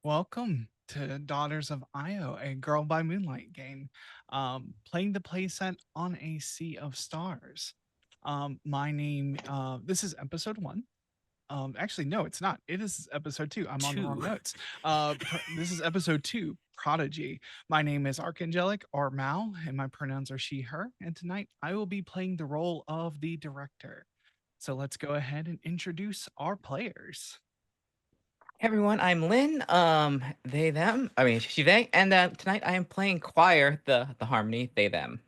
Welcome to Daughters of Io, a Girl by Moonlight game. Playing the playset on a sea of stars. This is episode one. Actually, no, it's not. It is episode two. I'm on the wrong Two. notes. This is episode two, Prodigy. My name is Archangelic or Mal, and my pronouns are she, her. And tonight I will be playing the role of the director. So let's go ahead and introduce our players. Hey everyone, I'm Lynn. They them. I mean she they. And tonight I am playing choir, the harmony they them.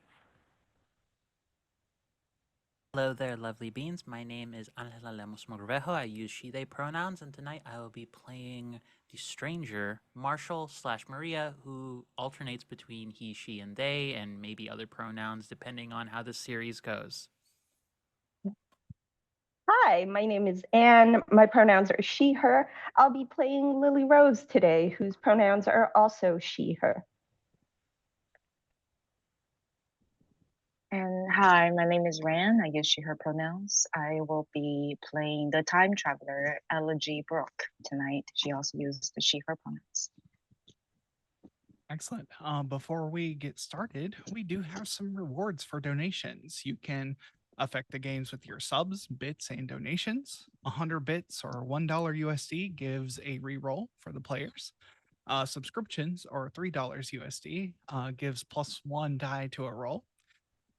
Hello there, lovely beings. My name is Angela Lemos Morvejo. I use she, they pronouns, and tonight I will be playing the stranger, Marshall/Maria, who alternates between he, she, and they, and maybe other pronouns depending on how the series goes. Hi, my name is Anne. My pronouns are she, her. I'll be playing Lily Rose today, whose pronouns are also she, her. And hi, my name is Ran. I use she, her pronouns. I will be playing the time traveler, Elegy Brooke, tonight. She also uses the she, her pronouns. Excellent. Before we get started, we do have some rewards for donations. You can affect the games with your subs, bits, and donations. 100 bits or $1 USD gives a reroll for the players. Subscriptions or $3 USD gives +1 die to a roll.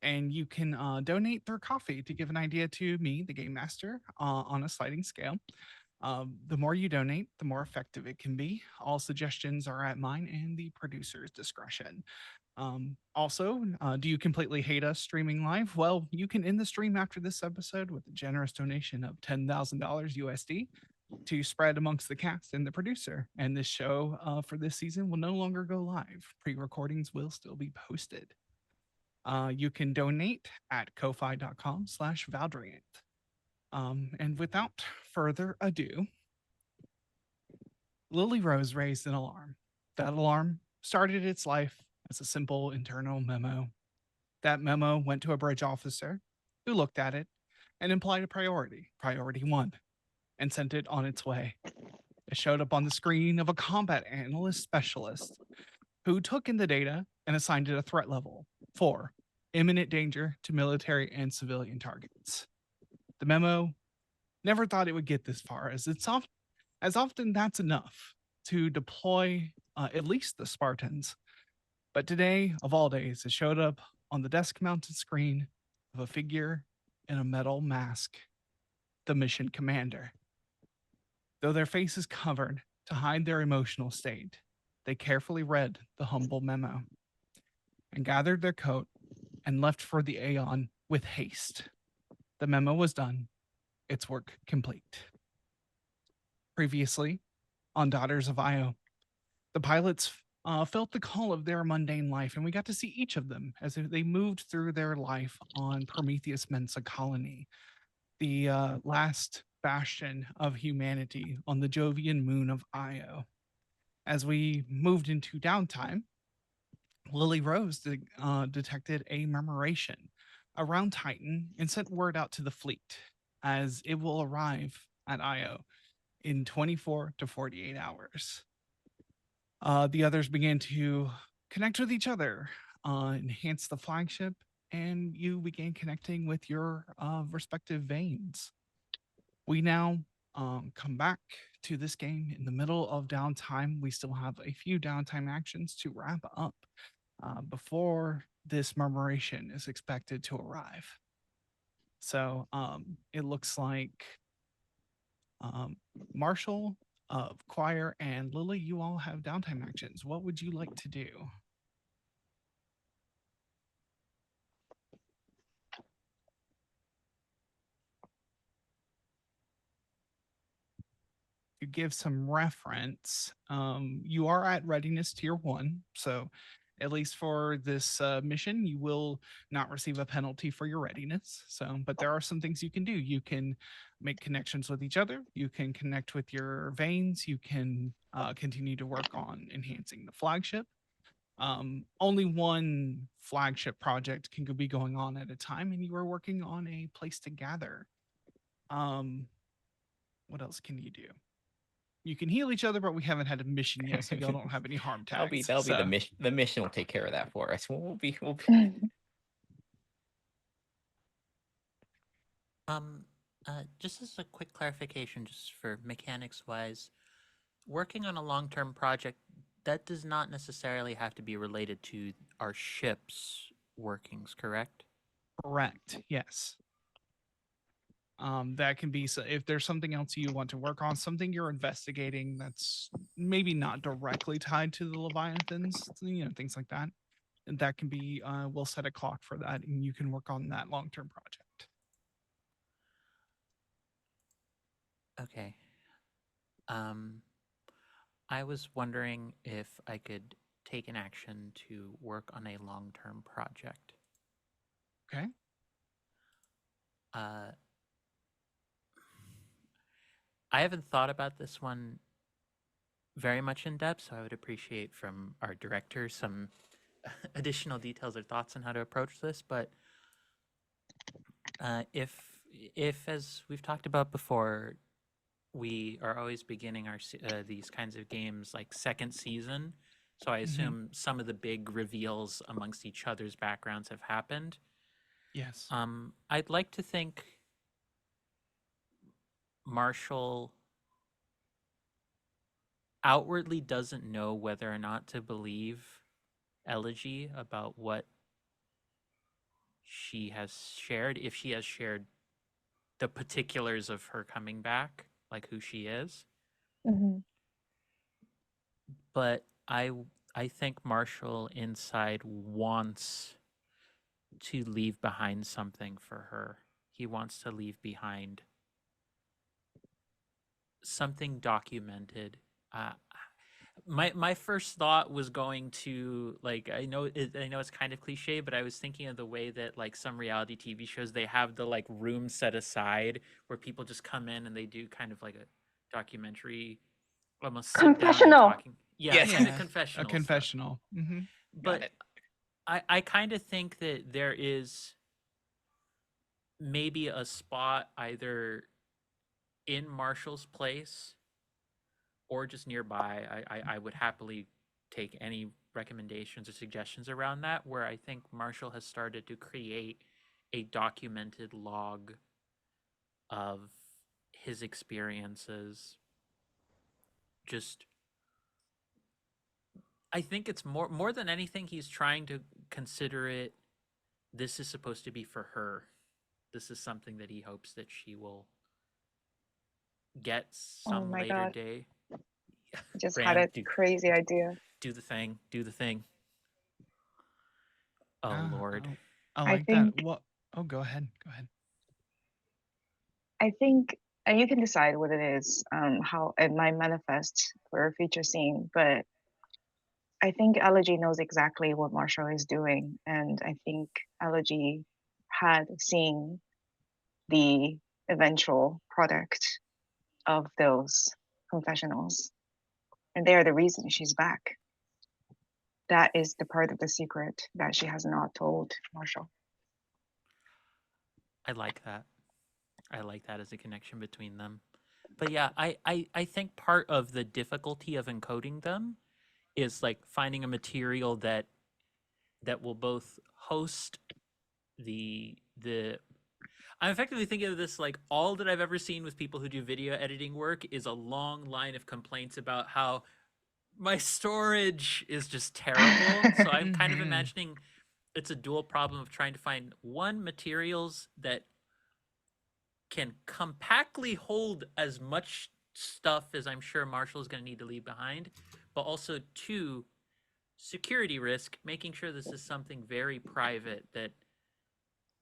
And you can donate through coffee to give an idea to me, the game master, on a sliding scale. The more you donate, the more effective it can be. All suggestions are at mine and the producer's discretion. Do you completely hate us streaming live? Well, you can end the stream after this episode with a generous donation of $10,000 USD to spread amongst the cast and the producer. And this show for this season will no longer go live. Pre-recordings will still be posted. You can donate at ko-fi.com/Valdrianth. And without further ado, Lily Rose raised an alarm. That alarm started its life as a simple internal memo. That memo went to a bridge officer who looked at it and implied a priority one, and sent it on its way. It showed up on the screen of a combat analyst specialist who took in the data and assigned it a threat level 4, imminent danger to military and civilian targets. The memo never thought it would get this far, as often that's enough to deploy at least the Spartans. But today, of all days, it showed up on the desk-mounted screen of a figure in a metal mask, the mission commander. Though their face is covered to hide their emotional state, they carefully read the humble memo and gathered their coat and left for the Aeon with haste. The memo was done, its work complete. Previously, on Daughters of Io, the pilots felt the call of their mundane life, and we got to see each of them as they moved through their life on Prometheus Mensa Colony, the last bastion of humanity on the Jovian moon of Io. As we moved into downtime, Lily Rose detected a murmuration around Titan and sent word out to the fleet as it will arrive at Io in 24 to 48 hours. The others began to connect with each other, enhance the flagship, and you began connecting with your respective veins. We now come back to this game in the middle of downtime. We still have a few downtime actions to wrap up before this murmuration is expected to arrive. So it looks like Marshall, Choir, and Lily, you all have downtime actions. What would you like to do? To give some reference, you are at readiness tier 1, so at least for this mission, you will not receive a penalty for your readiness. So, but there are some things you can do. You can make connections with each other. You can connect with your veins. You can continue to work on enhancing the flagship. Only one flagship project can be going on at a time, and you are working on a place to gather. What else can you do? you can heal each other, but we haven't had a mission yet, so y'all don't have any harm tags. That'll be the so. mission. The mission will take care of that for us. We'll be Just as a quick clarification, just for mechanics wise, working on a long term project, that does not necessarily have to be related to our ship's workings, correct? Correct. Yes. That can be, so if there's something else you want to work on, something you're investigating that's maybe not directly tied to the Leviathans, things like that. And that can be, we'll set a clock for that, and you can work on that long-term project. Okay. I was wondering if I could take an action to work on a long term project. Okay. I haven't thought about this one very much in depth, so I would appreciate from our director some additional details or thoughts on how to approach this. But if as we've talked about before, we are always beginning our these kinds of games like second season, so I assume some of the big reveals amongst each other's backgrounds have happened. Yes. I'd like to think Marshall outwardly doesn't know whether or not to believe Elegy about what she has shared, if she has shared the particulars of her coming back, like who she is. Mhm. But I think Marshall inside wants to leave behind something for her. He wants to leave behind something documented. My first thought was going to, like, I know it's kind of cliche, but I was thinking of the way that like some reality TV shows, they have the like room set aside where people just come in and they do kind of like a documentary, almost sit down and Confessional. talking. Yeah, Yes. kind of Yeah, confessional a stuff. confessional. But it. I kind of think that there is maybe a spot either in Marshall's place or just nearby. I would happily take any recommendations or suggestions around that, where I think Marshall has started to create a documented log of his experiences. Just, I think it's more than anything, he's trying to consider it, this is supposed to be for her. This is something that he hopes that she will get Oh some my later God. day. Just had Ran, a crazy idea. do the thing. Do the thing. Oh, Lord. I I like that. think What? Oh, go ahead. Go ahead. I think, and you can decide what it is, how it might manifest for a future scene, but I think Elegy knows exactly what Marshall is doing, and I think Elegy had seen the eventual product of those confessionals, and they are the reason she's back. That is the part of the secret that she has not told Marshall. I like that. I like that as a connection between them. But yeah, I think part of the difficulty of encoding them is like finding a material that will both host the I'm effectively thinking of this like all that I've ever seen with people who do video editing work is a long line of complaints about how my storage is just terrible. So I'm kind of imagining it's a dual problem of trying to find one, materials that can compactly hold as much stuff as I'm sure Marshall is going to need to leave behind, but also two, security risk, making sure this is something very private that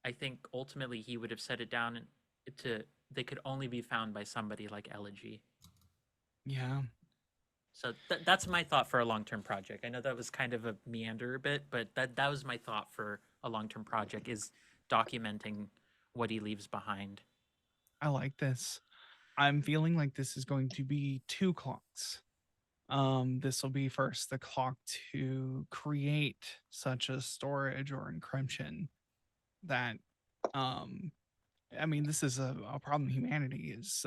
I think ultimately he would have set it down to they could only be found by somebody like Elegy. Yeah. So that's my thought for a long-term project. I know that was kind of a meander a bit, but that was my thought for a long-term project, is documenting what he leaves behind. I like this. I'm feeling like this is going to be 2 clocks. This will be first the clock to create such a storage or encryption that, I mean, this is a problem humanity is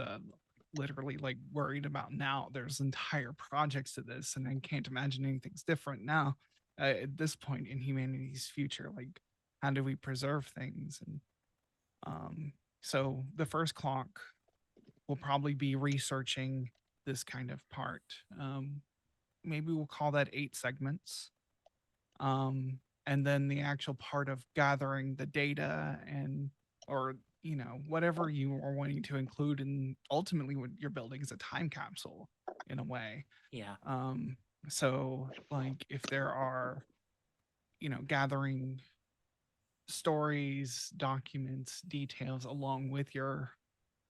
literally like worried about now. There's entire projects to this, and I can't imagine anything's different now at this point in humanity's future. Like, how do we preserve things? And so the first clock will probably be researching this kind of part. Maybe we'll call that 8 segments. And then the actual part of gathering the data and or whatever you are wanting to include, and ultimately what you're building is a time capsule in a way. Yeah. So like if there are gathering stories, documents, details along with your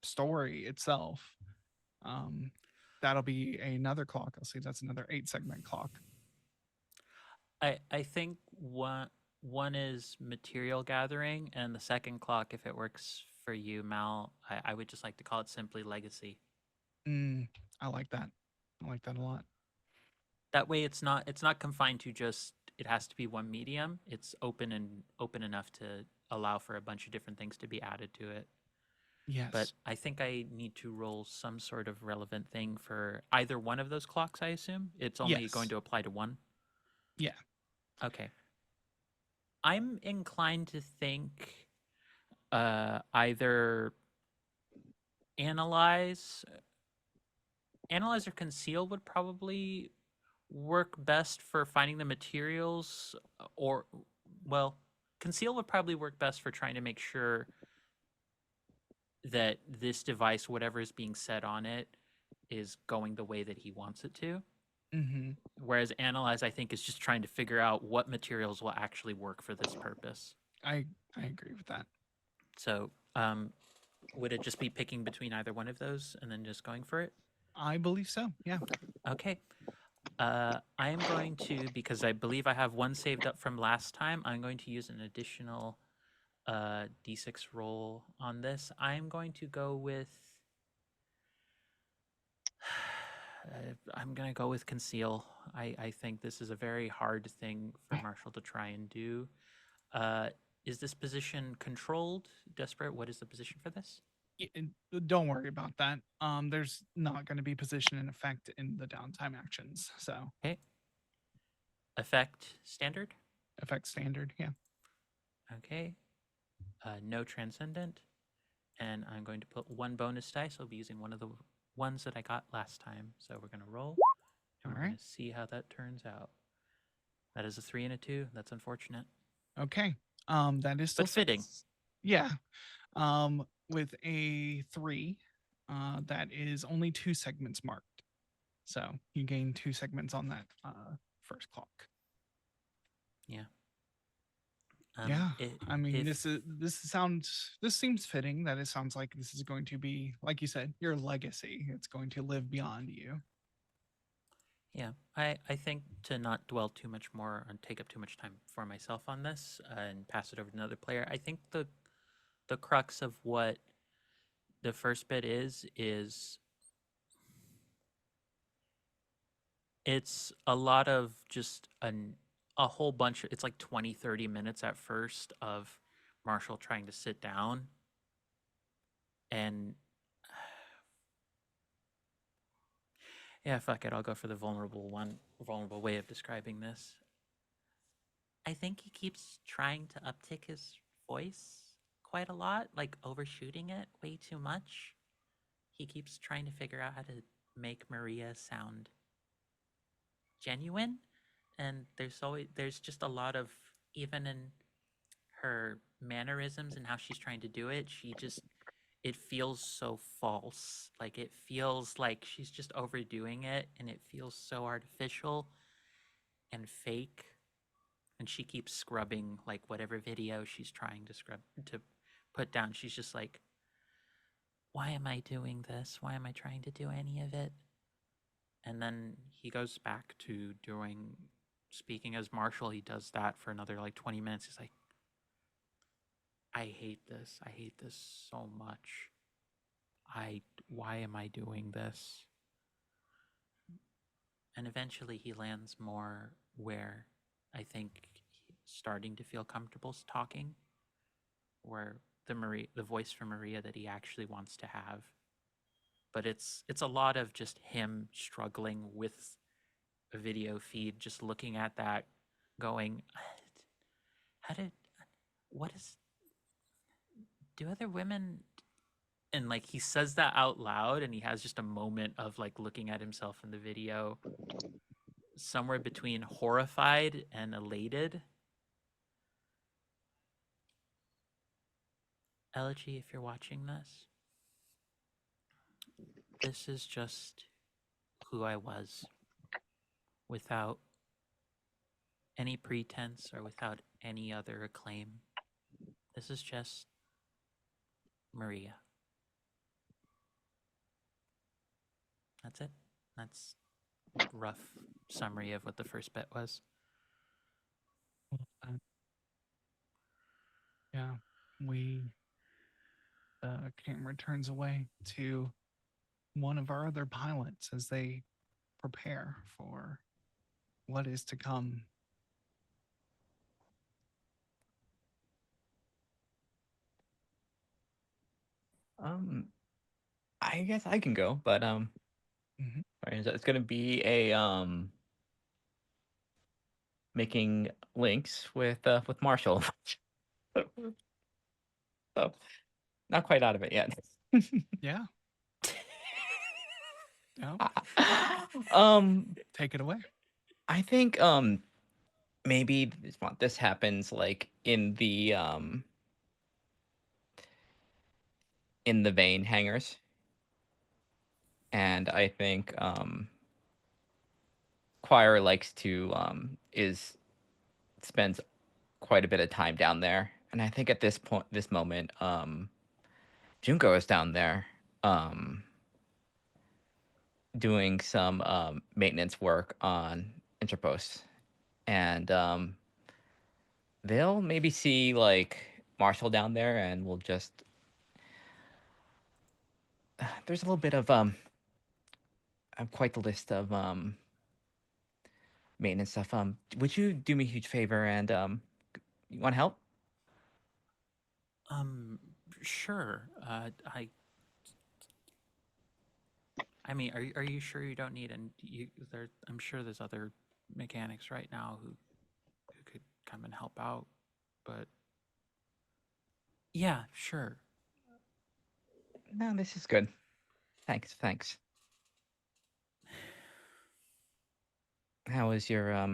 story itself, um that'll be another clock. I'll say that's another 8 segment clock. I think one is material gathering, and the second clock, if it works for you, Mal, I would just like to call it simply legacy. I like that. I like that a lot. That way, it's not confined to just it has to be one medium. It's open enough to allow for a bunch of different things to be added to it. Yes. But I think I need to roll some sort of relevant thing for either one of those clocks. I assume it's only Yes. going to apply to one. Yeah. Okay. I'm inclined to think either analyze or conceal would probably work best for finding the materials, or well, conceal would probably work best for trying to make sure that this device, whatever is being said on it, is going the way that he wants it to. Mm-hmm. Whereas analyze, I think, is just trying to figure out what materials will actually work for this purpose. I agree with that. So, would it just be picking between either one of those and then just going for it? I believe so. Yeah. Okay. I am going to, because I believe I have one saved up from last time, I'm going to use an additional d6 roll on this. I'm going to go with. I'm going to go with conceal. I think this is a very hard thing for Marshall to try and do. Is this position controlled? Desperate? What is the position for this? Don't worry about that. There's not going to be position and effect in the downtime actions. So Okay. Effect standard? effect standard. Yeah. Okay. No transcendent. And I'm going to put one bonus dice. I'll be using one of the ones that I got last time. So we're going to roll, and we're All right. going to see how that turns out. That is a 3 and a 2. That's unfortunate. Okay. That is still But fitting. Yeah. With a 3, that is only 2 segments marked. So you gain 2 segments on that first clock. Yeah. Yeah. I mean, if, this seems fitting that it sounds like this is going to be, like you said, your legacy. It's going to live beyond you. Yeah, I think to not dwell too much more and take up too much time for myself on this and pass it over to another player. I think the crux of what the first bit is it's a lot of just a whole bunch of, it's like 20-30 minutes at first of Marshall trying to sit down and yeah, fuck it, I'll go for the vulnerable way of describing this. I think he keeps trying to uptick his voice quite a lot, like overshooting it way too much. He keeps trying to figure out how to make Maria sound genuine, and there's just a lot of, even in her mannerisms and how she's trying to do it, it feels so false. Like it feels like she's just overdoing it, and it feels so artificial and fake. And she keeps scrubbing like whatever video she's trying to put down. She's just like, why am I doing this? Why am I trying to do any of it? And then he goes back to speaking as Marshall. He does that for another like 20 minutes. He's like, I hate this. I hate this so much. Why am I doing this? And eventually he lands more where I think he's starting to feel comfortable talking, where the voice for Maria that he actually wants to have. but it's a lot of just him struggling with a video feed, just looking at that, going, how did, what is, do other women, and like he says that out loud, and he has just a moment of like looking at himself in the video, somewhere between horrified and elated. Elegy, if you're watching this is just who I was, without any pretense or without any other acclaim. This is just Maria. That's it. That's a rough summary of what the first bit was. Yeah, the camera turns away to one of our other pilots as they prepare for what is to come. I guess I can go, but Mhm. it's gonna be a making links with Marshall. So not quite out of it yet. Yeah. Yeah. Take it away. I think maybe this happens like in the vein hangers, and I think Choir likes to is spends quite a bit of time down there, and I think at this moment, Junko is down there doing some maintenance work on Interpost, and they'll maybe see like Marshall down there, and we'll just there's a little bit of quite the list of maintenance stuff. Would you do me a huge favor and you want help? Sure. I mean, are you sure you don't need, and I'm sure there's other mechanics right now who could come and help out, but yeah, sure. No, this is good. Thanks. How was your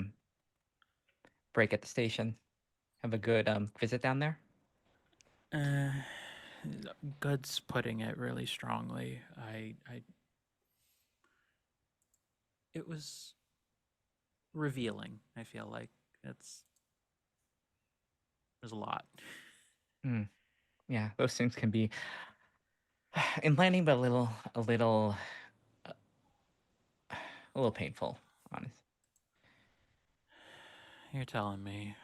break at the station? Have a good visit down there? Uh, Good's putting it really strongly. It was revealing. I feel like there's a lot. Yeah, those things can be enlightening, but uh, a little painful, honest. You're telling me.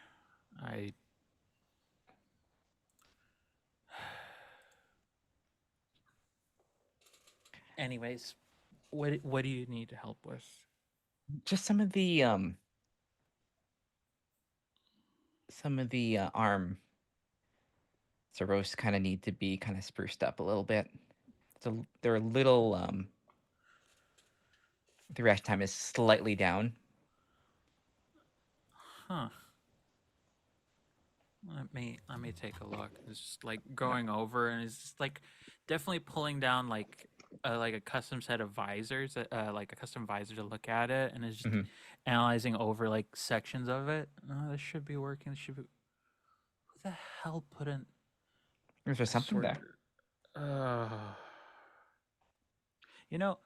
Anyways, what do you need help with? Just some of the arm servos kind of need to be kind of spruced up a little bit. So they're a little the reaction time is slightly down. Huh. Let me take a look. It's just like going over, and it's just like definitely pulling down like a custom set of visors, like a custom visor to look at it, and it's just Mhm. analyzing over like sections of it. Oh, this should be working. This should be. Who the hell put in There's just a something there. sorter? You know,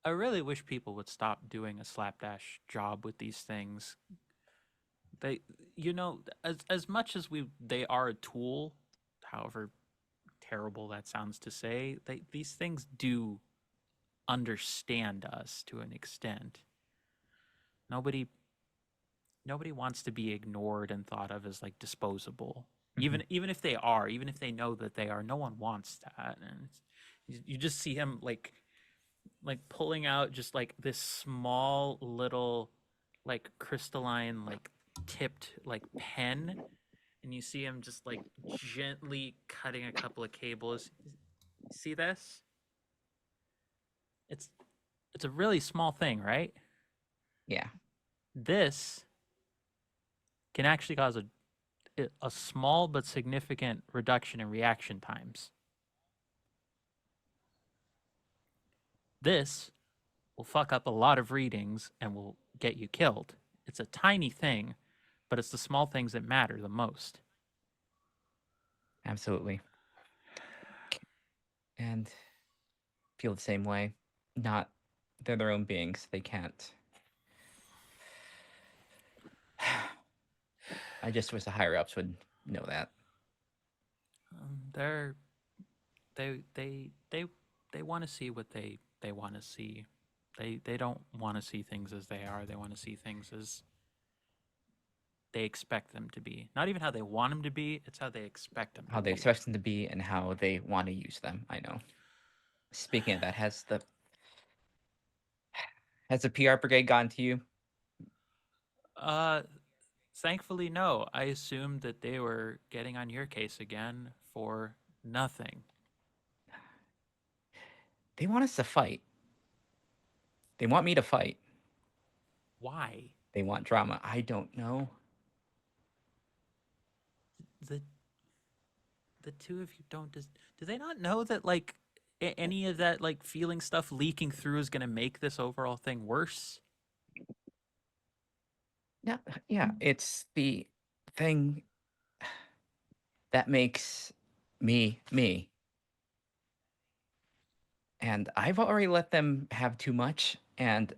I really wish people would stop doing a slapdash job with these things. They, as much as they are a tool, however terrible that sounds to say, these things do understand us to an extent. Nobody wants to be ignored and thought of as like disposable. Even if they are, even if they know that they are, no one wants that. And you just see him like pulling out just like this small little like crystalline like tipped like pen, and you see him just like gently cutting a couple of cables. See this? it's a really small thing, right? Yeah. This can actually cause a small but significant reduction in reaction times. This will fuck up a lot of readings and will get you killed. It's a tiny thing, but it's the small things that matter the most. Absolutely. And feel the same way. Not, they're their own beings. They can't. I just wish the higher ups would know that. They're they want to see what they want to see. They don't want to see things as they are. They want to see things as they expect them to be. Not even how they want them to be, it's how they expect them to How they be. expect them to be and how they want to use them. I know. Speaking of that, has the PR brigade gotten to you? Thankfully, no. I assumed that they were getting on your case again for nothing. They want us to fight. They want me to fight. Why? They want drama. I don't know. The two of you don't do they not know that like any of that like feeling stuff leaking through is going to make this overall thing worse? Yeah, it's the thing that makes me me. And I've already let them have too much, and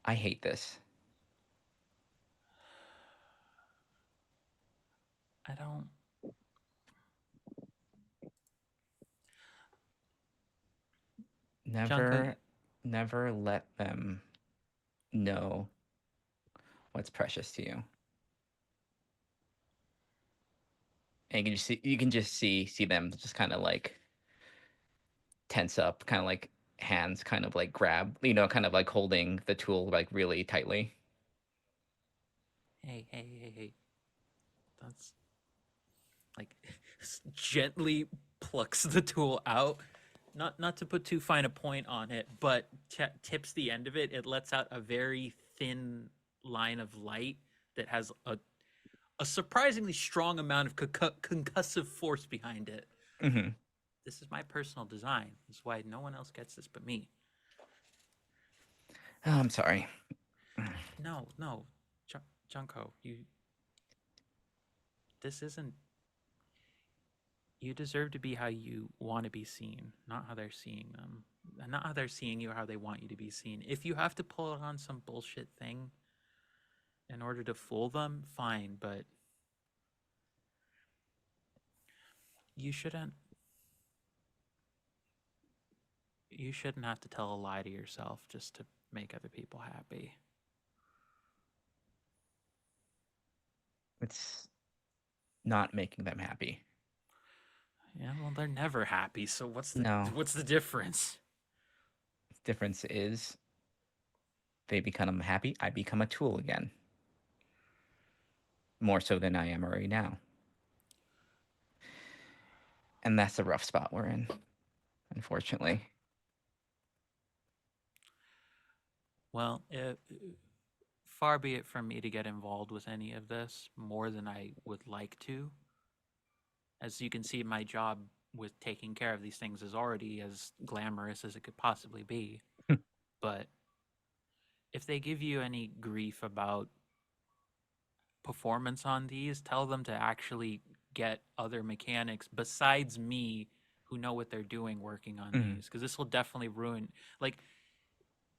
I hate this. I don't. Junko, Never let them know what's precious to you. And you can just see them just kind of like tense up, kind of like hands kind of like grab, kind of like holding the tool like really tightly. hey. That's like gently plucks the tool out. Not to put too fine a point on it, but tips the end of it. It lets out a very thin line of light that has a surprisingly strong amount of concussive force behind it. Mm-hmm. This is my personal design. That's why no one else gets this but me. Oh, I'm sorry. No, Junko, this isn't. You deserve to be how you want to be seen, not how they're seeing them. And not how they're seeing you or how they want you to be seen. If you have to pull on some bullshit thing in order to fool them, fine, but you shouldn't have to tell a lie to yourself just to make other people happy. It's not making them happy. Yeah, well, they're never happy. So what's the difference? The difference is they become happy. I become a tool again. More so than I am already now. And that's the rough spot we're in, unfortunately. Well, far be it from me to get involved with any of this more than I would like to. As you can see, my job with taking care of these things is already as glamorous as it could possibly be. But if they give you any grief about performance on these, tell them to actually get other mechanics besides me who know what they're doing working on these, because this will definitely ruin. Like,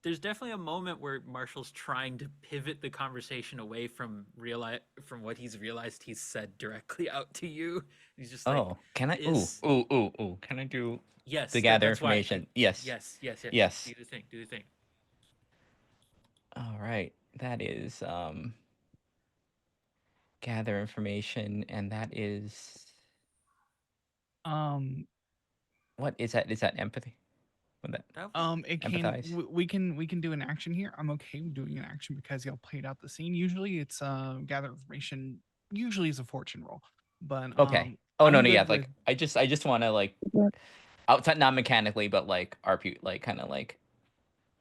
there's definitely a moment where Marshall's trying to pivot the conversation away from what he's realized he's said directly out to you. He's just like, can I? Ooh. Can I do? Yes, to gather that's information. Why yes. Do the thing. All right, that is gather information, and that is what is that? Is that empathy? It can empathize? we can do an action here. I'm okay with doing an action because y'all played out the scene. Usually it's gather information. Usually is a fortune roll, but Okay. Oh I'm no, good yeah. with, Like I just want to like outside, not mechanically, but like RP, like kind of like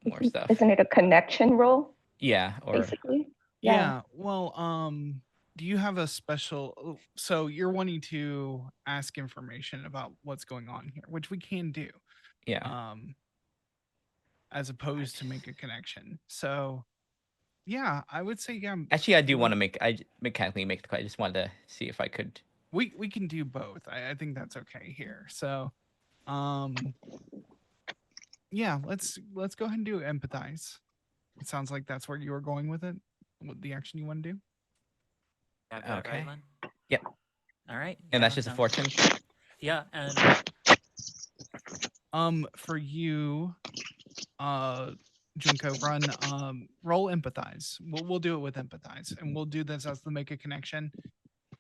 more stuff. Isn't it a connection role, Yeah, or basically? Yeah. Well, do you have a special? So you're wanting to ask information about what's going on here, which we can do, yeah. as opposed to make a connection. So, yeah, I would say yeah. Actually, I do want we- to mechanically make the. I just wanted to see if I could. we can do both. I think that's okay here. So, um, yeah, let's go ahead and do empathize. It sounds like that's where you were going with it. What the action you want to do? Have that Okay. right, Len? Yep. All right. And that's yeah, just a sounds- fortune. Yeah, and For you, Junko, run roll empathize. We'll do it with empathize, and we'll do this as the make a connection,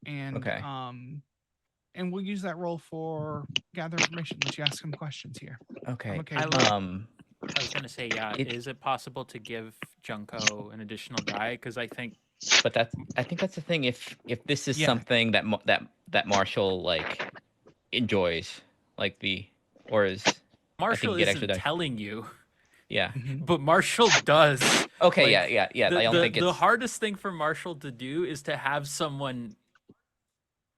and Okay. and we'll use that roll for gather information. Let you ask some questions here. Okay. okay I with would- that. I was gonna say, yeah. It- Is it possible to give Junko an additional die? Because I think But I think that's the thing. If this is Yeah. something that Marshall like enjoys, like or is Marshall get isn't extra die. telling you, Yeah. Mhm. but Marshall does. Okay. Like, yeah. I don't think the it's. hardest thing for Marshall to do is to have someone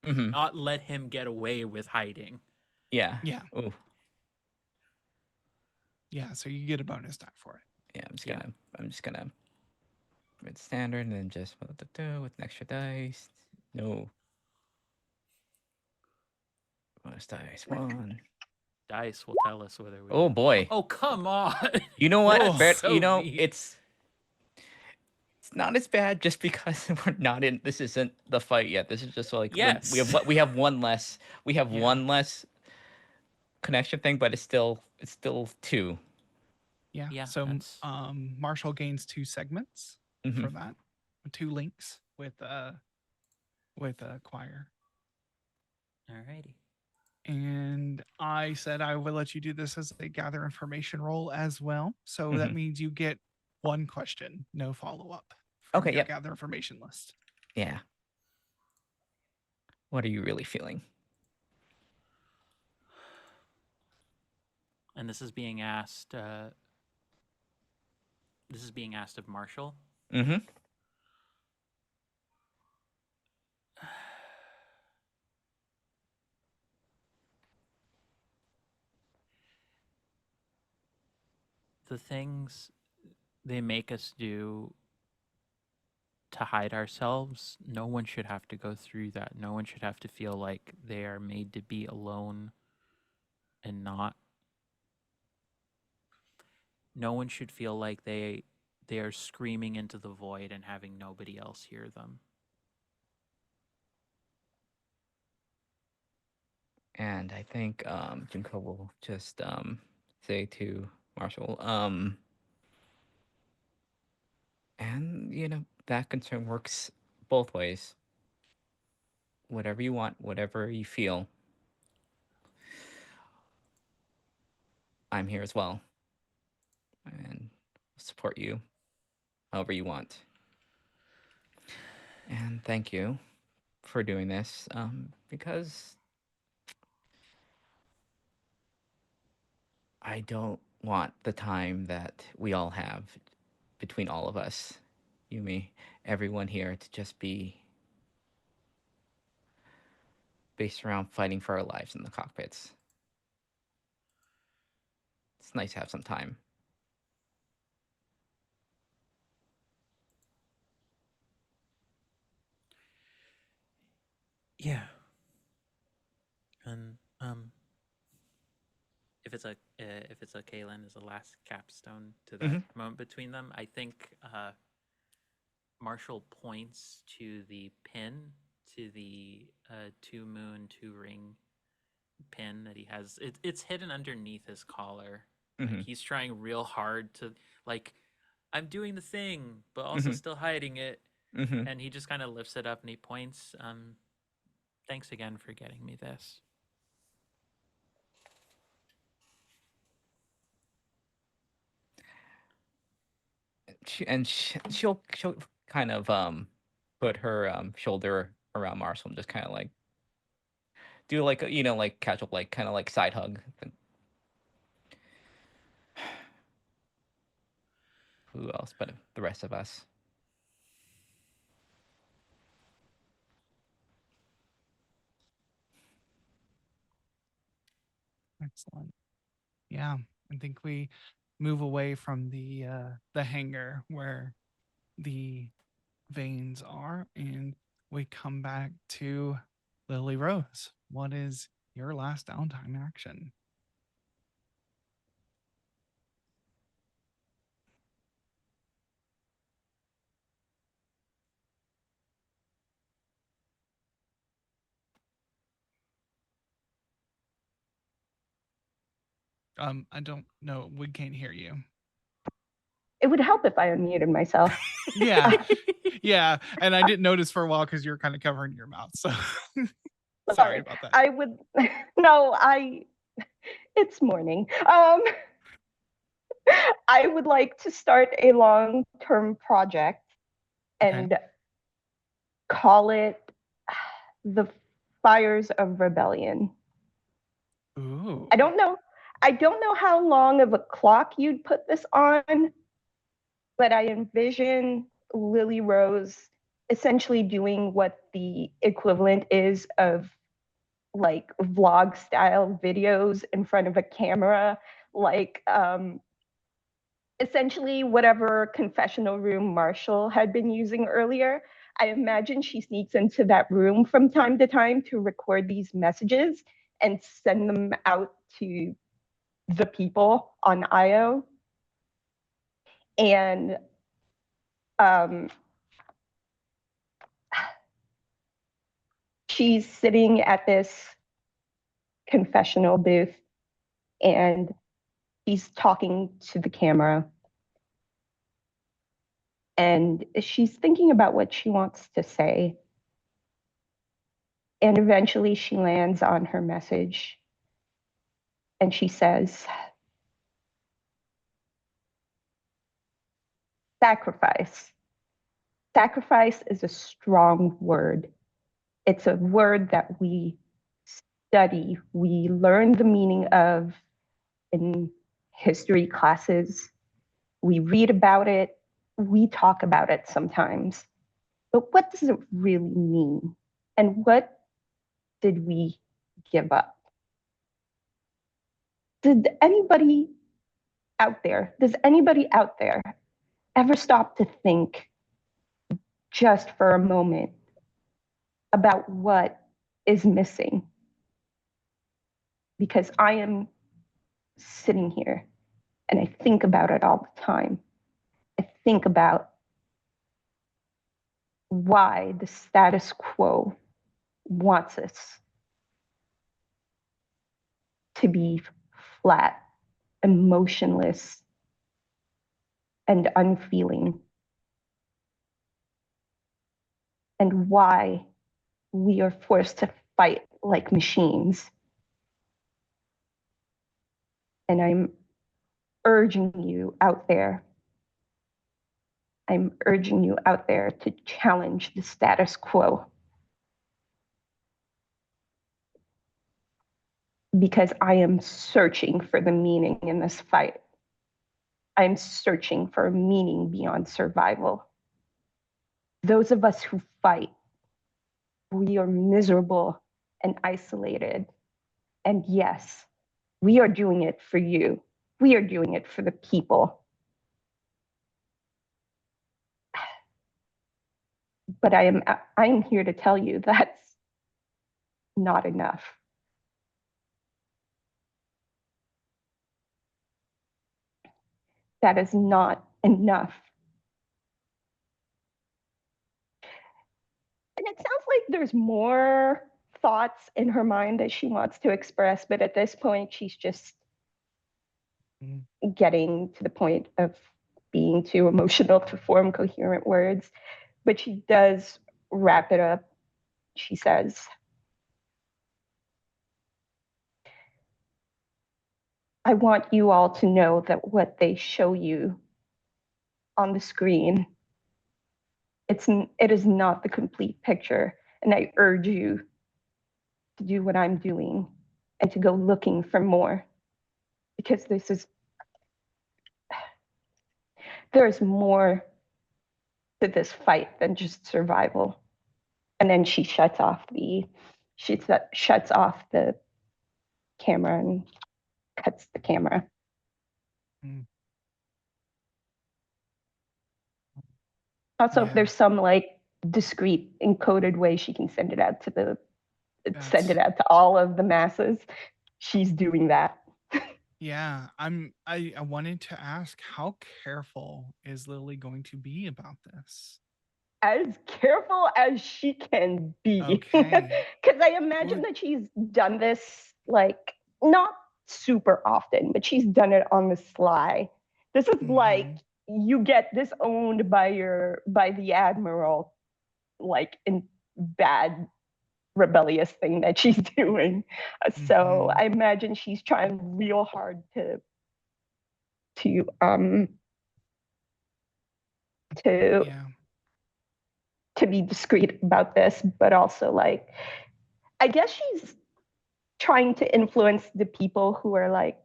Mhm. not let him get away with hiding. Yeah. Yeah, Ooh. yeah. So you get a bonus die for it. Yeah. I'm Yeah. just gonna. Mid standard and then just with an extra dice. No. Bonus dice 1. Dice will tell us whether we. Oh boy. Oh, come on. You know what? Oh, Barrett, so you know, mean. it's not as bad just because we're not in. This isn't the fight yet. This is just like Yes. we have one less. We have Yeah. one less connection thing, but it's still 2. Yeah. Yeah, So that's- Marshall gains 2 segments Mhm. for that, 2 links with choir. Alrighty. And I said I would let you do this as a gather information roll as well. So that Mhm. means you get 1 question, no follow up. Okay, Your yep. gather information list. Yeah. What are you really feeling? And this is being asked. This is being asked of Marshall. Mm-hmm. The things they make us do to hide ourselves, no one should have to go through that. No one should have to feel like they are made to be alone and not. No one should feel like they are screaming into the void and having nobody else hear them. And I think Junko will just say to Marshall, and that concern works both ways. Whatever you want, whatever you feel, I'm here as well, and support you however you want. And thank you for doing this, because I don't want the time that we all have between all of us, you, me, everyone here, to just be based around fighting for our lives in the cockpits. It's nice to have some time. Yeah. And if it's okay, Len, as a last capstone to that moment between them, I think Marshall points to the pin, to the 2 moon 2 ring pin that he has. It's hidden underneath his collar. Like, he's trying real hard to, like, I'm doing the thing, but also still hiding it. And he just kind of lifts it up and he points. Thanks again for getting me this. She'll kind of put her shoulder around Marshall and just kind of like do like a, like casual, like kind of like side hug, who else, but the rest of us. Excellent. Yeah, I think we move away from the hangar where the veins are, and we come back to Lily Rose. What is your last downtime action? I don't know. We can't hear you. It would help if I unmuted myself. Yeah, yeah. And I didn't notice for a while because you're kind of covering your mouth. So sorry about that. I would no, it's morning. I would like to start a long-term project and call it the Fires of Rebellion. Ooh. I don't know how long of a clock you'd put this on, but I envision Lily Rose essentially doing what the equivalent is of like vlog style videos in front of a camera, like essentially whatever confessional room Marshall had been using earlier. I imagine she sneaks into that room from time to time to record these messages and send them out to the people on IO. And she's sitting at this confessional booth and she's talking to the camera. And she's thinking about what she wants to say. And eventually she lands on her message. And she says, sacrifice. Sacrifice is a strong word. It's a word that we study, we learn the meaning of in history classes. We read about it, we talk about it sometimes. But what does it really mean? And what did we give up? Does anybody out there ever stop to think just for a moment about what is missing? Because I am sitting here and I think about it all the time. I think about why the status quo wants us to be flat, emotionless, and unfeeling. And why we are forced to fight like machines. And I'm urging you out there to challenge the status quo. Because I am searching for the meaning in this fight. I'm searching for a meaning beyond survival. Those of us who fight, we are miserable and isolated. And yes, we are doing it for you. We are doing it for the people. But I'm here to tell you that's not enough. That is not enough. And it sounds like there's more thoughts in her mind that she wants to express, but at this point, she's just getting to the point of being too emotional to form coherent words. But she does wrap it up. She says, I want you all to know that what they show you on the screen, it is not the complete picture. And I urge you to do what I'm doing and to go looking for more. Because there's more to this fight than just survival. And then she shuts off the camera and cuts the camera. Mm. Also, Yeah. if there's some like discreet encoded way she can send it out to all of the masses, she's doing that. Yeah, I wanted to ask, how careful is Lily going to be about this? As careful as she can be. Okay. Because I imagine Well, that she's done this like not super often, but she's done it on the sly. This is like mhm. you get disowned by the admiral, like in bad rebellious thing that she's doing. So Mhm. I imagine she's trying real hard to um to Yeah. to be discreet about this, but also like I guess she's trying to influence the people who are like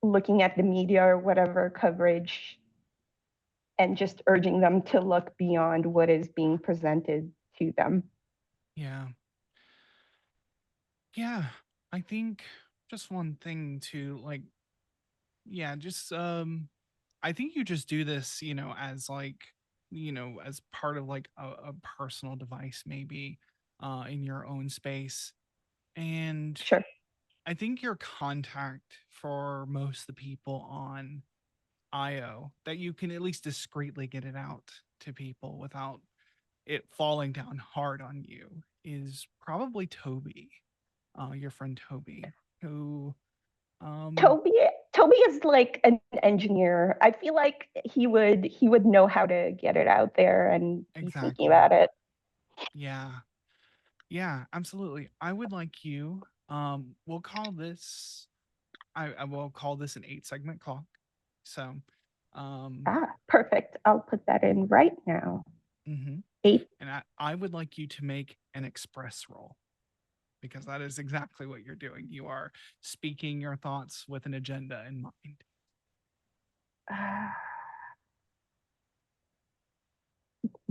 looking at the media or whatever coverage and just urging them to look beyond what is being presented to them. Yeah. Yeah. I think just one thing to like, yeah, just I think you just do this, as like, as part of like a personal device maybe in your own space. And Sure. I think your contact for most of the people on IO, that you can at least discreetly get it out to people without it falling down hard on you, is probably Toby, your friend Toby, who um Toby Toby is like an engineer. I feel like he would know how to get it out there and be thinking exactly. about it. Yeah. Yeah, absolutely. I would like you, we'll call this, I will call this an 8 segment clock. So um Ah, perfect. I'll put that in right now. mhm. 8. And I would like you to make an express roll, because that is exactly what you're doing. You are speaking your thoughts with an agenda in mind.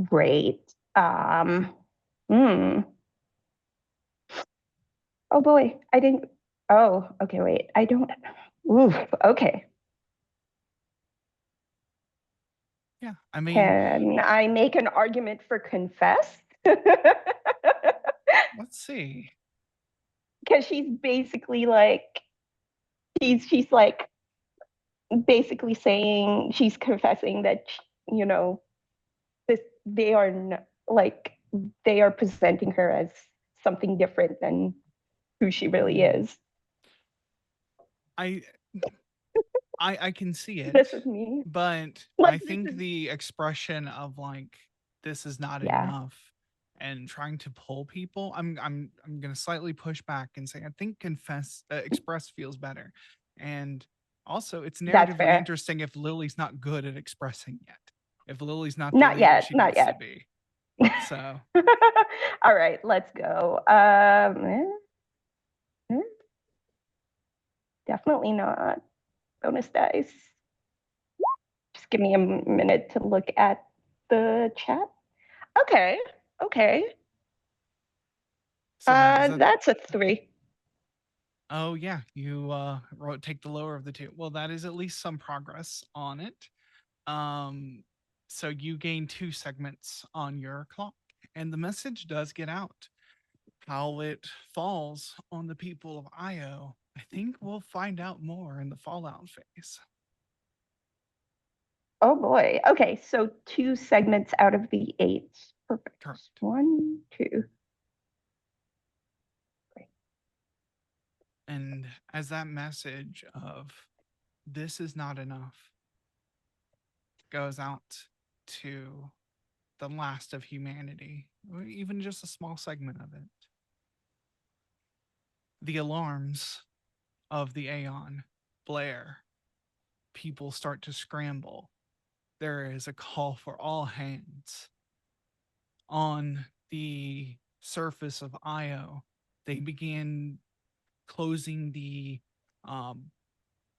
Great. Hmm. Oh boy, I didn't. Oh, okay, wait. I don't. Oof, okay. Yeah, I mean, Can I make an argument for confess? let's see. Because she's basically like she's like basically saying she's confessing that you know this they are like they are presenting her as something different than who she really Mhm. is. I I can see it, This is me. but Like I this think is the expression of like, this is not yeah. enough, and trying to pull people, I'm gonna slightly push back and say I think express feels better. And also it's That's narratively fair. interesting if Lily's not good at expressing yet. If Lily's not the Not leader yet. she Not needs to yet. be. So All right, let's go. Definitely not bonus dice. Just give me a minute to look at the chat. Okay. Okay. that is a That's a 3. oh yeah, you wrote take the lower of the two. Well, that is at least some progress on it. Um, so you gain 2 segments on your clock, and the message does get out. How it falls on the people of Io, I think we'll find out more in the Fallout phase. Oh boy. Okay, so 2 segments out of the 8. Perfect. Correct. 1, 2. Great. And as that message of this is not enough goes out to the last of humanity, or even just a small segment of it, the alarms of the Aeon blare. People start to scramble. There is a call for all hands. On the surface of Io, they begin closing the um,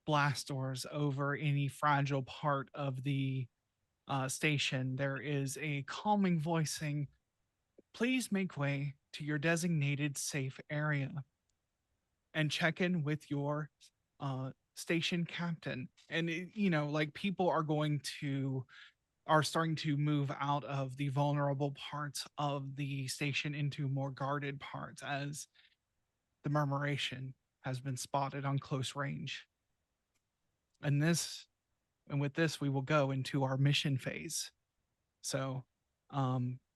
blast doors over any fragile part of the station, there is a calming voice saying, "Please make way to your designated safe area and check in with your station captain." And like people are starting to move out of the vulnerable parts of the station into more guarded parts as the murmuration has been spotted on close range. And with this, we will go into our mission phase. So,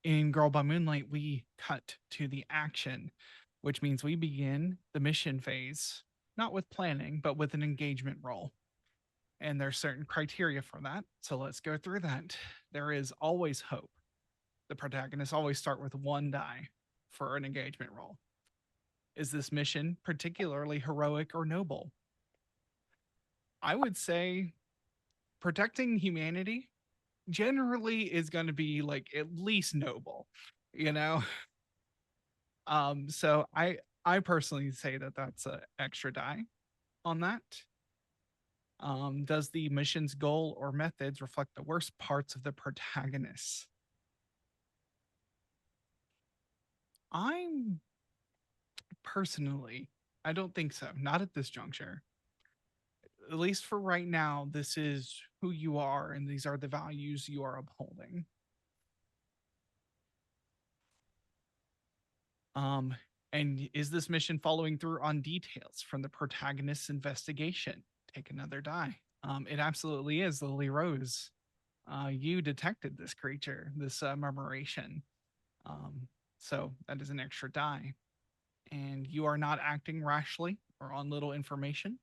in Girl by Moonlight, we cut to the action, which means we begin the mission phase, not with planning, but with an engagement roll. And there's certain criteria for that. So let's go through that. There is always hope. The protagonists always start with 1 die for an engagement roll. Is this mission particularly heroic or noble? I would say protecting humanity generally is going to be like at least noble, you know? So I personally say that that's an extra die on that. Does the mission's goal or methods reflect the worst parts of the protagonists? I'm personally, I don't think so. Not at this juncture. At least for right now, this is who you are, and these are the values you are upholding. Um, and is this mission following through on details from the protagonist's investigation? Take another die. It absolutely is, Lily Rose. You detected this creature, this murmuration. So that is an extra die. And you are not acting rashly or on little information,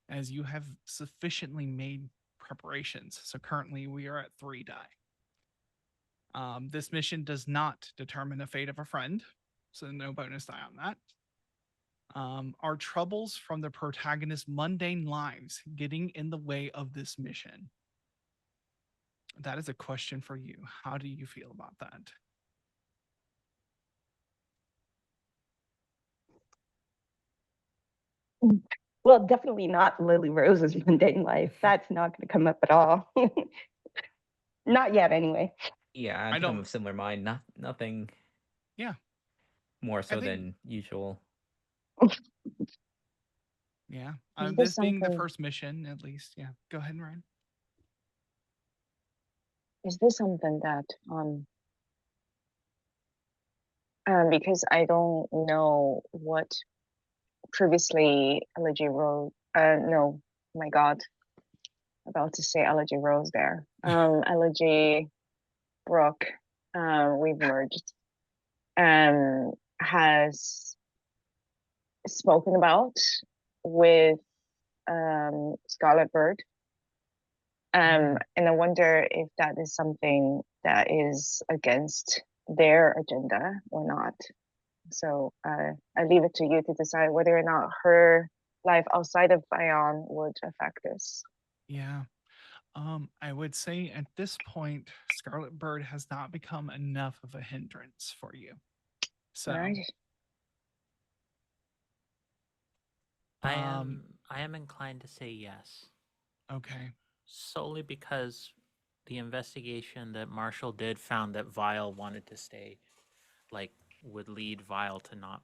as you have sufficiently made preparations. So currently we are at 3 die. This mission does not determine the fate of a friend, so no bonus die on that. Are troubles from the protagonist's mundane lives getting in the way of this mission? That is a question for you. How do you feel about that? Well, definitely not Lily Rose's mundane life. That's not going to come up at all. Not yet, anyway. Yeah, I I think I'm don't. of similar mind. Nothing Yeah, more I so think. than usual. Yeah, Is this this being the something? first mission, at least. Yeah, go ahead, Ryan. Is this something that because I don't know what previously Elegy Rose. No, my God, about to say Elegy Rose there. Elegy Brooke. We've merged. Has spoken about with Scarlet Bird. And I wonder if that is something that is against their agenda or not. So I leave it to you to decide whether or not her life outside of Bion would affect this. Yeah. I would say at this point, Scarlet Bird has not become enough of a hindrance for you. So, Right? I am inclined to say yes, okay. solely because the investigation that Marshall did found that Vile wanted to stay, like, would lead Vile to not.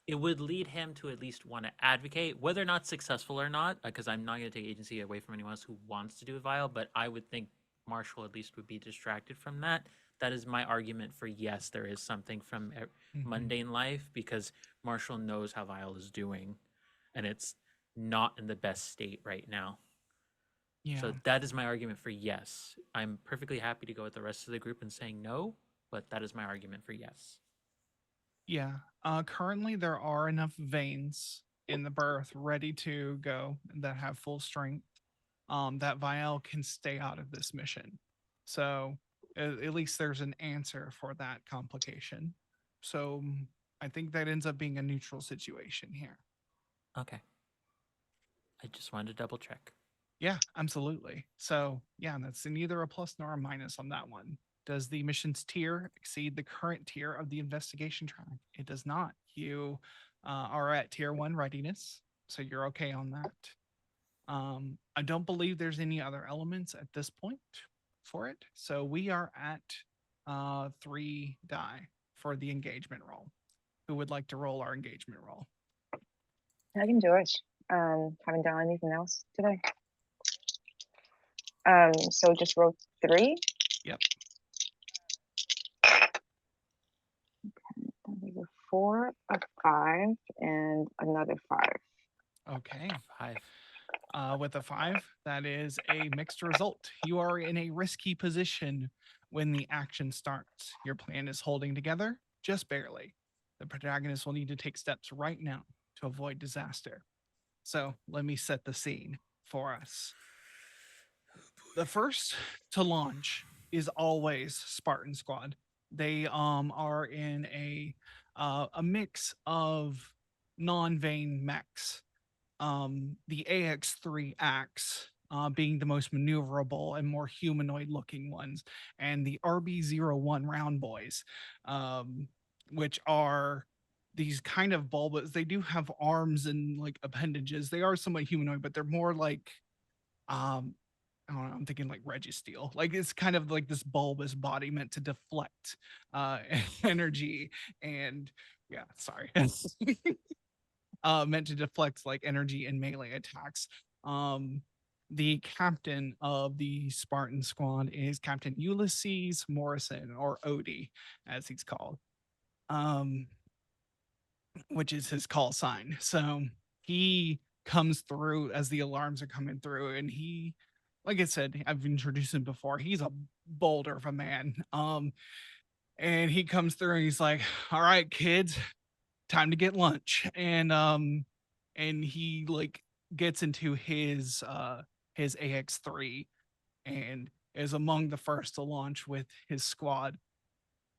It would lead him to at least want to advocate, whether or not successful or not, because I'm not going to take agency away from anyone else who wants to do Vile, but I would think Marshall at least would be distracted from that. That is my argument for yes, there is something from mundane life, because Marshall knows how Vile is doing, and it's not in the best state right now. Yeah. So that is my argument for yes. I'm perfectly happy to go with the rest of the group and saying no, but that is my argument for yes. Yeah. Currently, there are enough veins in the birth ready to go that have full strength. That Vial can stay out of this mission. So at least there's an answer for that complication. So I think that ends up being a neutral situation here. Okay. I just wanted to double check. Yeah, absolutely. So yeah, that's neither a plus nor a minus on that one. Does the mission's tier exceed the current tier of the investigation track? It does not. You are at tier 1 readiness, so you're okay on that. I don't believe there's any other elements at this point for it. So we are at 3 die for the engagement roll. Who would like to roll our engagement roll? I can do it. Haven't done anything else today. So just roll 3. Yep. That was a 4, a 5, and another 5. Okay. 5. With a 5, that is a mixed result. You are in a risky position when the action starts. Your plan is holding together, just barely. The protagonist will need to take steps right now to avoid disaster. So let me set the scene for us. The first to launch is always Spartan Squad. They are in a mix of non-vein mechs. The AX3 axe being the most maneuverable and more humanoid looking ones, and the RB01 round boys, which are these kind of bulbous. They do have arms and like appendages. They are somewhat humanoid, but they're more like um I don't know, I'm thinking like Registeel. Like it's kind of like this bulbous body meant to deflect energy and yeah, sorry. Meant to deflect like energy and melee attacks. The captain of the Spartan squad is Captain Ulysses Morrison, or Odie, as he's called, um, which is his call sign. So he comes through as the alarms are coming through, and he, like I said, I've introduced him before. He's a boulder of a man. And he comes through and he's like, "All right, kids, time to get lunch." And he like gets into his AX3 and is among the first to launch with his squad.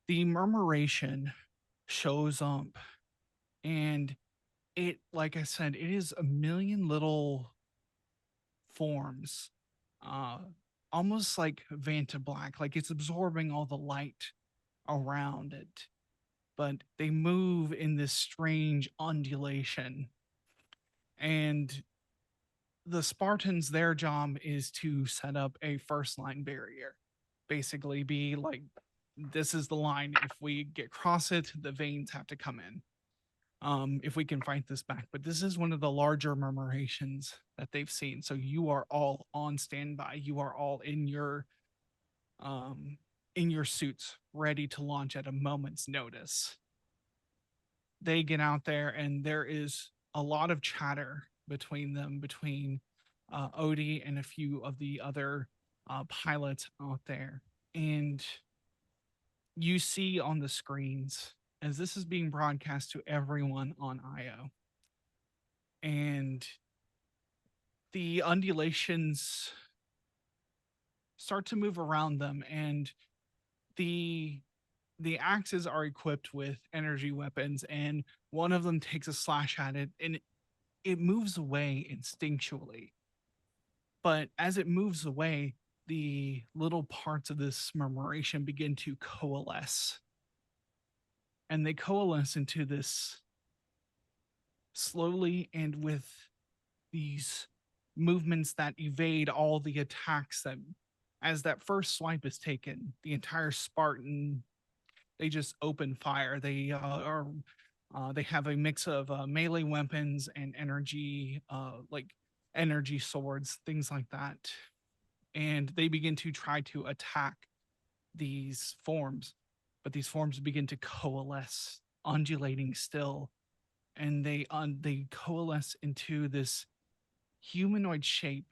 The murmuration shows up, and it, like I said, it is a million little forms, uh almost like Vanta Black, like it's absorbing all the light around it, but they move in this strange undulation. And the Spartans, their job is to set up a first line barrier. Basically, be like, this is the line. If we get across it, the veins have to come in. If we can fight this back. But this is one of the larger murmurations that they've seen. So you are all on standby. You are all in your suits, ready to launch at a moment's notice. They get out there, and there is a lot of chatter between them, between Odie and a few of the other pilots out there. And you see on the screens, as this is being broadcast to everyone on IO, and the undulations start to move around them, and the axes are equipped with energy weapons, and one of them takes a slash at it, and it moves away instinctually. But as it moves away, the little parts of this murmuration begin to coalesce. And they coalesce into this slowly, and with these movements that evade all the attacks that, as that first swipe is taken, the entire Spartan, they just open fire. They have a mix of melee weapons and energy, like energy swords, things like that. And they begin to try to attack these forms, but these forms begin to coalesce, undulating still, and they coalesce into this humanoid shape,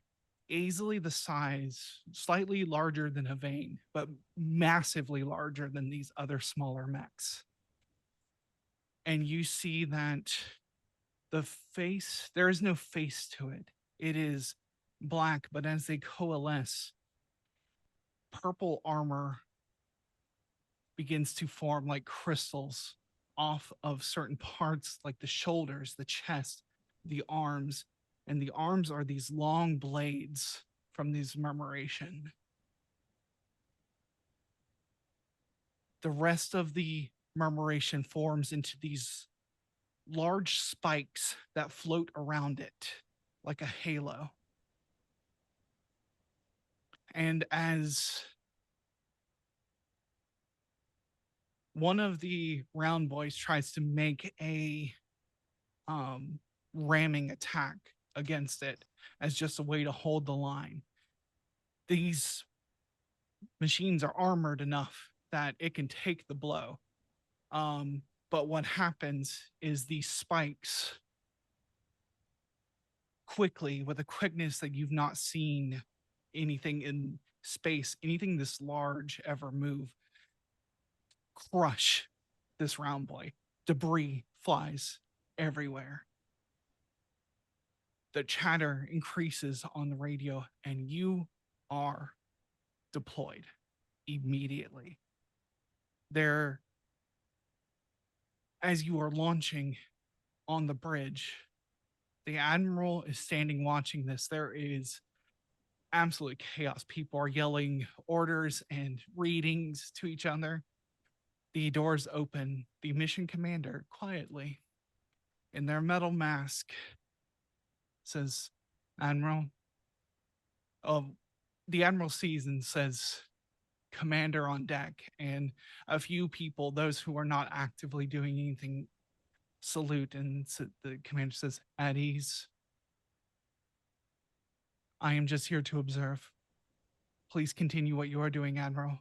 easily the size, slightly larger than a vein, but massively larger than these other smaller mechs. And you see that the face, there is no face to it. It is black, but as they coalesce, purple armor begins to form like crystals off of certain parts, like the shoulders, the chest, the arms. And the arms are these long blades from these murmuration. The rest of the murmuration forms into these large spikes that float around it like a halo. And as one of the round boys tries to make a ramming attack against it as just a way to hold the line, these machines are armored enough that it can take the blow. But what happens is these spikes quickly, with a quickness that you've not seen anything in space, anything this large ever move, crush this round boy. Debris flies everywhere. The chatter increases on the radio, and you are deployed immediately. There, as you are launching on the bridge, the admiral is standing watching this. There is absolute chaos. People are yelling orders and readings to each other. The doors open. The mission commander quietly, in their metal mask, says, Admiral. The admiral sees and says, Commander on deck. And a few people, those who are not actively doing anything, salute. And the commander says, at ease. I am just here to observe. Please continue what you are doing, Admiral.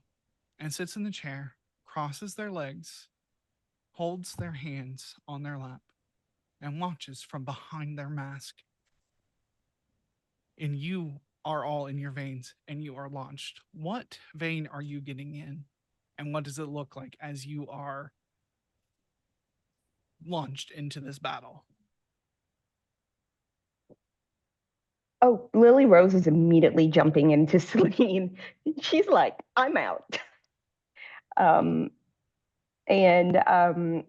And sits in the chair, crosses their legs, holds their hands on their lap, and watches from behind their mask. And you are all in your veins, and you are launched. What vein are you getting in? And what does it look like as you are launched into this battle? Oh, Lily Rose is immediately jumping into Celine. She's like, I'm out. And I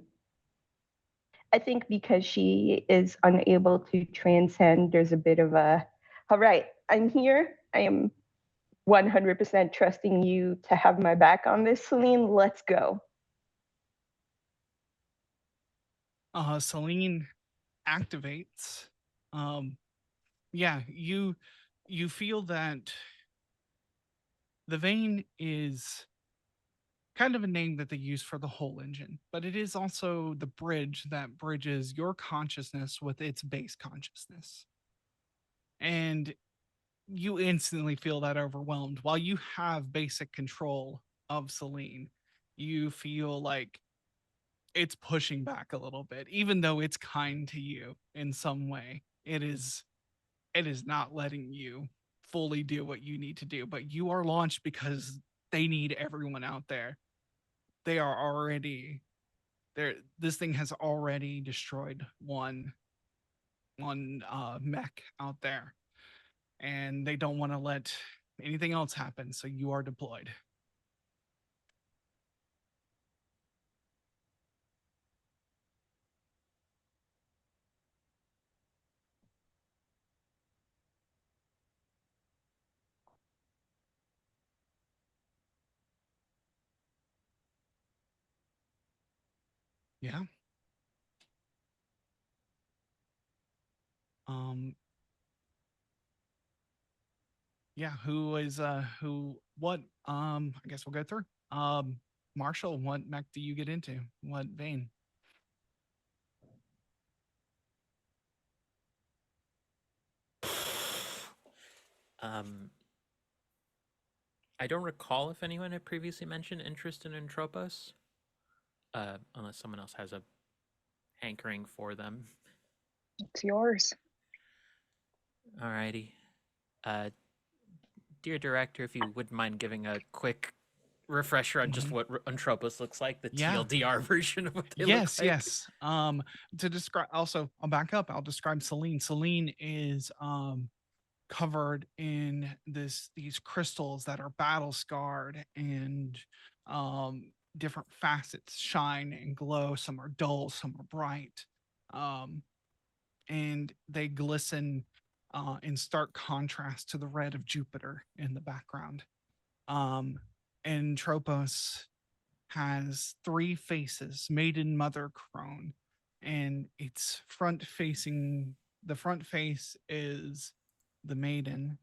think because she is unable to transcend, there's a bit of a, all right, I'm here. I am 100% trusting you to have my back on this, Celine. Let's go. Celine activates. Yeah, you feel that the vein is kind of a name that they use for the whole engine, but it is also the bridge that bridges your consciousness with its base consciousness. And you instantly feel that overwhelmed. While you have basic control of Celine, you feel like it's pushing back a little bit, even though it's kind to you in some way. It is not letting you fully do what you need to do, but you are launched because they need everyone out there. They are already there. This thing has already destroyed one mech out there, and they don't want to let anything else happen. So you are deployed. Yeah. Yeah, I guess we'll go through. Marshall, what mech do you get into? What vein? I don't recall if anyone had previously mentioned interest in Entropos, unless someone else has a hankering for them. It's yours. Alrighty. Dear director, if you wouldn't mind giving a quick refresher on just what Entropos looks like, the TLDR version of what they look like. Yes. To describe, also, I'll back up. I'll describe Celine. Celine is covered in these crystals that are battle scarred, and different facets shine and glow. Some are dull, some are bright, and they glisten in stark contrast to the red of Jupiter in the background. And Tropos has three faces made in mother crone, and it's front facing. The front face is the maiden,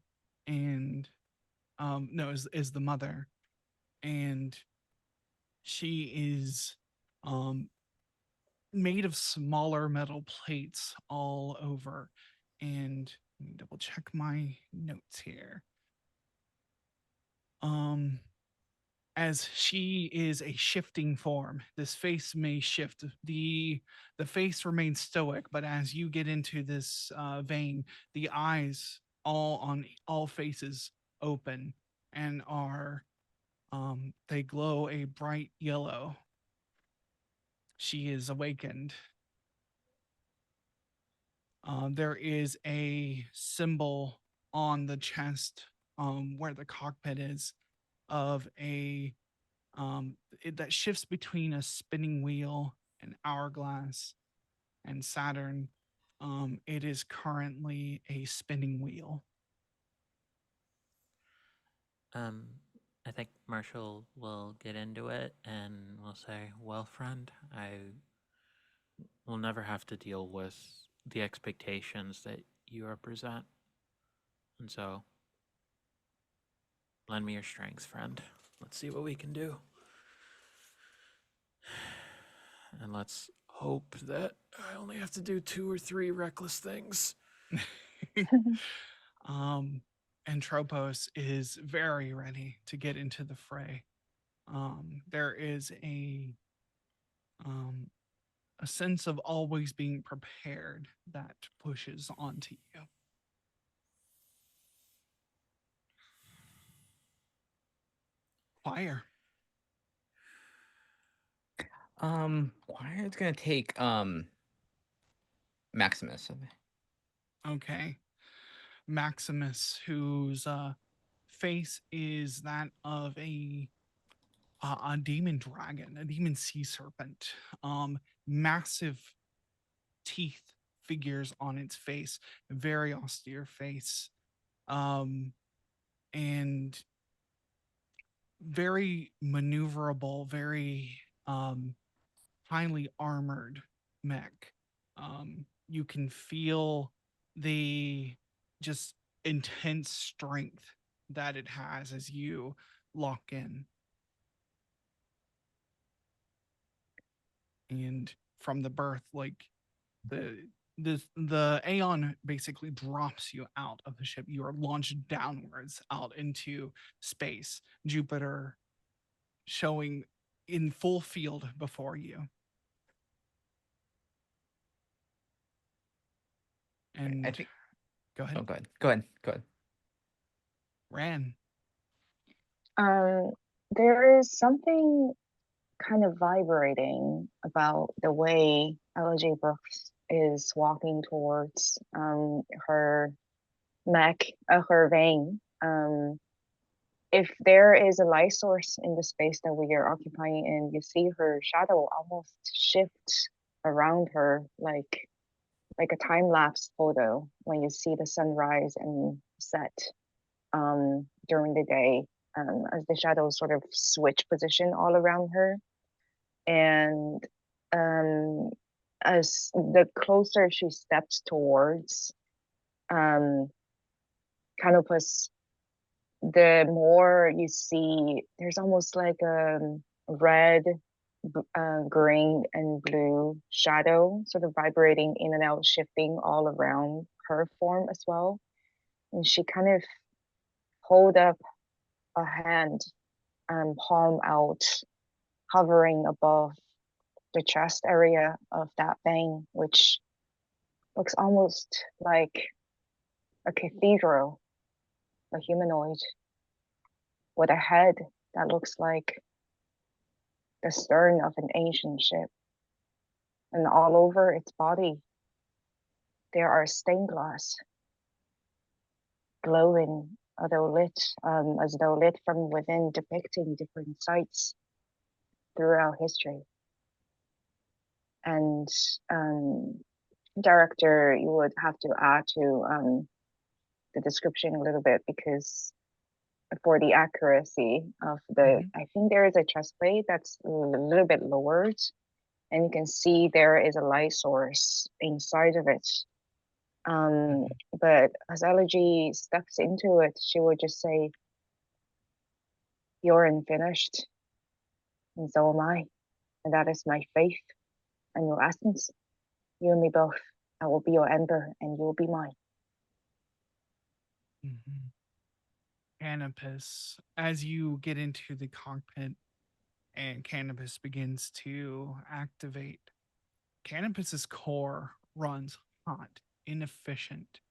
and no, is the mother, and she is made of smaller metal plates all over. And let me double check my notes here. As she is a shifting form, this face may shift. The face remains stoic, but as you get into this vein, the eyes on all faces open and are they glow a bright yellow. She is awakened. There is a symbol on the chest where the cockpit is of a that shifts between a spinning wheel, an hourglass, and Saturn. It is currently a spinning wheel. I think Marshall will get into it and will say, "Well, friend, I will never have to deal with the expectations that you represent, and so lend me your strength, friend. Let's see what we can do, and let's hope that I only have to do 2 or 3 reckless things." And Tropos is very ready to get into the fray. There is a sense of always being prepared that pushes onto you. Fire. Wired's gonna take Maximus. Okay. Maximus, whose face is that of a demon dragon, a demon sea serpent. Massive teeth figures on its face, very austere face, and very maneuverable, very highly armored mech. You can feel the just intense strength that it has as you lock in. And from the birth, like the Aeon basically drops you out of the ship. You are launched downwards out into space. Jupiter showing in full field before you. And I think. go ahead. Oh, go ahead. Go ahead. Go ahead. Ran. There is something kind of vibrating about the way LJ Brooks is walking towards her mech, her vein. If there is a light source in the space that we are occupying in, you see her shadow almost shift around her like a time lapse photo when you see the sunrise and set during the day, as the shadows sort of switch position all around her. And as the closer she steps towards Canopus, the more you see there's almost like a red, green, and blue shadow sort of vibrating in and out, shifting all around her form as well. And she kind of hold up a hand, palm out, hovering above the chest area of that vein, which looks almost like a cathedral, a humanoid with a head that looks like the stern of an ancient ship. And all over its body, there are stained glass, glowing, as though lit from within, depicting different sites throughout history. And director, you would have to add to the description a little bit, because for the accuracy of the, I think there is a chest plate that's a little bit lowered, and you can see there is a light source inside of it. But as Elegy steps into it, she would just say, You're unfinished, and so am I. And that is my faith and your essence. You and me both. I will be your ember, and you'll be mine. Mhm. Canopus, as you get into the cockpit and Canopus begins to activate, Canopus's core runs hot, inefficient.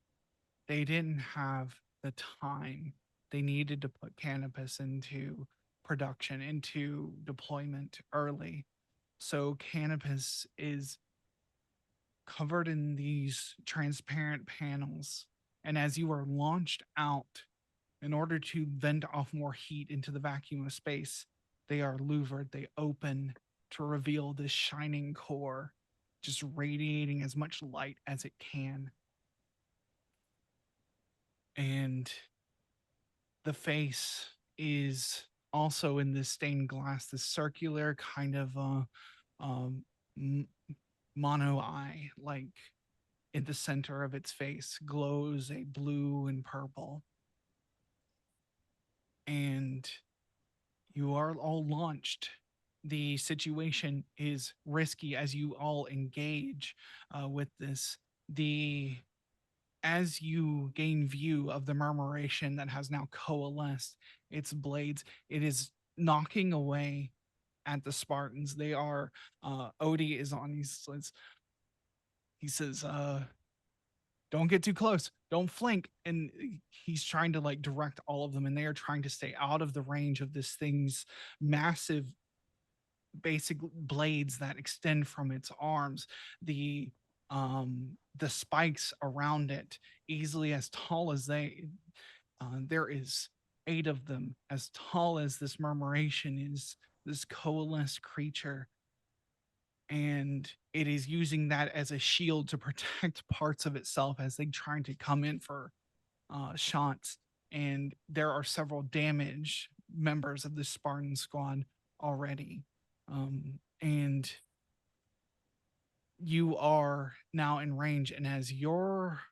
They didn't have the time they needed to put Canopus into production, into deployment early. So Canopus is covered in these transparent panels. And as you are launched out, in order to vent off more heat into the vacuum of space, they are louvered, they open to reveal this shining core, just radiating as much light as it can. And the face is also in this stained glass, this circular kind of um, m- mono eye, like in the center of its face glows a blue and purple. And you are all launched. The situation is risky as you all engage with this. The As you gain view of the murmuration that has now coalesced its blades, it is knocking away at the Spartans. They are Odie is on. He says, don't get too close, don't flink, and he's trying to like direct all of them, and they are trying to stay out of the range of this thing's massive basic blades that extend from its arms, the spikes around it, easily as tall as there is 8 of them, as tall as this murmuration is, this coalesced creature, and it is using that as a shield to protect parts of itself as they trying to come in for shots. And there are several damaged members of the Spartan squad already. And you are now in range, and as your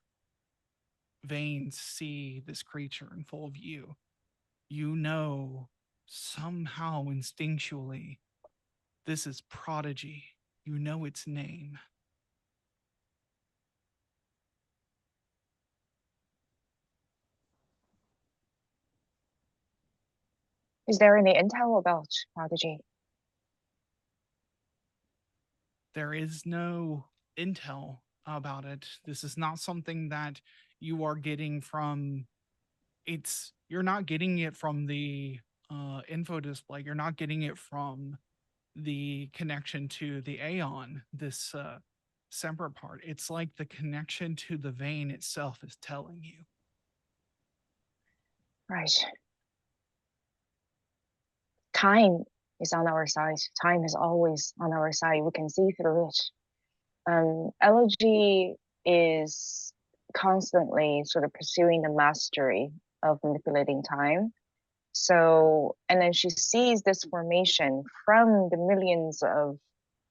veins see this creature in full view, you know somehow instinctually this is Prodigy. You know its name. Is there any intel about Prodigy? There is no intel about it. This is not something that you are getting from you're not getting it from the info display. You're not getting it from the connection to the Aeon, this separate part. It's like the connection to the vein itself is telling you. Right. Time is on our side. Time is always on our side. We can see through it. Elegy is constantly sort of pursuing the mastery of manipulating time. So, and then she sees this formation from the millions of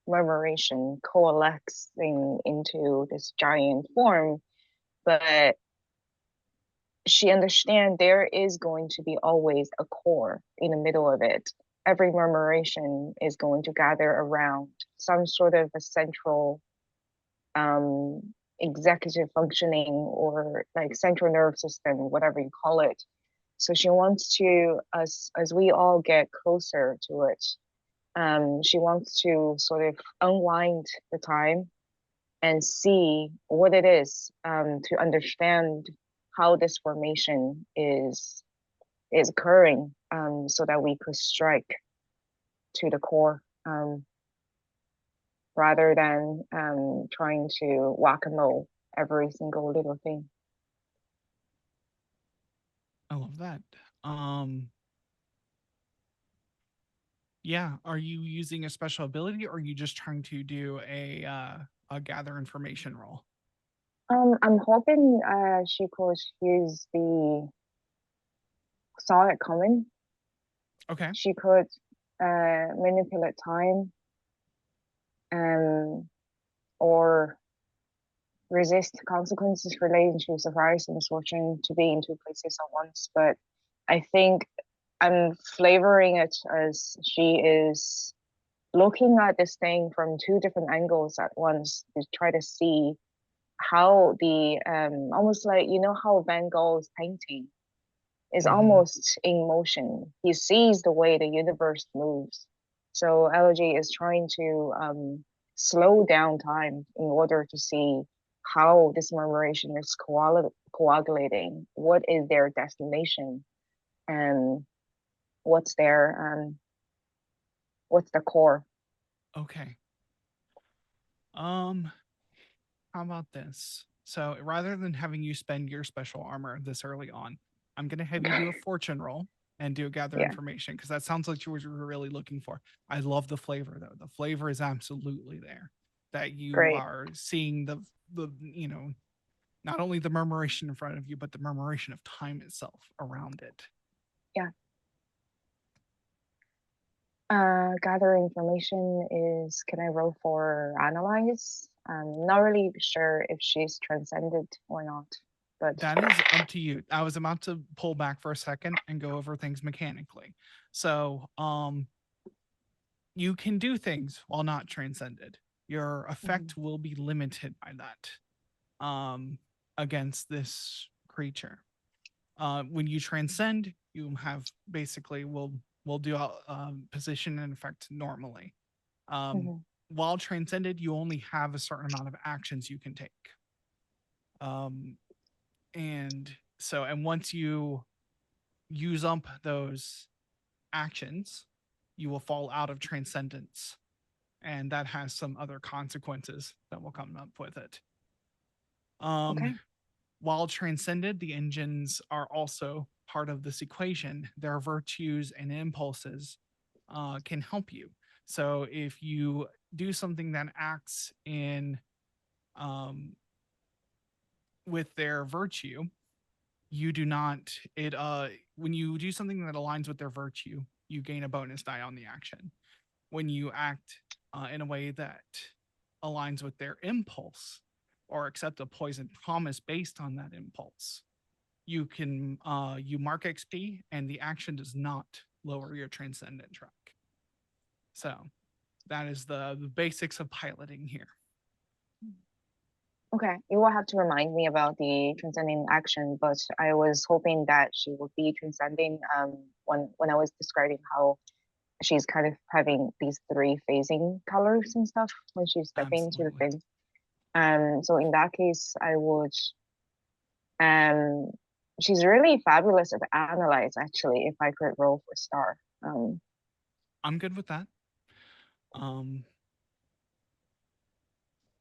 murmuration coalescing into this giant form, but she understands there is going to be always a core in the middle of it. Every murmuration is going to gather around some sort of a central executive functioning or like central nerve system, whatever you call it. So she wants to, as we all get closer to it, she wants to sort of unwind the time and see what it is, to understand how this formation is occurring, so that we could strike to the core, rather than trying to whack-a-mole every single little thing. I love that. Yeah, are you using a special ability, or are you just trying to do a gather information roll? I'm hoping she could use the saw it coming. Okay. She could manipulate time, or resist consequences relating to surprise and misfortune to be in two places at once. But I think I'm flavoring it as she is looking at this thing from two different angles at once to try to see how the almost like how Van Gogh's painting is almost in motion. He sees the way the universe moves. So Elegy is trying to slow down time in order to see how this murmuration is coagulating. What is their destination, and what's the core? Okay. How about this? So rather than having you spend your special armor this early on, I'm gonna have you do a fortune roll and do gather Yeah. information because that sounds like what you were really looking for. I love the flavor though. The flavor is absolutely there. That you Great. are seeing the not only the murmuration in front of you, but the murmuration of time itself around it. Yeah. Gather information is, can I roll for analyze? I'm not really sure if she's transcended or not, but That is up to you. I was about to pull back for a second and go over things mechanically. So, you can do things while not transcended. Your effect will be limited by that against this creature. When you transcend, you have basically will do position and effect normally. Mhm. While transcended, you only have a certain amount of actions you can take. And so, and once you use up those actions, you will fall out of transcendence. And that has some other consequences that will come up with it. Okay. While transcended, the engines are also part of this equation. Their virtues and impulses can help you. So if you do something that acts in with their virtue, you do not it when you do something that aligns with their virtue, you gain a bonus die on the action. When you act in a way that aligns with their impulse or accept a poison promise based on that impulse, you can you mark XP and the action does not lower your transcendent track. So that is the basics of piloting here. Okay. You will have to remind me about the transcending action, but I was hoping that she would be transcending when I was describing how she's kind of having these three phasing colors and stuff when she's stepping into the Absolutely. thing. So in that case, I would she's really fabulous at analyze actually, if I could roll for star. I'm good with that.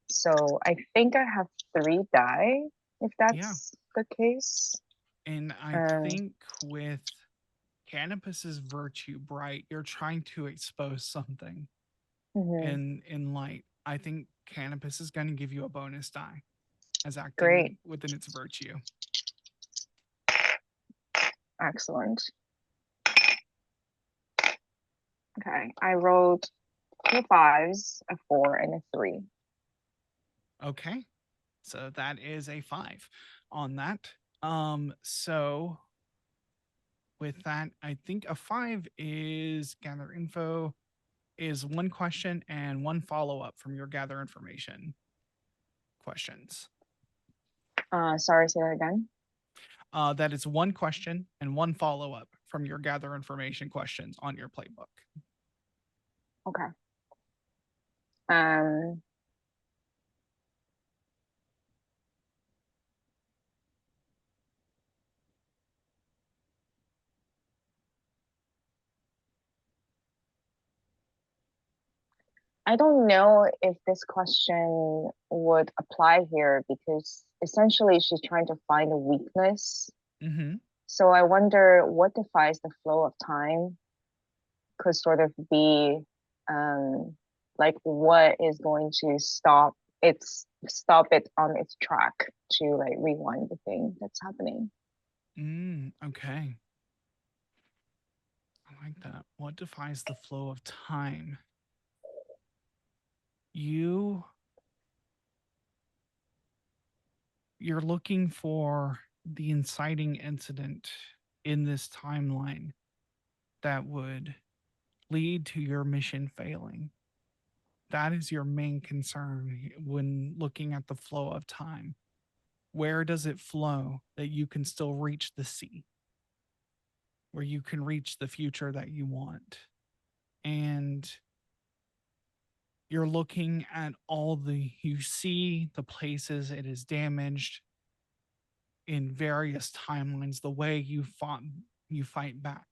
So I think I have 3 die, if Yeah. that's the case. And I think with Canopus's virtue bright, you're trying to expose something Mhm. in light. I think Canopus is going to give you a bonus die as acting Great. within its virtue. Excellent. Okay, I rolled 2 5s, a 4, and a 3. Okay. So that is a 5 on that. So with that, I think a 5 is gather info is one question and one follow-up from your gather information questions. Sorry, say that again. That is one question and one follow-up from your gather information questions on your playbook. Okay. Um, I don't know if this question would apply here because essentially she's trying to find a weakness. Mm-hmm. So I wonder what defies the flow of time could sort of be like what is going to stop it on its track to like rewind the thing that's happening. Okay. I like that. What defies the flow of time? You're looking for the inciting incident in this timeline that would lead to your mission failing. That is your main concern when looking at the flow of time. Where does it flow that you can still reach the sea, where you can reach the future that you want? And you're looking at you see the places it is damaged in various timelines, the way you fight back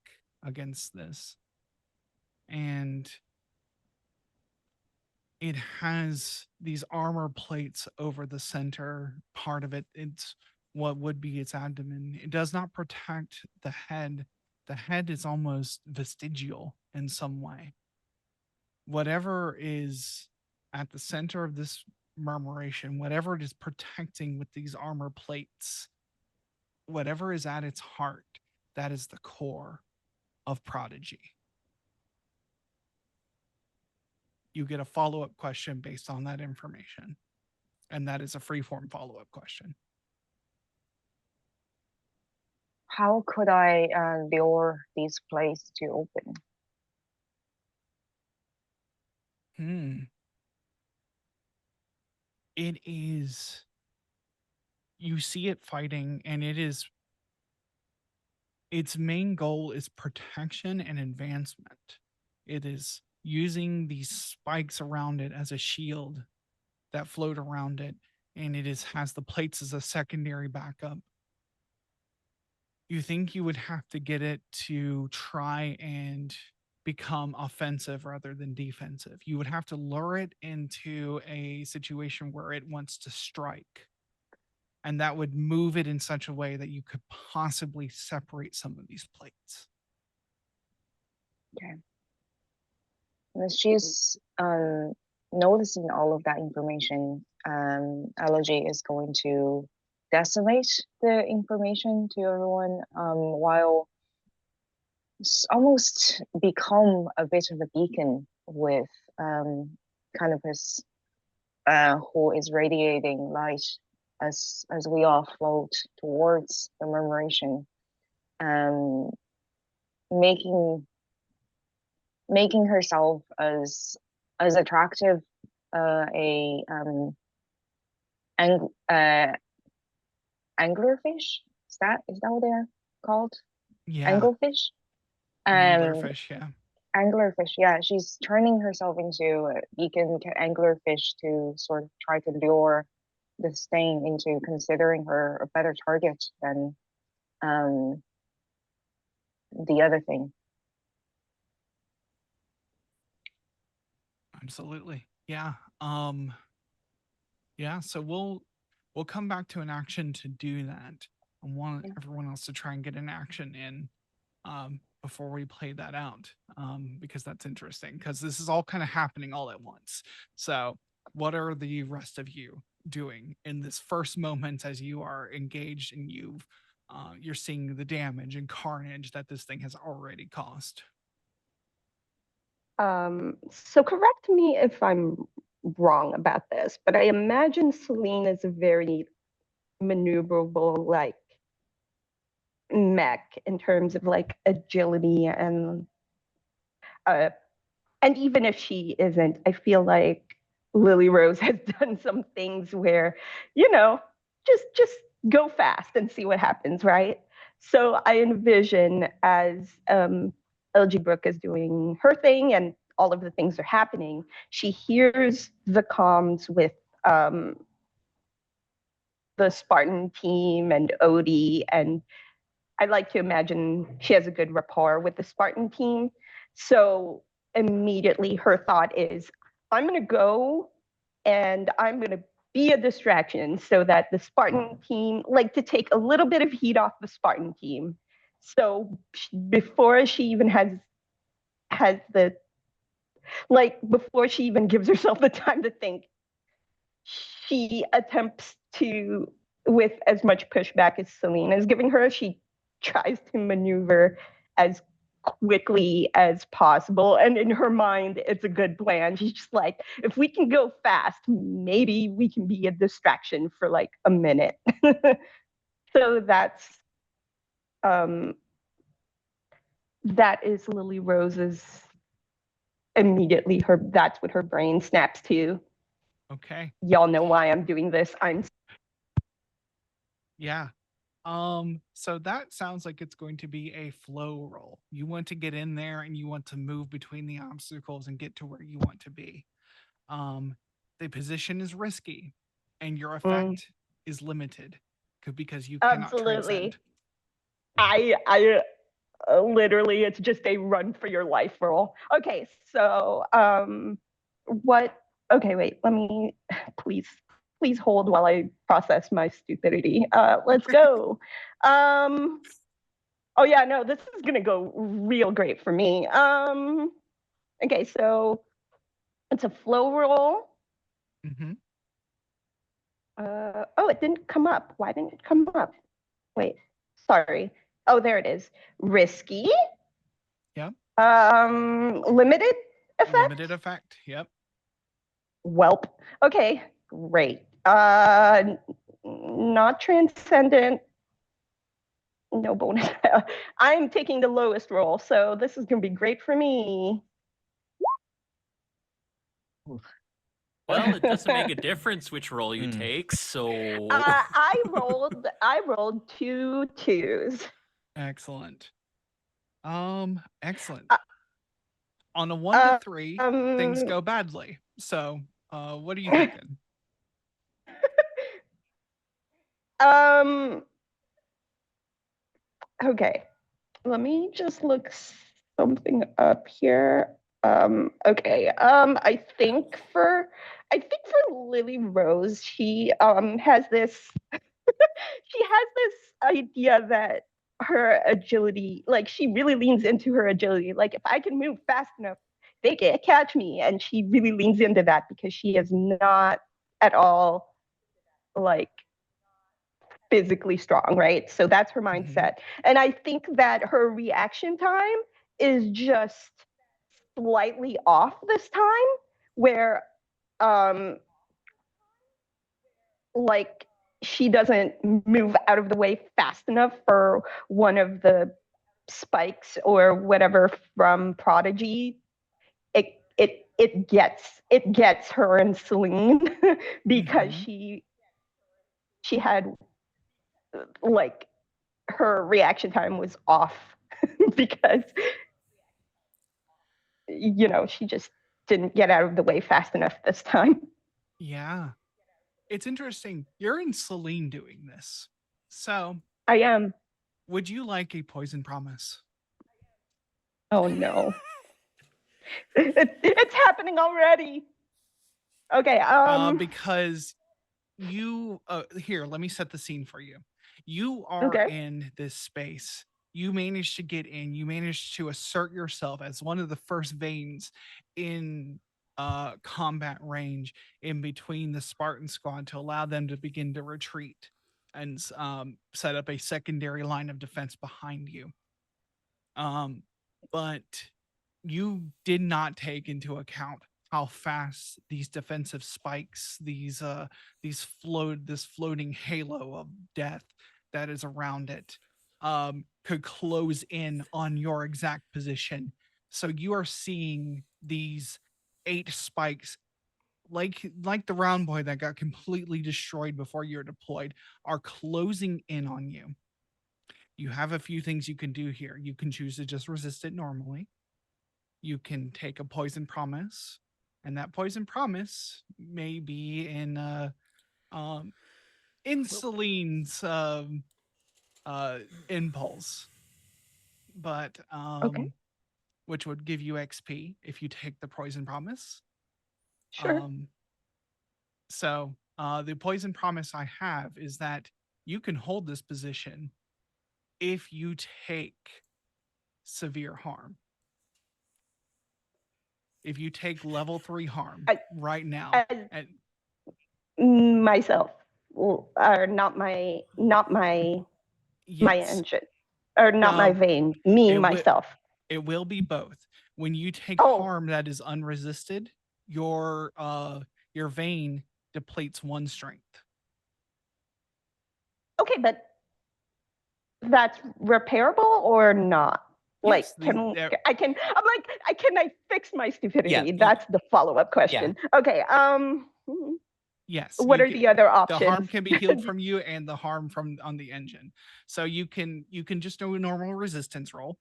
against this. And it has these armor plates over the center part of it. It's what would be its abdomen. It does not protect the head. The head is almost vestigial in some way. Whatever is at the center of this murmuration, whatever it is protecting with these armor plates, whatever is at its heart, that is the core of Prodigy. You get a follow-up question based on that information. And that is a free-form follow-up question. How could I lure this place to open? It is, you see it fighting, and its main goal is protection and advancement. It is using these spikes around it as a shield that float around it, and has the plates as a secondary backup. You think you would have to get it to try and become offensive rather than defensive. You would have to lure it into a situation where it wants to strike. And that would move it in such a way that you could possibly separate some of these plates. Okay. As she's noticing all of that information, Allergy is going to decimate the information to everyone, while almost become a bit of a beacon with kind of his who is radiating light as we all float towards the murmuration, making herself as attractive anglerfish. Is that what they're called? Yeah. Anglefish. Anglerfish, yeah. Anglerfish, yeah. She's turning herself into a beacon anglerfish to sort of try to lure this thing into considering her a better target than the other thing. Absolutely. Yeah. Yeah, so we'll come back to an action to do that. I want everyone else to try and get an action in before we play that out, because that's interesting, because this is all kind of happening all at once. So what are the rest of you doing in this first moment as you are engaged and you're seeing the damage and carnage that this thing has already caused? So correct me if I'm wrong about this, but I imagine Celine is a very maneuverable, like, mech in terms of like agility and even if she isn't, I feel like Lily Rose has done some things where, just go fast and see what happens, right? So I envision as LG Brooke is doing her thing and all of the things are happening, she hears the comms with the Spartan team and Odie, and I like to imagine she has a good rapport with the Spartan team. So immediately her thought is, I'm going to go and I'm going to be a distraction so that the Spartan team, like, to take a little bit of heat off the Spartan team. So before she even has the, like, before she even gives herself the time to think, she attempts to, with as much pushback as Celine is giving her, she tries to maneuver as quickly as possible. And in her mind, it's a good plan. She's just like, if we can go fast, maybe we can be a distraction for like a minute. So that is Lily Rose's immediately that's what her brain snaps to. Okay. Y'all know why I'm doing this. Yeah. So that sounds like it's going to be a flow roll. You want to get in there and you want to move between the obstacles and get to where you want to be. The position is risky and your effect is limited because you cannot transcend. I literally, it's just a run for your life roll. Okay, so what? Okay, wait. Let me please hold while I process my stupidity. Let's go. Oh yeah, no, this is gonna go real great for me. Okay, so it's a flow roll. Mm-hmm. Oh, it didn't come up. Why didn't it come up? Wait, sorry. Oh, there it is. Risky. Yep. Limited effect. Limited effect. Yep. Welp. Okay, great. Not transcendent. No bonus. I'm taking the lowest roll, so this is gonna be great for me. Well, it doesn't make a difference which roll you take, so I rolled 2 2s. Excellent. Excellent. On a 1 to 3, things go badly. So, what are you thinking? Okay. Let me just look something up here. Okay. I think for Lily Rose, she has this idea that her agility, like she really leans into her agility. Like if I can move fast enough, they can't catch me. And she really leans into that because she is not at all like physically strong, right? So that's her mindset. And I think that her reaction time is just slightly off this time, where like she doesn't move out of the way fast enough for one of the spikes or whatever from Prodigy. It gets her and Celine because she had like her reaction time was off because she just didn't get out of the way fast enough this time. Yeah. It's interesting. You're in Celine doing this. So, I am. Would you like a poison promise? Oh no. It's happening already. Okay. Because you here, let me set the scene for you. You are in this space. You managed to get in. You managed to assert yourself as one of the first veins in combat range in between the Spartan squad to allow them to begin to retreat and set up a secondary line of defense behind you. But you did not take into account how fast these defensive spikes, this floating halo of death that is around it, could close in on your exact position. So you are seeing these 8 spikes, like the round boy that got completely destroyed before you're deployed, are closing in on you. You have a few things you can do here. You can choose to just resist it normally. You can take a poison promise, and that poison promise may be in Celine's impulse, but which would give you XP if you take the poison promise. Sure. So the poison promise I have is that you can hold this position if you take severe harm. If you take level 3 harm right now, and myself, or not my my engine, or not my vein, myself. It will be both. When you take harm that is unresisted, your vein depletes 1 strength. Okay, but that's repairable or not? Like, Yes, can I fix my stupidity? y- That's the follow-up question. Okay. yes. What are the other The harm options? can be healed from you and the harm from on the engine. So you can just do a normal resistance roll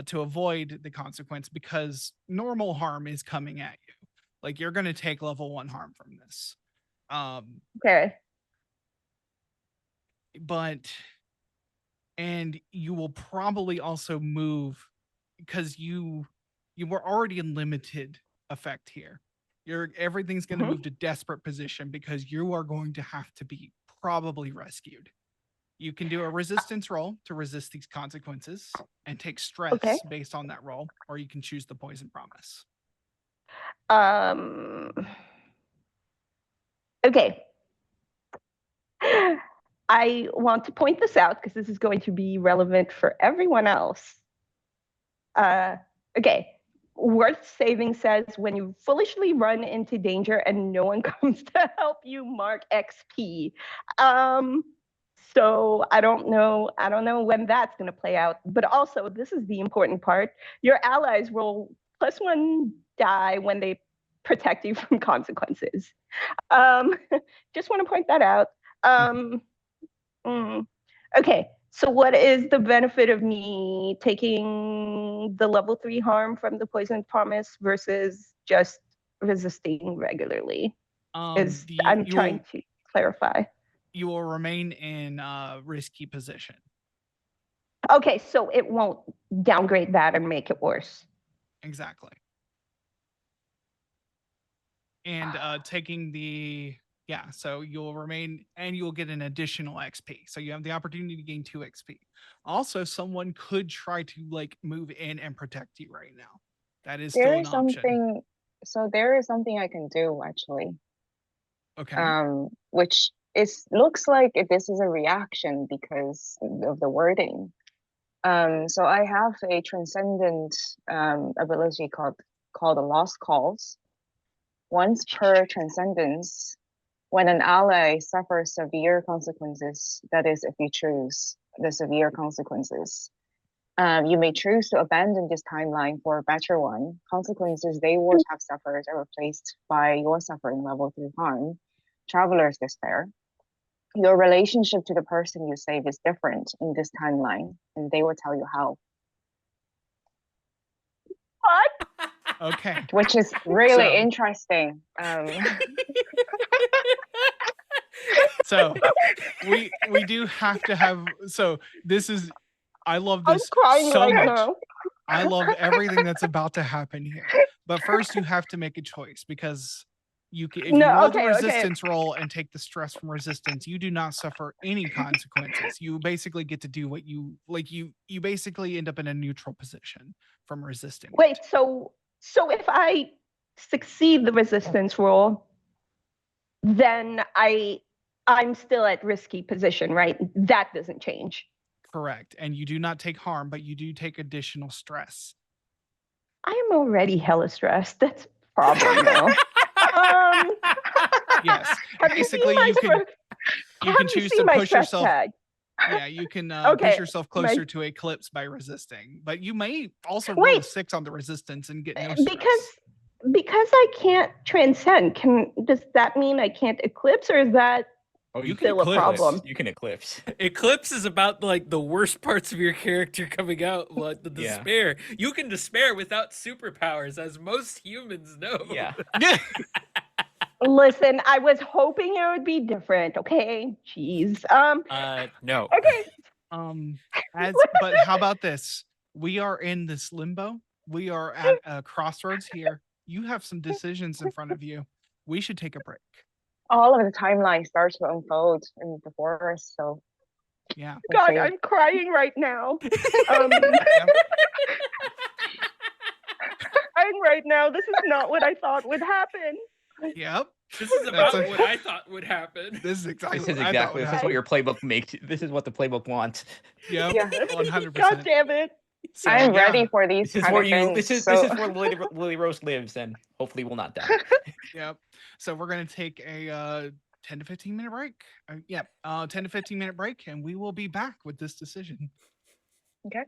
to avoid the consequence, because normal harm is coming at you. Like, you're going to take level 1 harm from this. Okay. But and you will probably also move, because you were already in limited effect here. Everything's going to Mhm. move to desperate position, because you are going to have to be probably rescued. You can do a resistance roll to resist these consequences and take stress Okay. based on that roll, or you can choose the poison promise. Okay. I want to point this out because this is going to be relevant for everyone else. Okay. Worth saving says when you foolishly run into danger and no one comes to help you, mark XP. So I don't know when that's going to play out. But also, this is the important part. Your allies will +1 die when they protect you from consequences. Just want to point that out. Okay, so what is the benefit of me taking the level 3 harm from the poison promise versus just resisting regularly? I'm trying to clarify. You will remain in a risky position. Okay, so it won't downgrade that and make it worse. Exactly. And taking the so you'll remain, and you'll get an additional XP. So you have the opportunity to gain 2 XP. Also, someone could try to like move in and protect you right now. That is still an option. There is something I can do actually. Okay. Which looks like this is a reaction because of the wording. So I have a transcendent ability called a Lost Cause. Once per transcendence, when an ally suffers severe consequences, that is, if you choose the severe consequences, you may choose to abandon this timeline for a better one. Consequences they would have suffered are replaced by your suffering level 3 harm. Traveler's Despair. Your relationship to the person you save is different in this timeline, and they will tell you how. What? Okay. Which is really interesting. So we do have to have. So this is. I love I'm this crying so right much. now. I love everything that's about to happen here. But first, you have to make a choice, because if you roll the resistance roll and take the stress from resistance, you do not suffer any consequences. You basically get to do what you like. You basically end up in a neutral position from resisting. Wait, so if I succeed the resistance roll, then I'm still at risky position, right? That doesn't change. Correct. And you do not take harm, but you do take additional stress. I am already hella stressed. That's a problem now. Yes. Have Basically, you can choose to push yourself. Tag? Yeah, you can Okay, push yourself closer to Eclipse by resisting, but you may also roll a 6 on the resistance and get no stress. Because I can't transcend. Does that mean I can't eclipse, or is that you still a problem? You can eclipse. Eclipse is about like the worst parts of your character coming out, like the despair. You can despair without superpowers, as most humans know. Yeah. Listen, I was hoping it would be different. Okay, jeez. No. Okay. But how about this? We are in this limbo. We are at a crossroads here. You have some decisions in front of you. We should take a break. All of the timeline starts to unfold before us. So yeah. God, I'm crying right now. Crying right now. This is not what I thought would happen. Yep. This is about what I thought would happen. This is exactly this is what your playbook makes. This is what the playbook wants. Yep. Yeah. 100%. God damn it. So, I'm ready for these. This is where this is where Lily Rose lives, and hopefully will not die. Yep. So we're gonna take a 10 to 15 minute break. 10 to 15 minute break, and we will be back with this decision. Okay.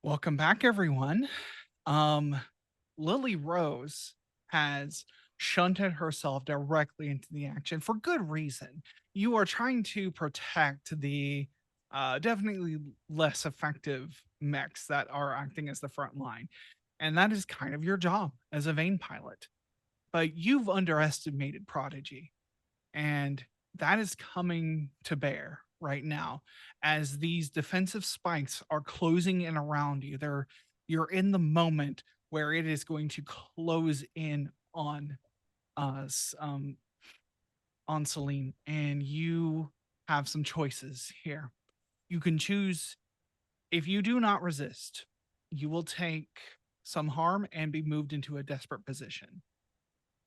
Welcome back, everyone. Lily Rose has shunted herself directly into the action for good reason. You are trying to protect the definitely less effective mechs that are acting as the front line. And that is kind of your job as a Vane pilot. But you've underestimated Prodigy. And that is coming to bear right now as these defensive spikes are closing in around you. You're in the moment where it is going to close in on us on Celine, and you have some choices here. You can choose. If you do not resist, you will take some harm and be moved into a desperate position.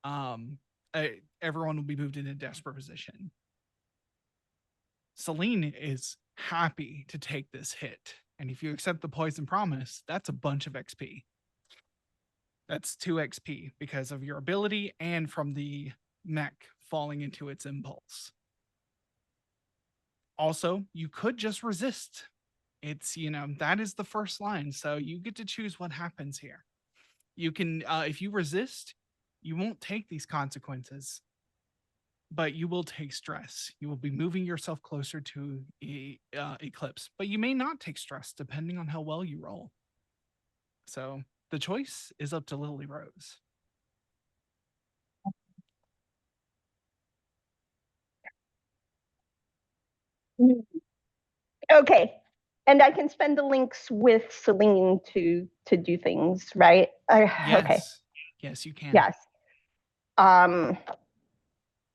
Um, uh, Everyone will be moved into a desperate position. Celine is happy to take this hit. And if you accept the poison promise, that's a bunch of XP. That's 2 XP because of your ability and from the mech falling into its impulse. Also, you could just resist. It's, that is the first line. So you get to choose what happens here. You can, if you resist, you won't take these consequences, but you will take stress. You will be moving yourself closer to eclipse, but you may not take stress depending on how well you roll. So the choice is up to Lily Rose. Okay. And I can spend the links with Celine to do things, right? Yes. Okay. Yes, you can. Yes.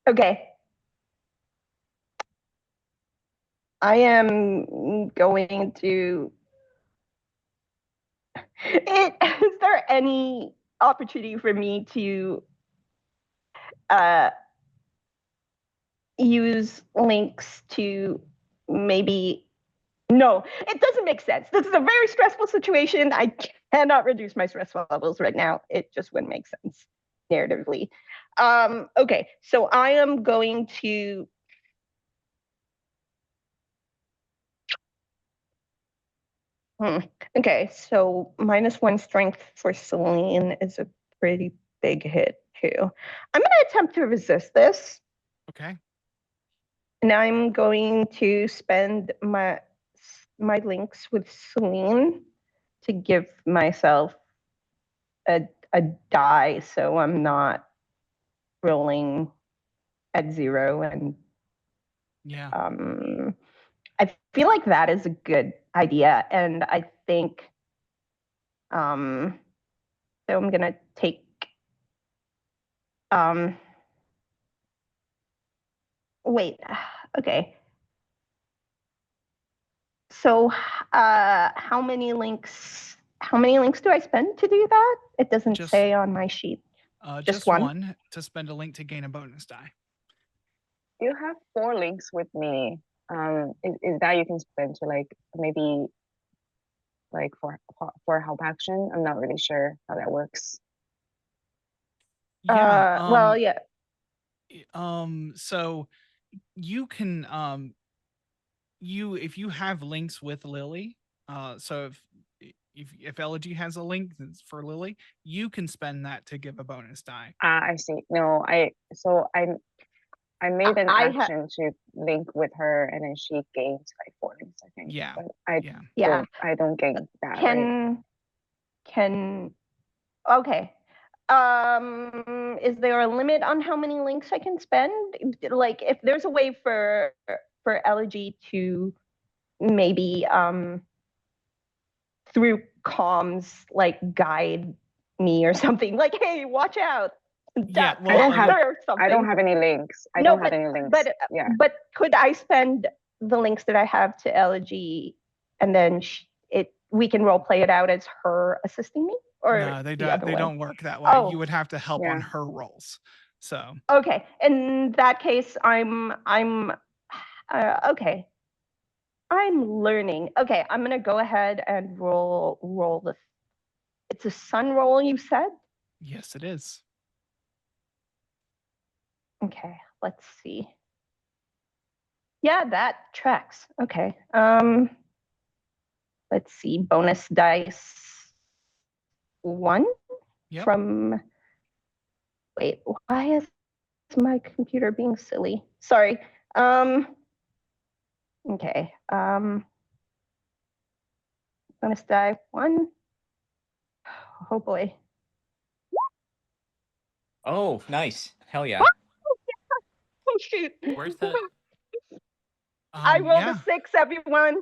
Okay. I am going to. Is there any opportunity for me to use links to maybe? No, it doesn't make sense. This is a very stressful situation. I cannot reduce my stress levels right now. It just wouldn't make sense narratively. Okay, so I am going to. Okay, so -1 strength for Celine is a pretty big hit too. I'm going to attempt to resist this. Okay. And I'm going to spend my links with Celine to give myself a die, so I'm not rolling at 0. And Yeah. I feel like that is a good idea, and I think so. I'm gonna take wait. Okay. So how many links do I spend to do that? It doesn't say on my sheet. Just one to spend a link to gain a bonus die. You have 4 links with me. Is that you can spend to like maybe like for help action? I'm not really sure how that works. Yeah. Well, yeah. So you can if you have links with Lily, so if Elegy has a link for Lily, you can spend that to give a bonus die. I see. No, I made an action to link with her, and then she gains like 4 links, I think. Yeah. But Yeah. I don't gain that. Can okay. Is there a limit on how many links I can spend? Like, if there's a way for Elegy to maybe through comms like guide me or something, like, hey, watch out. Yeah, I don't have any links. I don't have any links. But could I spend the links that I have to Elegy, and then we can role play it out as her assisting me? Or no, they don't work that way. You would have to help on her rolls. So okay, in that case, I'm okay. I'm learning. Okay, I'm gonna go ahead and roll the. It's a sun roll, you said? Yes, it is. Okay, let's see. Yeah, that tracks. Okay. let's see, bonus dice 1 Yep. from. Wait, why is my computer being silly? Sorry. Okay. Bonus die 1. Oh boy. Oh, nice. Hell yeah. Oh shoot. Worth it. I rolled Yeah. a 6, everyone.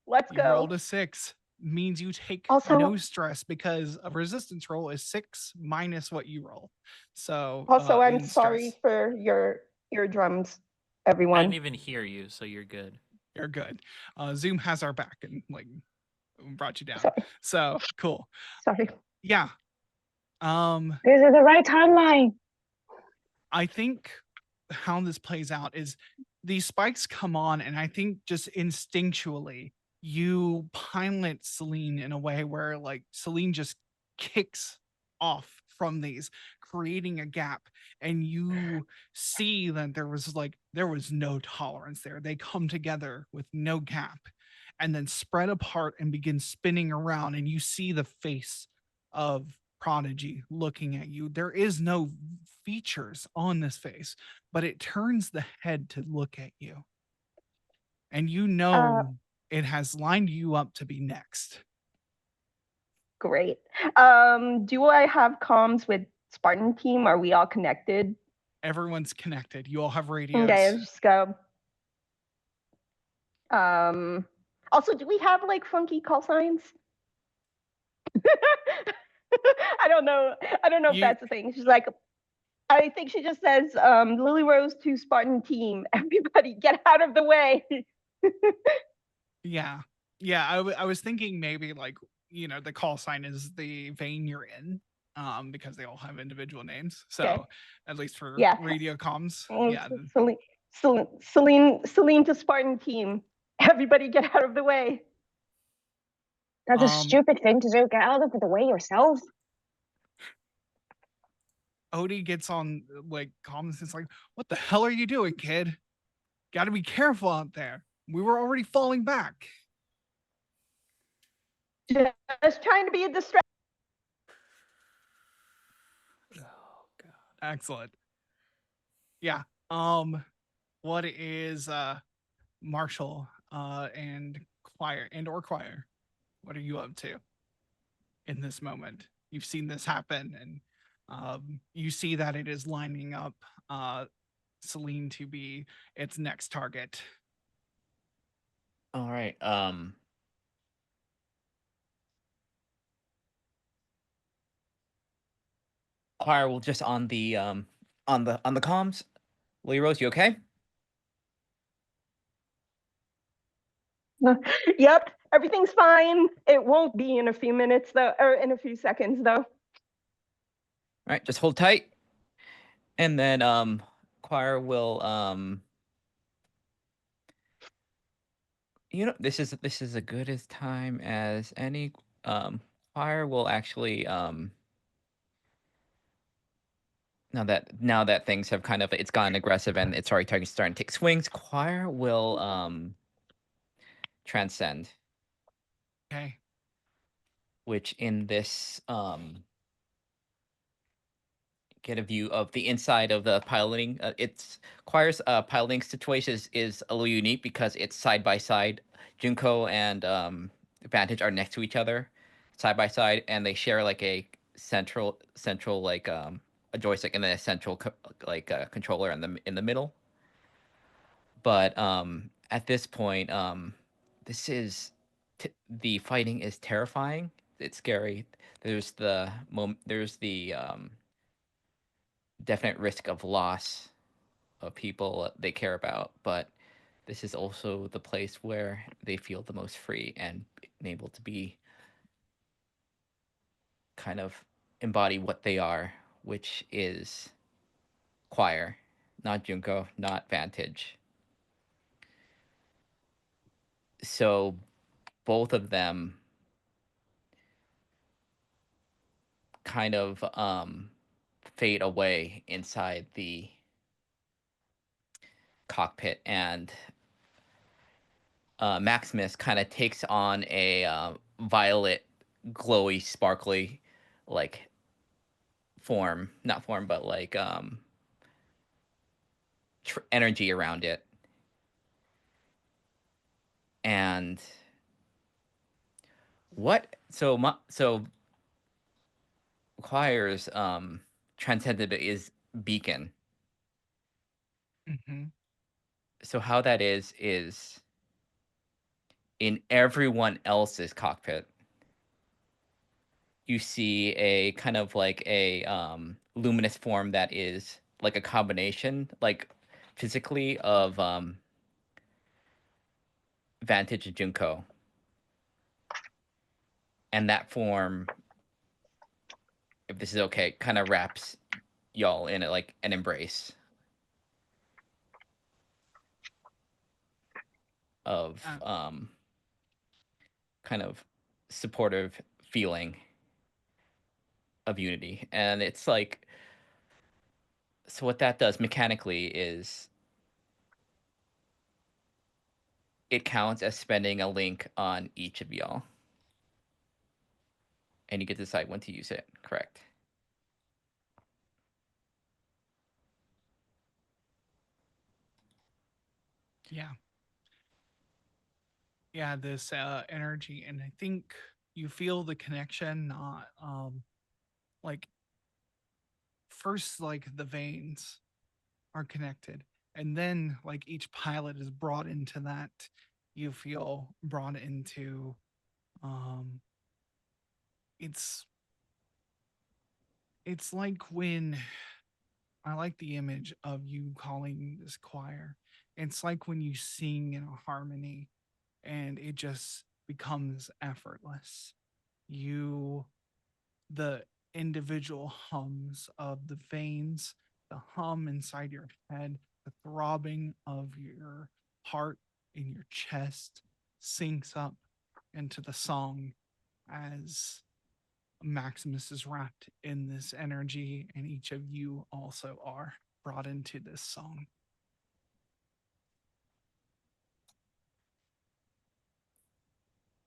Let's You go. rolled a 6. Means you take Also- no stress because a resistance roll is 6 minus what you roll. So Also, I'm in sorry stress, for your eardrums, I everyone. didn't even hear you, so you're good. you're good. Zoom has our back and like brought you down. Sorry. So cool. Sorry. Yeah. This is the right timeline. I think how this plays out is these spikes come on, and I think just instinctually you pilot Celine in a way where like Celine just kicks off from these, creating a gap, and you see that there was no tolerance there. They come together with no gap and then spread apart and begin spinning around, and you see the face of Prodigy looking at you. There is no features on this face, but it turns the head to look at you. And you know it has lined you up to be next. Great. Do I have comms with Spartan team? Are we all connected? Everyone's connected. You all have radios. Okay, let's just go. Also, do we have like funky call signs? I don't know. I don't know if that's the thing. She's like, I think she just says, Lily Rose to Spartan team. Everybody get out of the way. Yeah. Yeah. I was thinking maybe like, the call sign is the vein you're in. Because they all have individual names. So Okay. at least for Yeah. radio comms. Yeah. Celine to Spartan team. Everybody get out of the way. That's a stupid thing to do. Get out of the way yourself. Odie gets on like comms. It's like, what the hell are you doing, kid? Got to be careful out there. We were already falling back. Just trying to be a distraction. Oh god. Excellent. Yeah. What is Marshall and choir? What are you up to in this moment? You've seen this happen, and you see that it is lining up Celine to be its next target. All right. Choir will just on the comms. Lily Rose, you okay? Yep, everything's fine. It won't be in a few minutes though, or in a few seconds though. All right, just hold tight. And then choir will this is as good as time as any. Choir will actually now that things have kind of it's gotten aggressive and it's already starting to take swings, choir will transcend. Okay. Which in this get a view of the inside of the piloting. It's choir's piloting situation is a little unique because it's side by side. Junko and Vantage are next to each other, side by side, and they share like a central like a joystick and then a central controller in the middle. But at this point, this is the fighting is terrifying. It's scary. There's the definite risk of loss of people they care about, but this is also the place where they feel the most free and able to be kind of embody what they are, which is choir, not Junko, not Vantage. So both of them kind of fade away inside the cockpit, and Maximus kind of takes on a violet, glowy, sparkly, like form, not form, but like energy around it, and so Choir's transcendent is beacon. Hmm. So how that is in everyone else's cockpit, you see a kind of like a luminous form that is like a combination, like physically, of Vantage and Junko, and that form, if this is okay, kind of wraps y'all in it like an embrace of kind of supportive feeling of unity. And it's like, so what that does mechanically is it counts as spending a link on each of y'all, and you get to decide when to use it. Correct. Yeah. Yeah, this energy, and I think you feel the connection, not like first like the veins are connected, and then like each pilot is brought into that. You feel brought into um it's it's like when I like the image of you calling this choir. It's like when you sing in a harmony and it just becomes effortless. You, the individual hums of the veins, the hum inside your head, the throbbing of your heart in your chest syncs up into the song as Maximus is wrapped in this energy, and each of you also are brought into this song.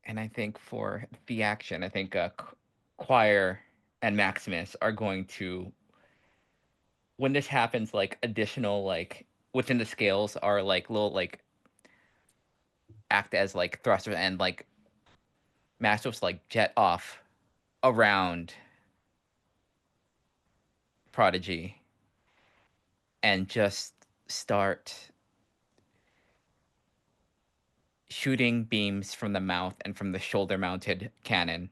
And I think for the action, I think Choir and Maximus are going to, when this happens, like additional like within the scales are like little like act as like thrusters, and like Maximus like jet off around Prodigy and just start shooting beams from the mouth and from the shoulder mounted cannon,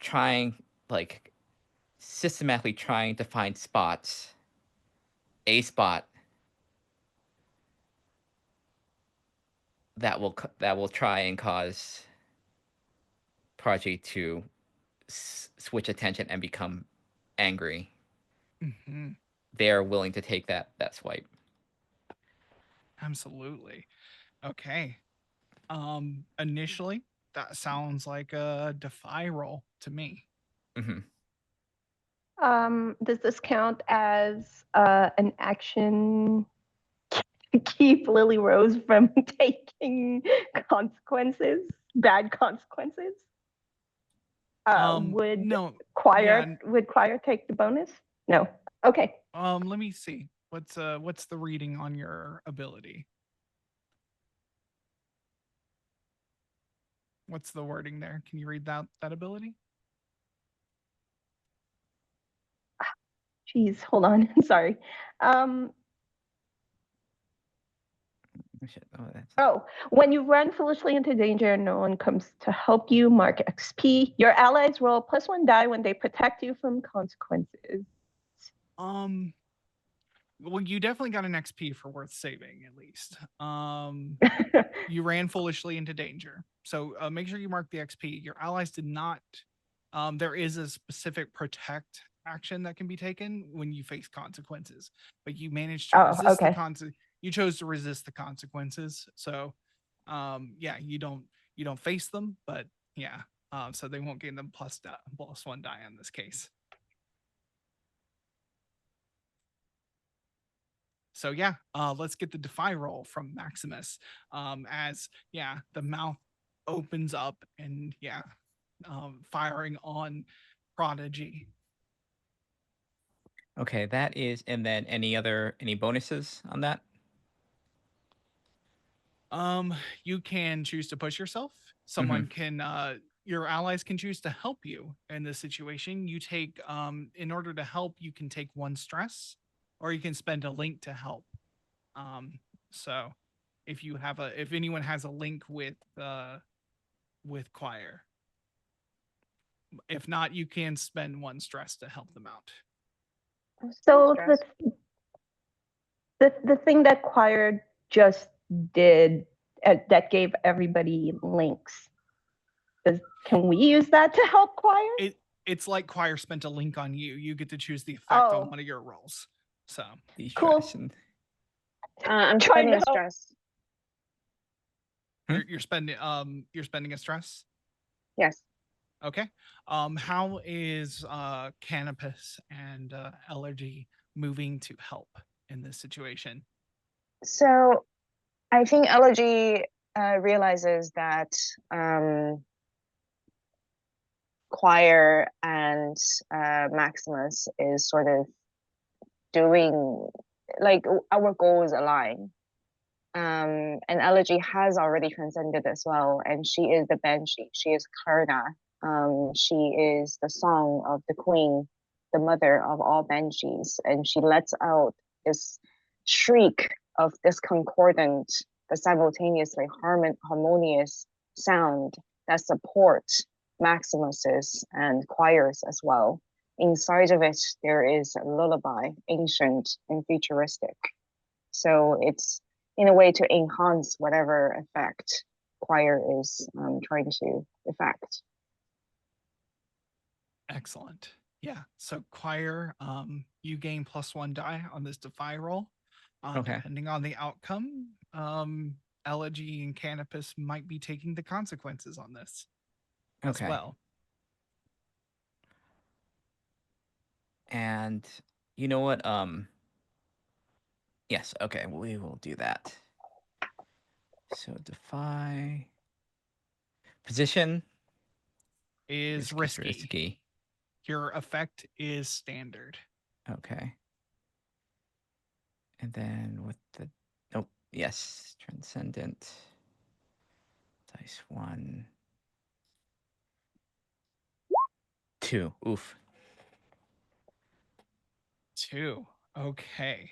trying like systematically trying to find a spot that will try and cause Prodigy to switch attention and become angry. Hmm. They are willing to take that swipe. Absolutely. Okay. Initially, that sounds like a defy roll to me. Hmm. Does this count as an action to keep Lily Rose from taking consequences, bad consequences? Would No. Choir Yeah. would Choir take the bonus? No. Okay. Let me see. What's the reading on your ability? What's the wording there? Can you read that ability? Geez, hold on. Sorry. Oh, when you run foolishly into danger and no one comes to help you, mark XP. Your allies roll +1 die when they protect you from consequences. Well, you definitely got an XP for worth saving, at least. You ran foolishly into danger. So make sure you mark the XP. Your allies did not. There is a specific protect action that can be taken when you face consequences, but you managed to Oh, resist the okay. You chose to resist the consequences. So, yeah, you don't face them, but yeah, so they won't gain them +1 die in this case. So yeah, let's get the defy roll from Maximus. As yeah, the mouth opens up and yeah, firing on Prodigy. Okay, that is, and then any bonuses on that? You can choose to push yourself. Someone can your allies can choose to help you in this situation. You take in order to help, you can take 1 stress, or you can spend a link to help. So if anyone has a link with choir. If not, you can spend 1 stress to help them out. So the thing that choir just did that gave everybody links. Can we use that to help choir? It's like choir spent a link on you. You get to choose the effect on one of your rolls. So cool. I'm spending a stress. You're spending a stress? Yes. Okay. How is Canopus and Allergy moving to help in this situation? So I think Elegy realizes that Choir and Maximus is sort of doing, like, our goals align. And Elegy has already transcended as well, and she is the Banshee. She is Karna. She is the song of the queen, the mother of all banshees, and she lets out this shriek of discordant but simultaneously harmonious sound that supports Maximus's and choirs as well. Inside of it, there is a lullaby, ancient and futuristic. So it's in a way to enhance whatever effect choir is trying to effect. Excellent. Yeah. So choir, you gain +1 die on this defy roll. Okay. Depending on the outcome, Elegy and Canopus might be taking the consequences on this as well. And you know what? Yes, okay, we will do that. So defy position Is risky. risky. Your effect is standard. Okay. And then with the yes, transcendent. Dice 1. 2. Oof. 2. Okay.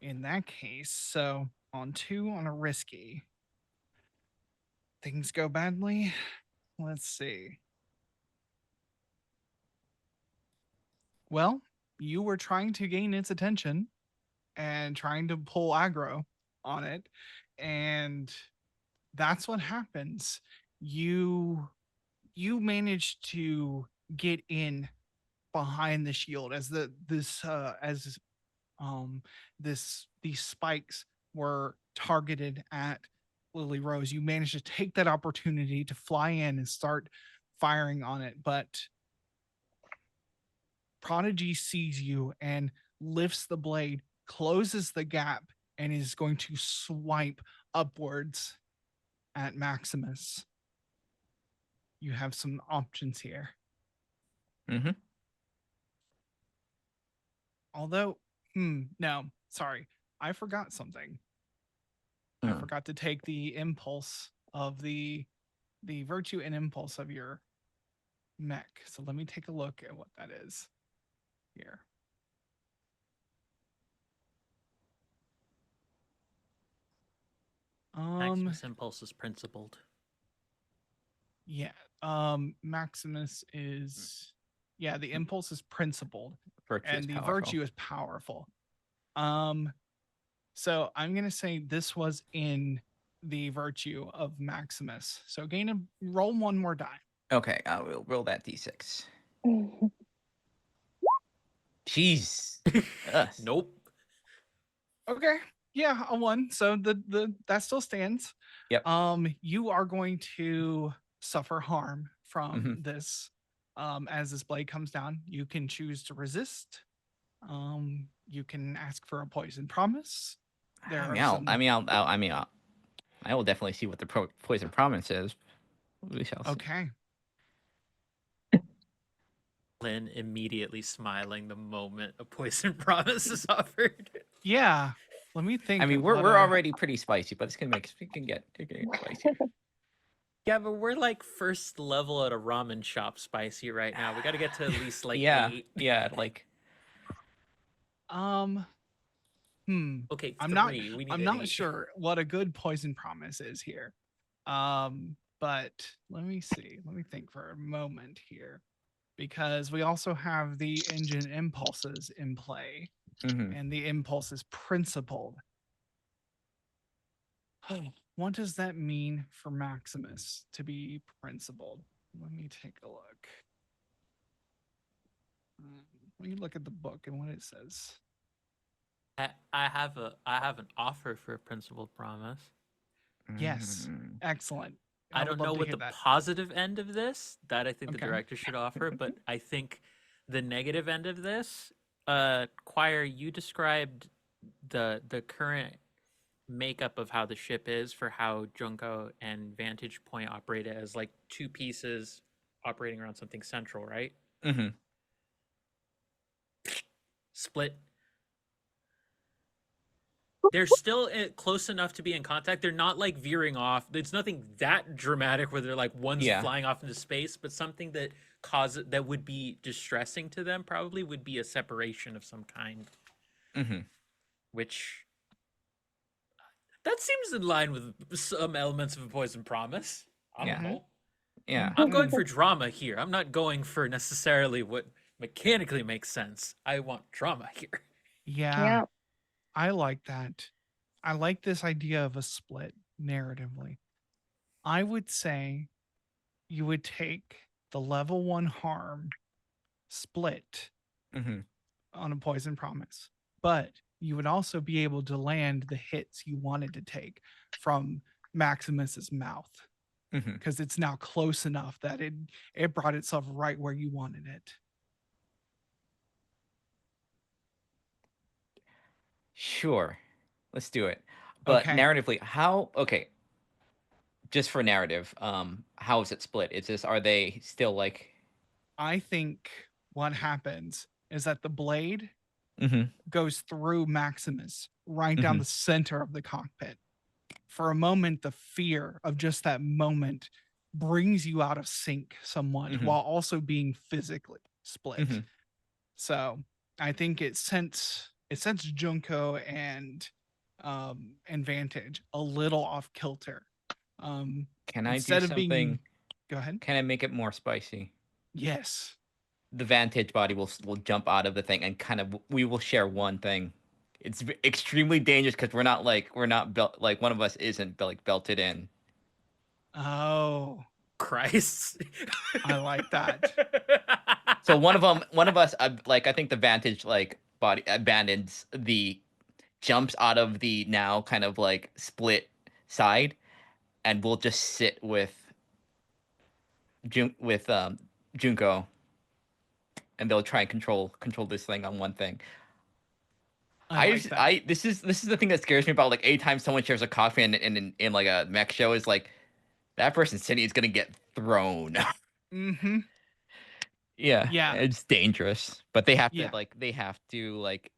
In that case, so on 2 on a risky, things go badly. Let's see. Well, you were trying to gain its attention and trying to pull aggro on it, and that's what happens. You managed to get in behind the shield as these spikes were targeted at Lily Rose. You managed to take that opportunity to fly in and start firing on it, but Prodigy sees you and lifts the blade, closes the gap, and is going to swipe upwards at Maximus. You have some options here. Although, no, sorry. I forgot something. I forgot to take the impulse of the virtue and impulse of your mech. So let me take a look at what that is here. Maximus impulse is principled. Yeah. Maximus is the impulse is principled. And the virtue is powerful. So I'm gonna say this was in the virtue of Maximus. So roll 1 more die. Okay, I will roll that d6. Jeez. Nope. Okay. Yeah, a 1. So that still stands. Yep. You are going to suffer harm from this. As this blade comes down, you can choose to resist. You can ask for a poison promise. There I are mean, some. I will definitely see what the poison promise is. We shall see. Okay. Lynn immediately smiling the moment a poison promise is offered. Yeah. Let me think. I mean, of we're what we're a- already pretty spicy, but it can get spicy. Yeah, but we're like first level at a ramen shop spicy right now. We got to get to at least like Yeah, 8. yeah, like um. Hmm. Okay, I'm not. 3. We need I'm an not 8. sure what a good poison promise is here. But let me see. Let me think for a moment here, because we also have the engine impulses in play, mhm. and the impulse is principled. What does that mean for Maximus to be principled? Let me take a look. Let me look at the book and what it says. I have an offer for a principal promise. Yes, Mm. excellent. I I would don't love know to what hear the that. positive end of this that I think the Okay. director should offer, but I think the negative end of this, Choir, you described the current makeup of how the ship is for how Junko and Vantage Point operate it as like two pieces operating around something central, right? Mhm. Split. They're still close enough to be in contact. They're not like veering off. It's nothing that dramatic where they're like one's Yeah. flying off into space, but something that that would be distressing to them probably would be a separation of some kind, Mhm. which that seems in line with some elements of a poison promise. I don't Yeah. know. Yeah. I'm going Mhm. for drama here. I'm not going for necessarily what mechanically makes sense. I want drama here. Yeah, Yeah. I like that. I like this idea of a split narratively. I would say you would take the level 1 harm split Mhm. on a poison promise, but you would also be able to land the hits you wanted to take from Maximus's mouth, Mhm. because it's now close enough that it brought itself right where you wanted it. Sure. Let's do it. But Okay. narratively, how okay, just for narrative, how is it split? Are they still like I think what happens is that the blade Mhm. goes through Maximus right down Mhm. the center of the cockpit. For a moment, the fear of just that moment brings you out of sync somewhat Mhm. while also being physically split. Mhm. So I think it sends Junko and Vantage a little off kilter. Can I do Instead of being something? go ahead. Can I make it more spicy? Yes. The Vantage body will jump out of the thing and kind of we will share one thing. It's extremely dangerous because we're not built like one of us isn't like belted in. Oh, Christ. I like that. So one of us, like I think the Vantage like body abandons the jumps out of the now kind of like split side, and we'll just sit with Junko, and they'll try and control this thing on one thing. I like that. This is the thing that scares me about like anytime someone shares a coffee in like a mech show is like that person's city is gonna get thrown. Mm-hmm. Yeah, Yeah. it's dangerous, but Yeah. they have to like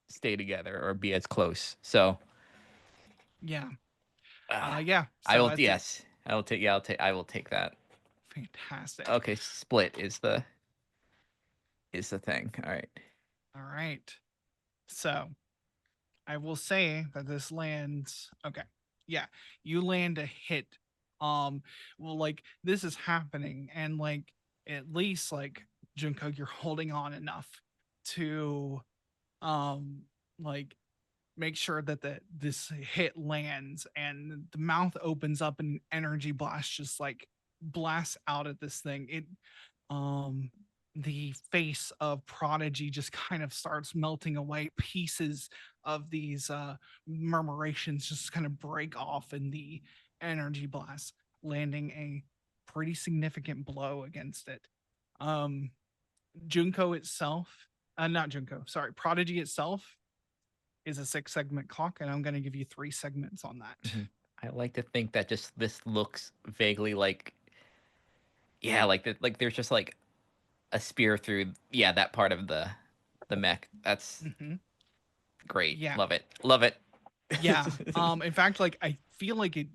stay together or be as close. So Yeah. uh, Yeah. I So will that's it. yes, I will take that. Fantastic. Okay, split is the thing. All right. All right. So I will say that this lands. Okay. Yeah. You land a hit. Well, like this is happening, and like at least like Junko, you're holding on enough to um like make sure that this hit lands and the mouth opens up and energy blast just like blasts out at this thing. Um the face of Prodigy just kind of starts melting away. Pieces of these murmurations just kind of break off in the energy blast, landing a pretty significant blow against it. um Junko itself Not Junko. Sorry, Prodigy itself is a 6-segment clock, and I'm going to give you 3 segments on that. Mhm. I like to think that just this looks vaguely like, yeah, like like there's just like a spear through, yeah, that part of the mech. That's Hmm. great. Yeah, Love it. Love it. yeah. In fact, like I feel like it,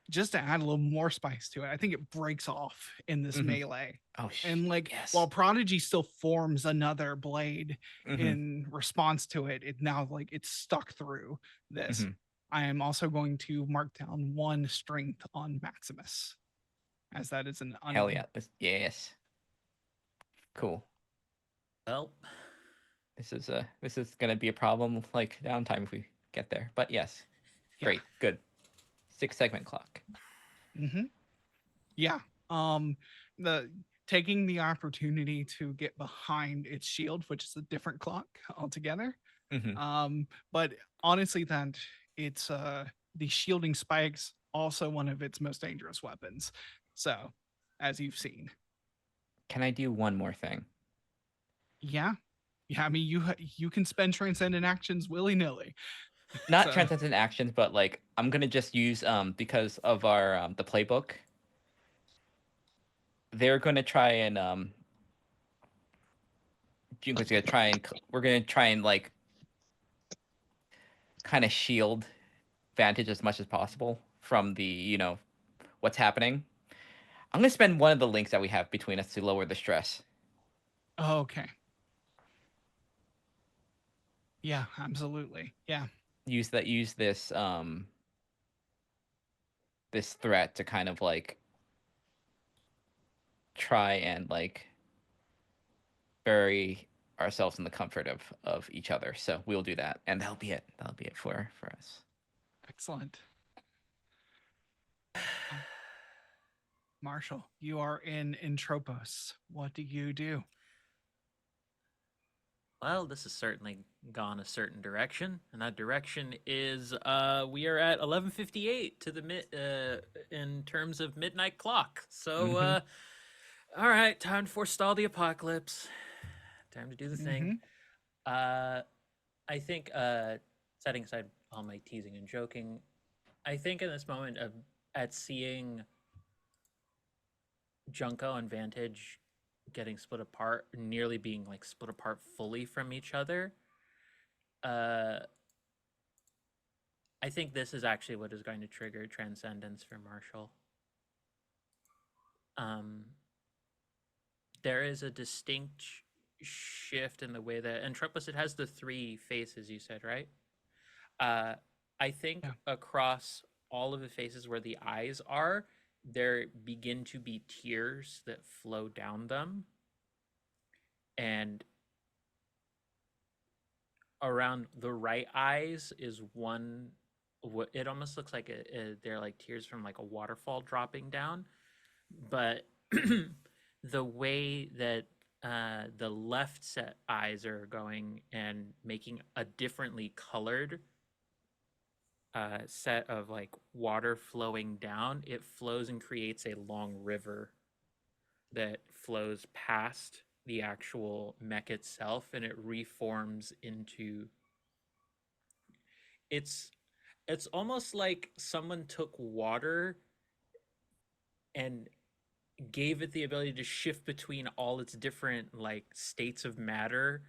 just to add a little more spice to it, I think it breaks off in this Mhm. melee. Oh, And like yes. while Prodigy still forms another blade Mhm. in response to it, it now like it's stuck through this. Mhm. I am also going to mark down 1 strength on Maximus, as that is an Hell unknown. yeah. Yes. Cool. Well, This is gonna be a problem like downtime if we get there. But yes. Yeah. Great. Good. 6-segment clock. Mm-hmm. Yeah. The taking the opportunity to get behind its shield, which is a different clock altogether. Mhm. But honestly, that it's the shielding spikes also one of its most dangerous weapons. So, as you've seen, Can I do one more thing? yeah, yeah. I mean, you can spend transcendent actions willy nilly. Not So, transcendent actions, but like I'm gonna just use because of our the playbook. They're gonna try and Junko's gonna try and we're gonna try and like kind of shield Vantage as much as possible from the what's happening. I'm gonna spend one of the links that we have between us to lower the stress. okay, yeah, absolutely, yeah, Use this threat to kind of like try and like bury ourselves in the comfort of each other. So we'll do that, and that'll be it. That'll be it for us. excellent. Um, Marshall, you are in Entropos. What do you do? well, this has certainly gone a certain direction, and that direction is we are at 11:58 to the in terms of midnight clock. So Mhm. all right, time to forestall the apocalypse. Time to do the Mm-hmm. thing. I think setting aside all my teasing and joking, I think in this moment of at seeing Junko and Vantage getting split apart, nearly being like split apart fully from each other, uh, I think this is actually what is going to trigger transcendence for Marshall. Um, there is a distinct shift in the way that Entropos, it has the 3 faces you said, right? I think Yeah. across all of the faces where the eyes are, there begin to be tears that flow down them. And around the right eyes is one, what it almost looks like they're like tears from like a waterfall dropping down. But the way that the left set eyes are going and making a differently colored set of like water flowing down, it flows and creates a long river that flows past the actual mech itself, and it reforms into it's it's almost like someone took water and gave it the ability to shift between all its different like states of matter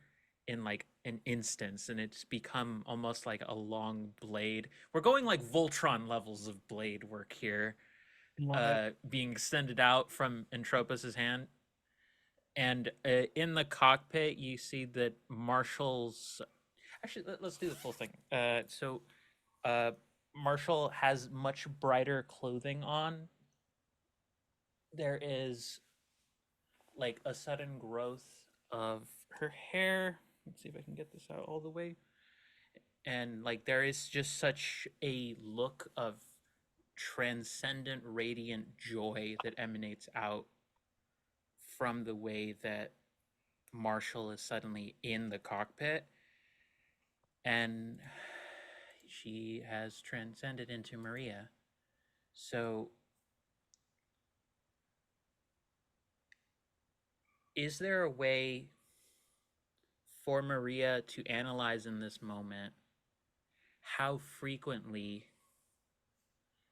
in like an instance, and it's become almost like a long blade. We're going like Voltron levels of blade work here, Love it. being extended out from Entropos's hand. And in the cockpit you see that Marshall's actually let's do the full thing. Uh Marshall has much brighter clothing on. There is like a sudden growth of her hair. Let's see if I can get this out all the way. And like there is just such a look of transcendent, radiant joy that emanates out from the way that Marshall is suddenly in the cockpit. And she has transcended into Maria. So, is there a way for Maria to analyze in this moment how frequently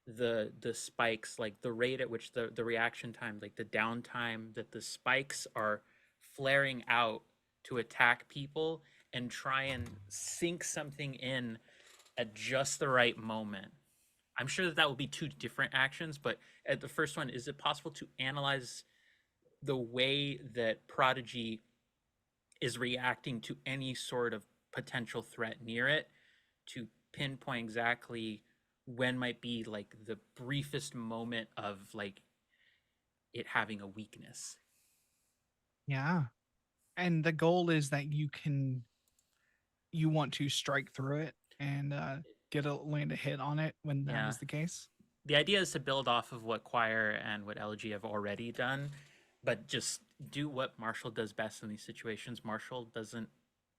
the spikes, like the rate at which the reaction time, like the downtime that the spikes are flaring out to attack people and try and sink something in at just the right moment. I'm sure that will be two different actions, but at the first one, is it possible to analyze the way that Prodigy is reacting to any sort of potential threat near it to pinpoint exactly when might be like the briefest moment of like it having a weakness? Yeah. And the goal is that you want to strike through it and land a hit on it when that Yeah. is the case. The idea is to build off of what Choir and what Elegy have already done, but just do what Marshall does best in these situations. Marshall doesn't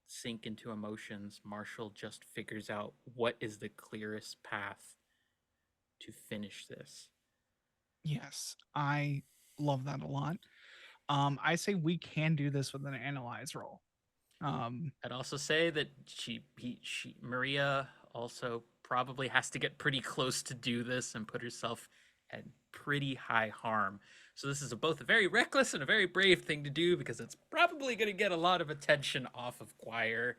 sink into emotions. Marshall just figures out what is the clearest path to finish this. Yes, I love that a lot. I say we can do this with an analyze roll. I'd also say that Maria also probably has to get pretty close to do this and put herself at pretty high harm. So this is both a very reckless and a very brave thing to do, because it's probably going to get a lot of attention off of Choir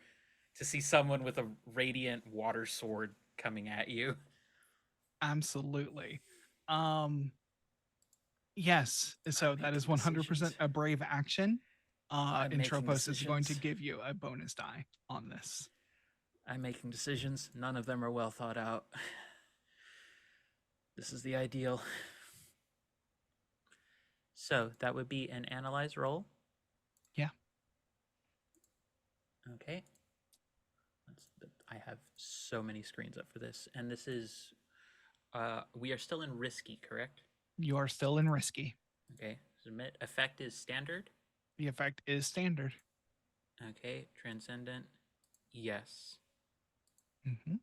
to see someone with a radiant water sword coming at you. Absolutely. Yes, so I'm that is making 100% decisions. a brave action. I'm And making Tropos is going to decisions. give you a bonus die on this. I'm making decisions. None of them are well thought out. This is the ideal. So that would be an analyze roll. Yeah. Okay. I have so many screens up for this, and this is we are still in risky, correct? You are still in risky. Okay. Submit. Effect is standard. The effect is standard. Okay. Transcendent. Yes. Hmm.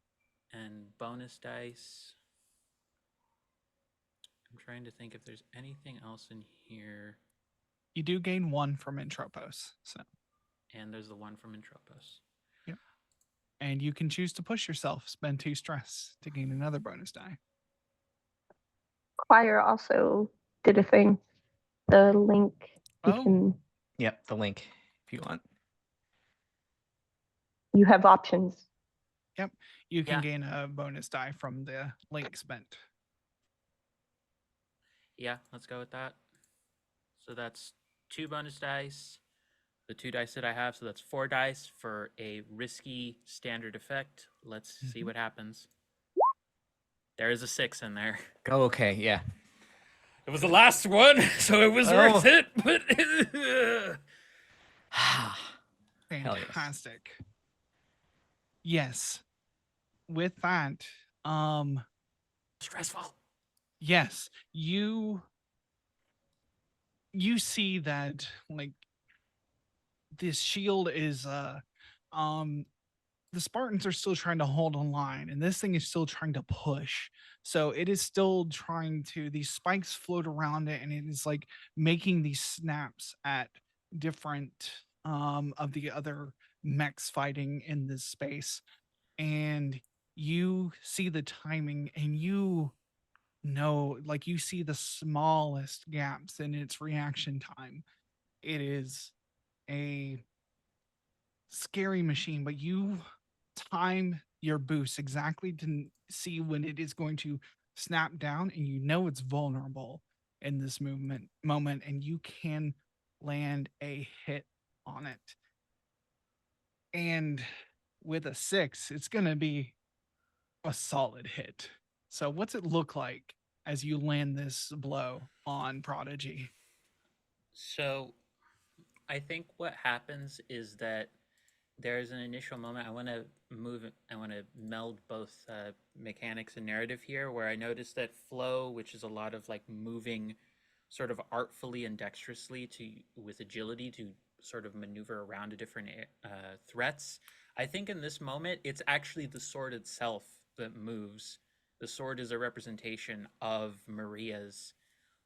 And bonus dice. I'm trying to think if there's anything else in here. You do gain 1 from Entropos. So, And there's the one from Entropos. yep. And you can choose to push yourself, spend 2 stress to gain another bonus die. Choir also did a thing. The link you Oh. can Yep, the link if you want. you have options. Yep. You can Yeah. gain a bonus die from the link spent. Yeah, let's go with that. So that's 2 bonus dice. The 2 dice that I have, so that's 4 dice for a risky standard effect. Let's see Mhm. what happens. There is a 6 in there. Oh, okay, yeah. It was the last one, so it was Oh. worth it. But Hell yes. Fantastic. Yes. With that, stressful. yes, you see that like this shield is the Spartans are still trying to hold on line, and this thing is still trying to push. So it is still trying to, these spikes float around it, and it is like making these snaps at different of the other mechs fighting in this space. And you see the timing, and you know, like you see the smallest gaps in its reaction time. It is a scary machine, but you time your boost exactly to see when it is going to snap down, and you know it's vulnerable in this moment, and you can land a hit on it. And with a 6, it's going to be a solid hit. So what's it look like as you land this blow on Prodigy? So I think what happens is that there's an initial moment. I want to meld both mechanics and narrative here, where I noticed that flow, which is a lot of like moving sort of artfully and dexterously to with agility to sort of maneuver around to different threats. I think in this moment, it's actually the sword itself that moves. The sword is a representation of Maria's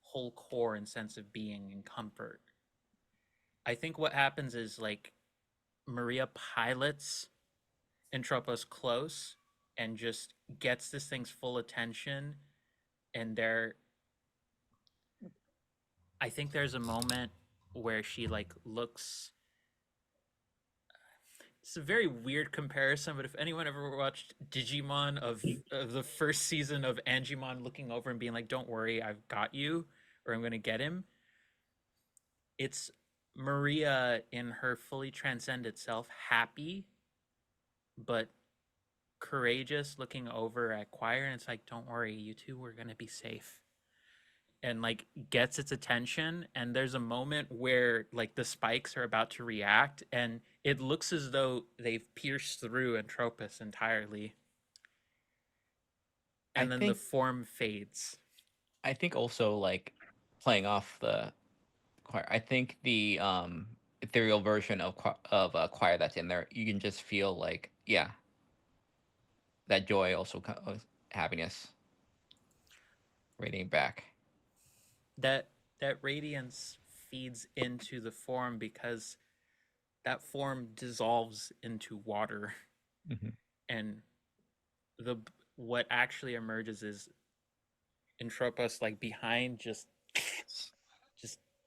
whole core and sense of being and comfort. I think what happens is like Maria pilots Entropos close and just gets this thing's full attention, and I think there's a moment where she like looks. It's a very weird comparison, but if anyone ever watched Digimon of the first season of Angemon looking over and being like, "Don't worry, I've got you," or "I'm gonna get him," it's Maria in her fully transcended self, happy but courageous, looking over at Choir, and it's like, "Don't worry, you two, we're gonna be safe." And like gets its attention, and there's a moment where like the spikes are about to react, and it looks as though they've pierced through Entropus entirely, I and then the think form fades. I think also like playing off the choir. I think the ethereal version of choir that's in there, you can just feel like that joy also happiness radiating back. That radiance feeds into the form because that form dissolves into water, Mm-hmm. and the what actually emerges is Entropus like behind, just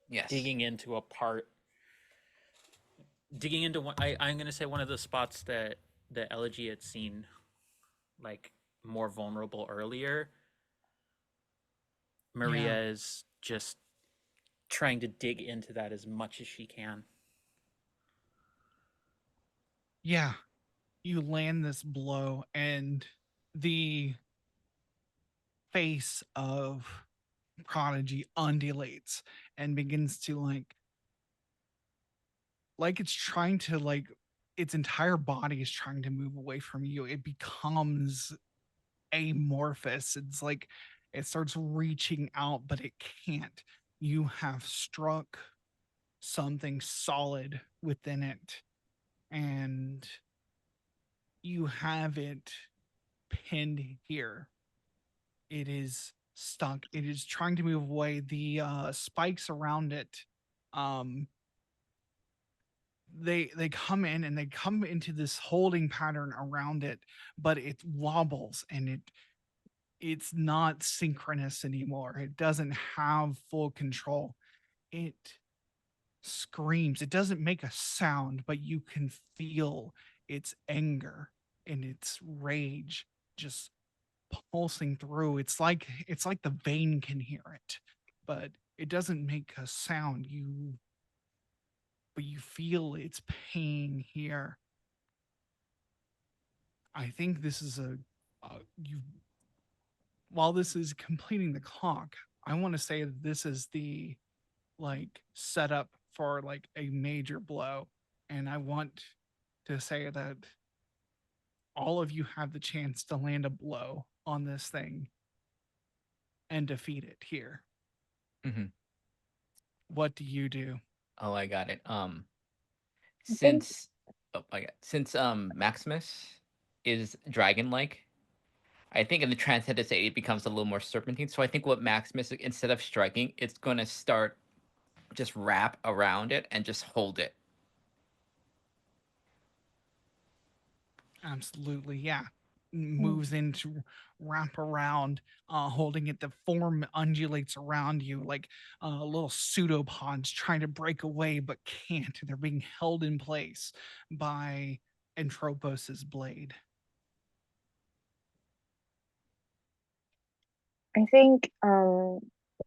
Yes. digging into a part, digging into one. I'm gonna say one of the spots that the Elegy had seen like more vulnerable earlier. Maria Yeah. is just trying to dig into that as much as she can. Yeah. You land this blow, and the face of Prodigy undulates and begins to like it's trying to its entire body is trying to move away from you. It becomes amorphous. It's like it starts reaching out, but it can't. You have struck something solid within it, and you have it pinned here. It is stuck. It is trying to move away. The spikes around it, um, they come in and they come into this holding pattern around it, but it wobbles and it's not synchronous anymore. It doesn't have full control. It screams. It doesn't make a sound, but you can feel its anger and its rage just pulsing through. It's like the vein can hear it, but it doesn't make a sound. But you feel its pain here. I think this is you while this is completing the clock, I want to say that this is the setup for like a major blow. And I want to say that all of you have the chance to land a blow on this thing and defeat it here. Mm-hmm. What do you do? Oh, I got it. I think Since Maximus is dragon-like, I think in the transcended state it becomes a little more serpentine. So I think what Maximus, instead of striking, it's gonna start just wrap around it and just hold it. Absolutely, yeah. Moves in to wrap around, holding it. The form undulates around you like little pseudopods trying to break away but can't. They're being held in place by Entropos's blade. I think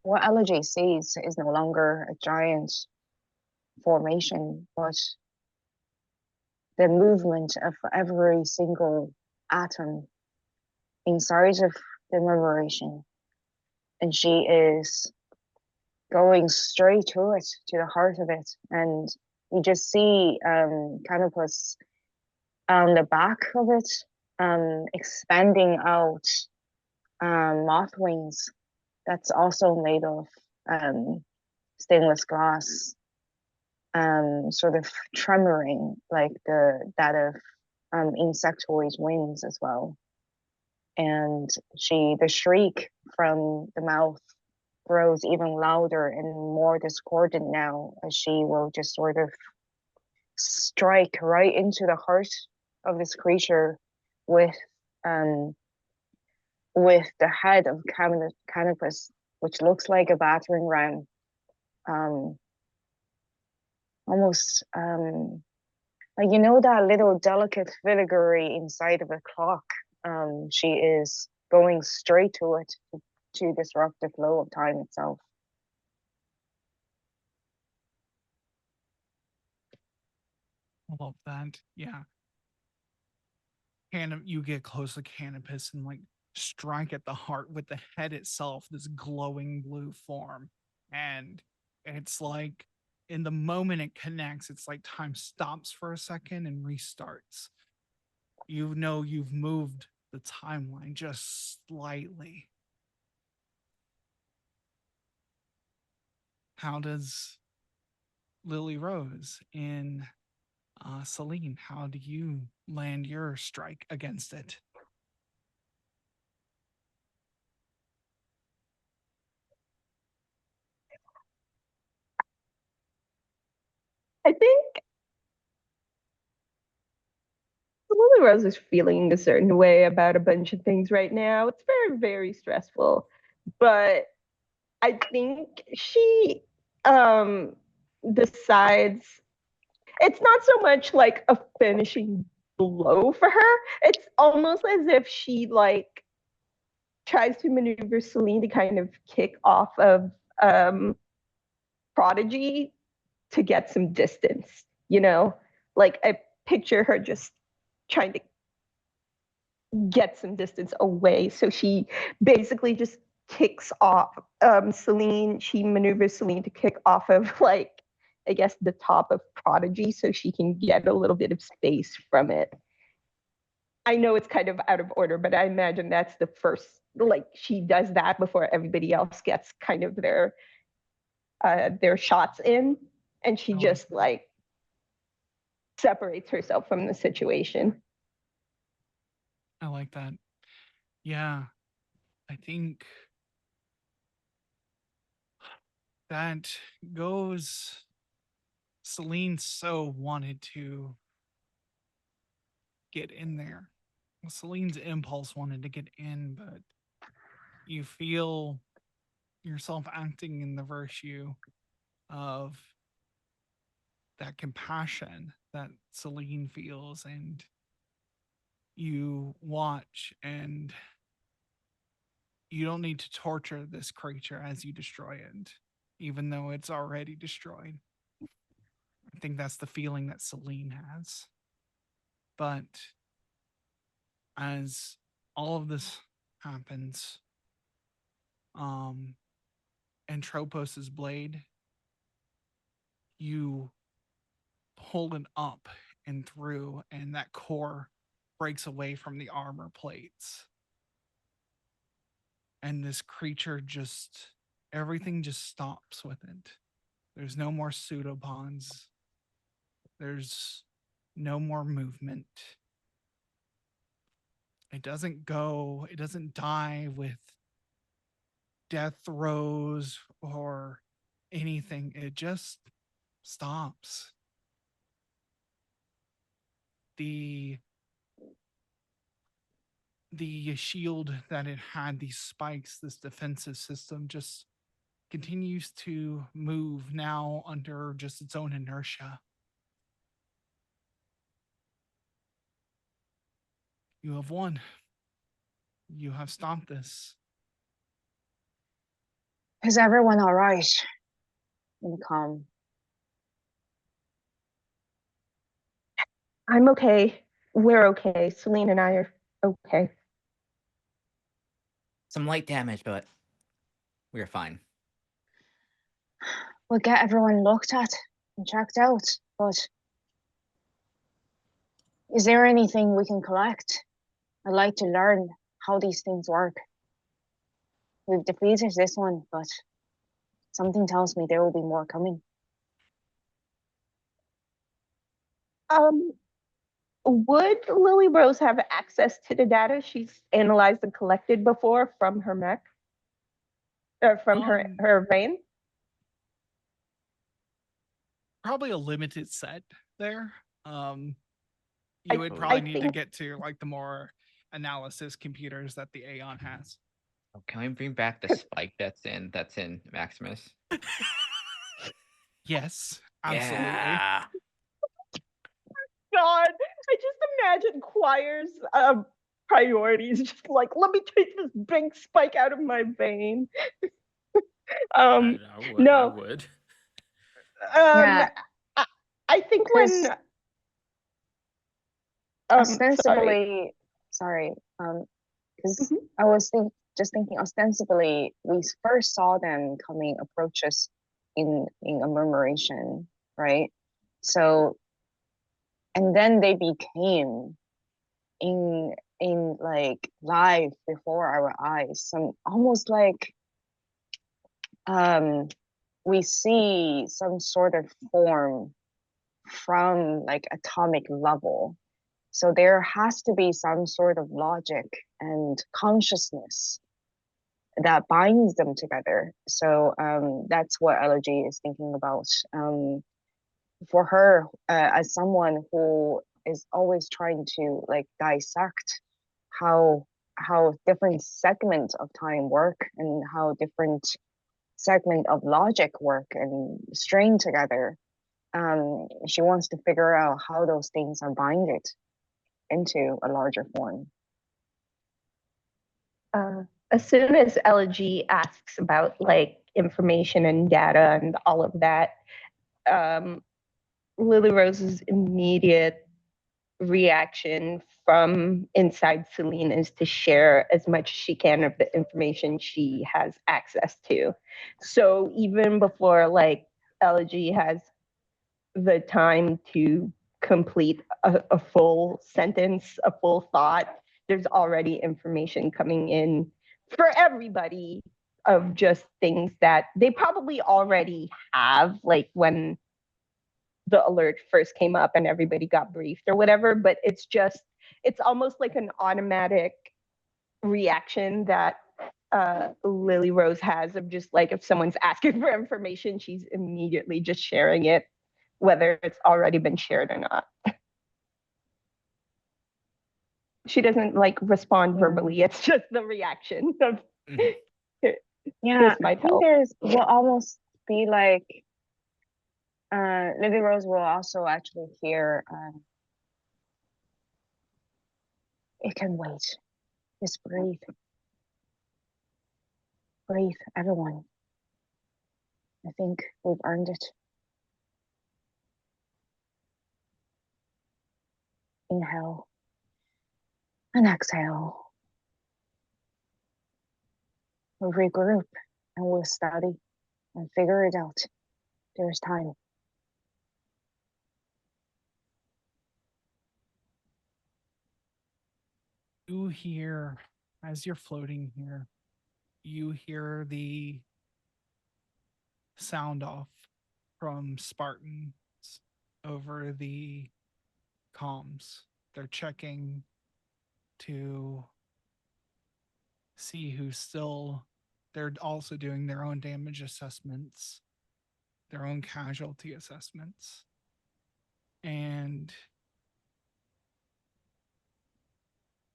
what Elegy sees is no longer a giant formation, but the movement of every single atom inside of the reverberation. And she is going straight to it, to the heart of it. And you just see Canopus on the back of it, expanding out moth wings that's also made of stainless glass, sort of tremoring like that of insectoid wings as well. And the shriek from the mouth grows even louder and more discordant now as she will just sort of strike right into the heart of this creature with um the head of Canopus, which looks like a battering ram. Almost like, you know, that little delicate filigree inside of a clock. She is going straight to it to disrupt the flow of time itself. I love that. Yeah. You get close to Canopus and like strike at the heart with the head itself, this glowing blue form. And it's like in the moment it connects, it's like time stops for a second and restarts. You know you've moved the timeline just slightly. How does Lily Rose in Celine, how do you land your strike against it? I think Lily Rose is feeling a certain way about a bunch of things right now. It's very, very stressful. But I think she decides it's not so much like a finishing blow for her. It's almost as if she like tries to maneuver Celine to kind of kick off of Prodigy to get some distance, you know? Like I picture her just trying to get some distance away. So she basically just kicks off Celine. She maneuvers Celine to kick off of like, I guess, the top of Prodigy so she can get a little bit of space from it. I know it's kind of out of order, but I imagine that's the first, like she does that before everybody else gets kind of their shots in. And she just like separates herself from the situation. I like that. Yeah. I think that goes. Celine so wanted to get in there. Celine's impulse wanted to get in, but you feel yourself acting in the virtue of that compassion that Celine feels, and you watch, and you don't need to torture this creature as you destroy it, even though it's already destroyed. I think that's the feeling that Celine has. But as all of this happens, and Tropos's blade, you pull it up and through, and that core breaks away from the armor plates. And this creature just, everything just stops with it. There's no more pseudopons. There's no more movement. It doesn't die with death throes or anything. It just stops. The shield that it had, these spikes, this defensive system, just continues to move now under just its own inertia. You have won. You have stopped this. Is everyone all right? In calm. I'm okay. We're okay. Celine and I are okay. Some light damage, but we're fine. We'll get everyone looked at and checked out, but is there anything we can collect? I'd like to learn how these things work. We've defeated this one, but something tells me there will be more coming. Would Lily Rose have access to the data she's analyzed and collected before from her mech? Or from her vein? Probably a limited set. there. I- You would I probably need to think- get to like the more analysis computers that the Aeon has. Oh, can we bring back the spike that's in Maximus? Yes, absolutely. Yeah. God, I just imagine Choir's priorities. Just like, let me take this big spike out of my vein. I No, would. Yeah. I, I think Because when sorry. ostensibly, sorry, because Mhm. I was just thinking, ostensibly, we first saw them coming approaches in a murmuration, right? So, and then they became in like live before our eyes, some almost like we see some sort of form from like atomic level. So there has to be some sort of logic and consciousness that binds them together. So that's what Elegy is thinking about. For her, as someone who is always trying to like dissect how different segments of time work and how different segment of logic work and string together, she wants to figure out how those things are binded into a larger form. As soon as Elegy asks about like information and data and all of that, Lily Rose's immediate reaction from inside Celine is to share as much as she can of the information she has access to. So even before like Elegy has the time to complete a full sentence, a full thought, there's already information coming in for everybody of just things that they probably already have, like when the alert first came up and everybody got briefed or whatever, but it's almost like an automatic reaction that Lily Rose has of just like if someone's asking for information, she's immediately just sharing it, whether it's already been shared or not. She doesn't like respond verbally. It's just the reaction of Yeah, this might I think help. there's will almost be like Lily Rose will also actually hear it can wait. Just breathe. Breathe, everyone. I think we've earned it. Inhale and exhale. We'll regroup and we'll study and figure it out. There's time. You hear, as you're floating here, you hear the sound off from Spartans over the comms. They're checking to see who's still. They're also doing their own damage assessments, their own casualty assessments. And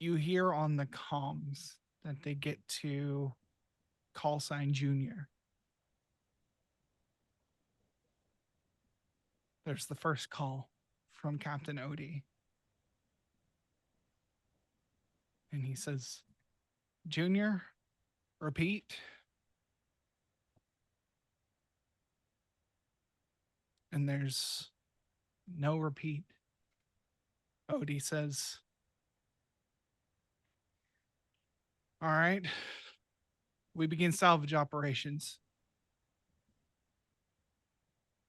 you hear on the comms that they get to call sign Junior. There's the first call from Captain Odie. And he says, Junior, repeat. And there's no repeat. Odie says, all right, we begin salvage operations.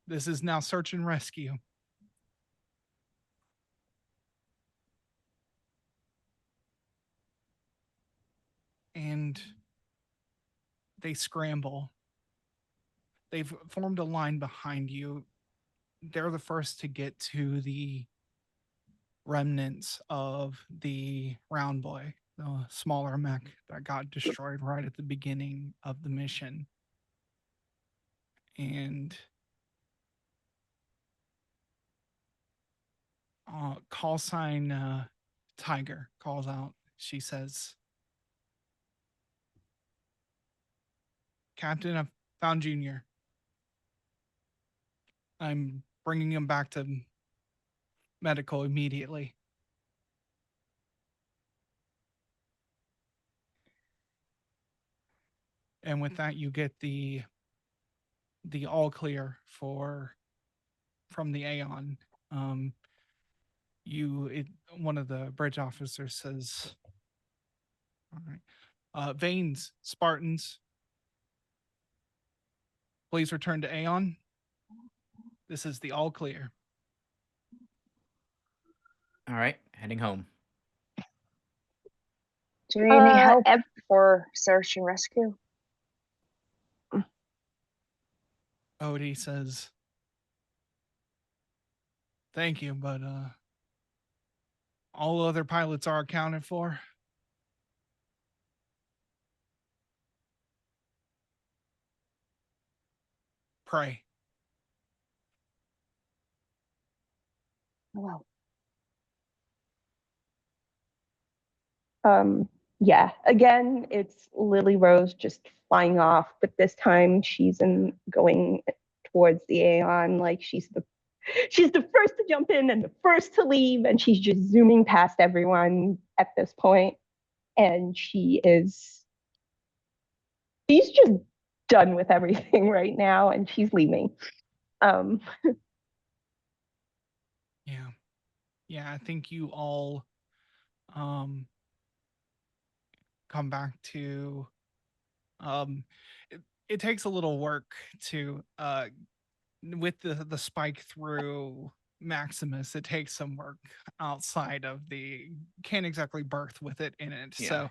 This is now search and rescue. And they scramble. They've formed a line behind you. They're the first to get to the remnants of the Round Boy, the smaller mech that got destroyed right at the beginning of the mission. And call sign Tiger calls out. She says, Captain, I found Junior. I'm bringing him back to medical immediately. And with that, you get the all clear from the Aeon. One of the bridge officers says, all right, Vanes, Spartans, please return to Aeon. This is the all clear. All right, heading home. Do you need help ev- for search and rescue? Odie says, thank you, but all other pilots are accounted for. Pray. Well, Yeah, again, it's Lily Rose just flying off, but this time she's going towards the Aeon, like she's the first to jump in and the first to leave, and she's just zooming past everyone at this point, and she's just done with everything right now, and she's leaving. Yeah, I think you all come back to it takes a little work to with the spike through Maximus. It takes some work outside of can't exactly birth with it in it. Yeah. So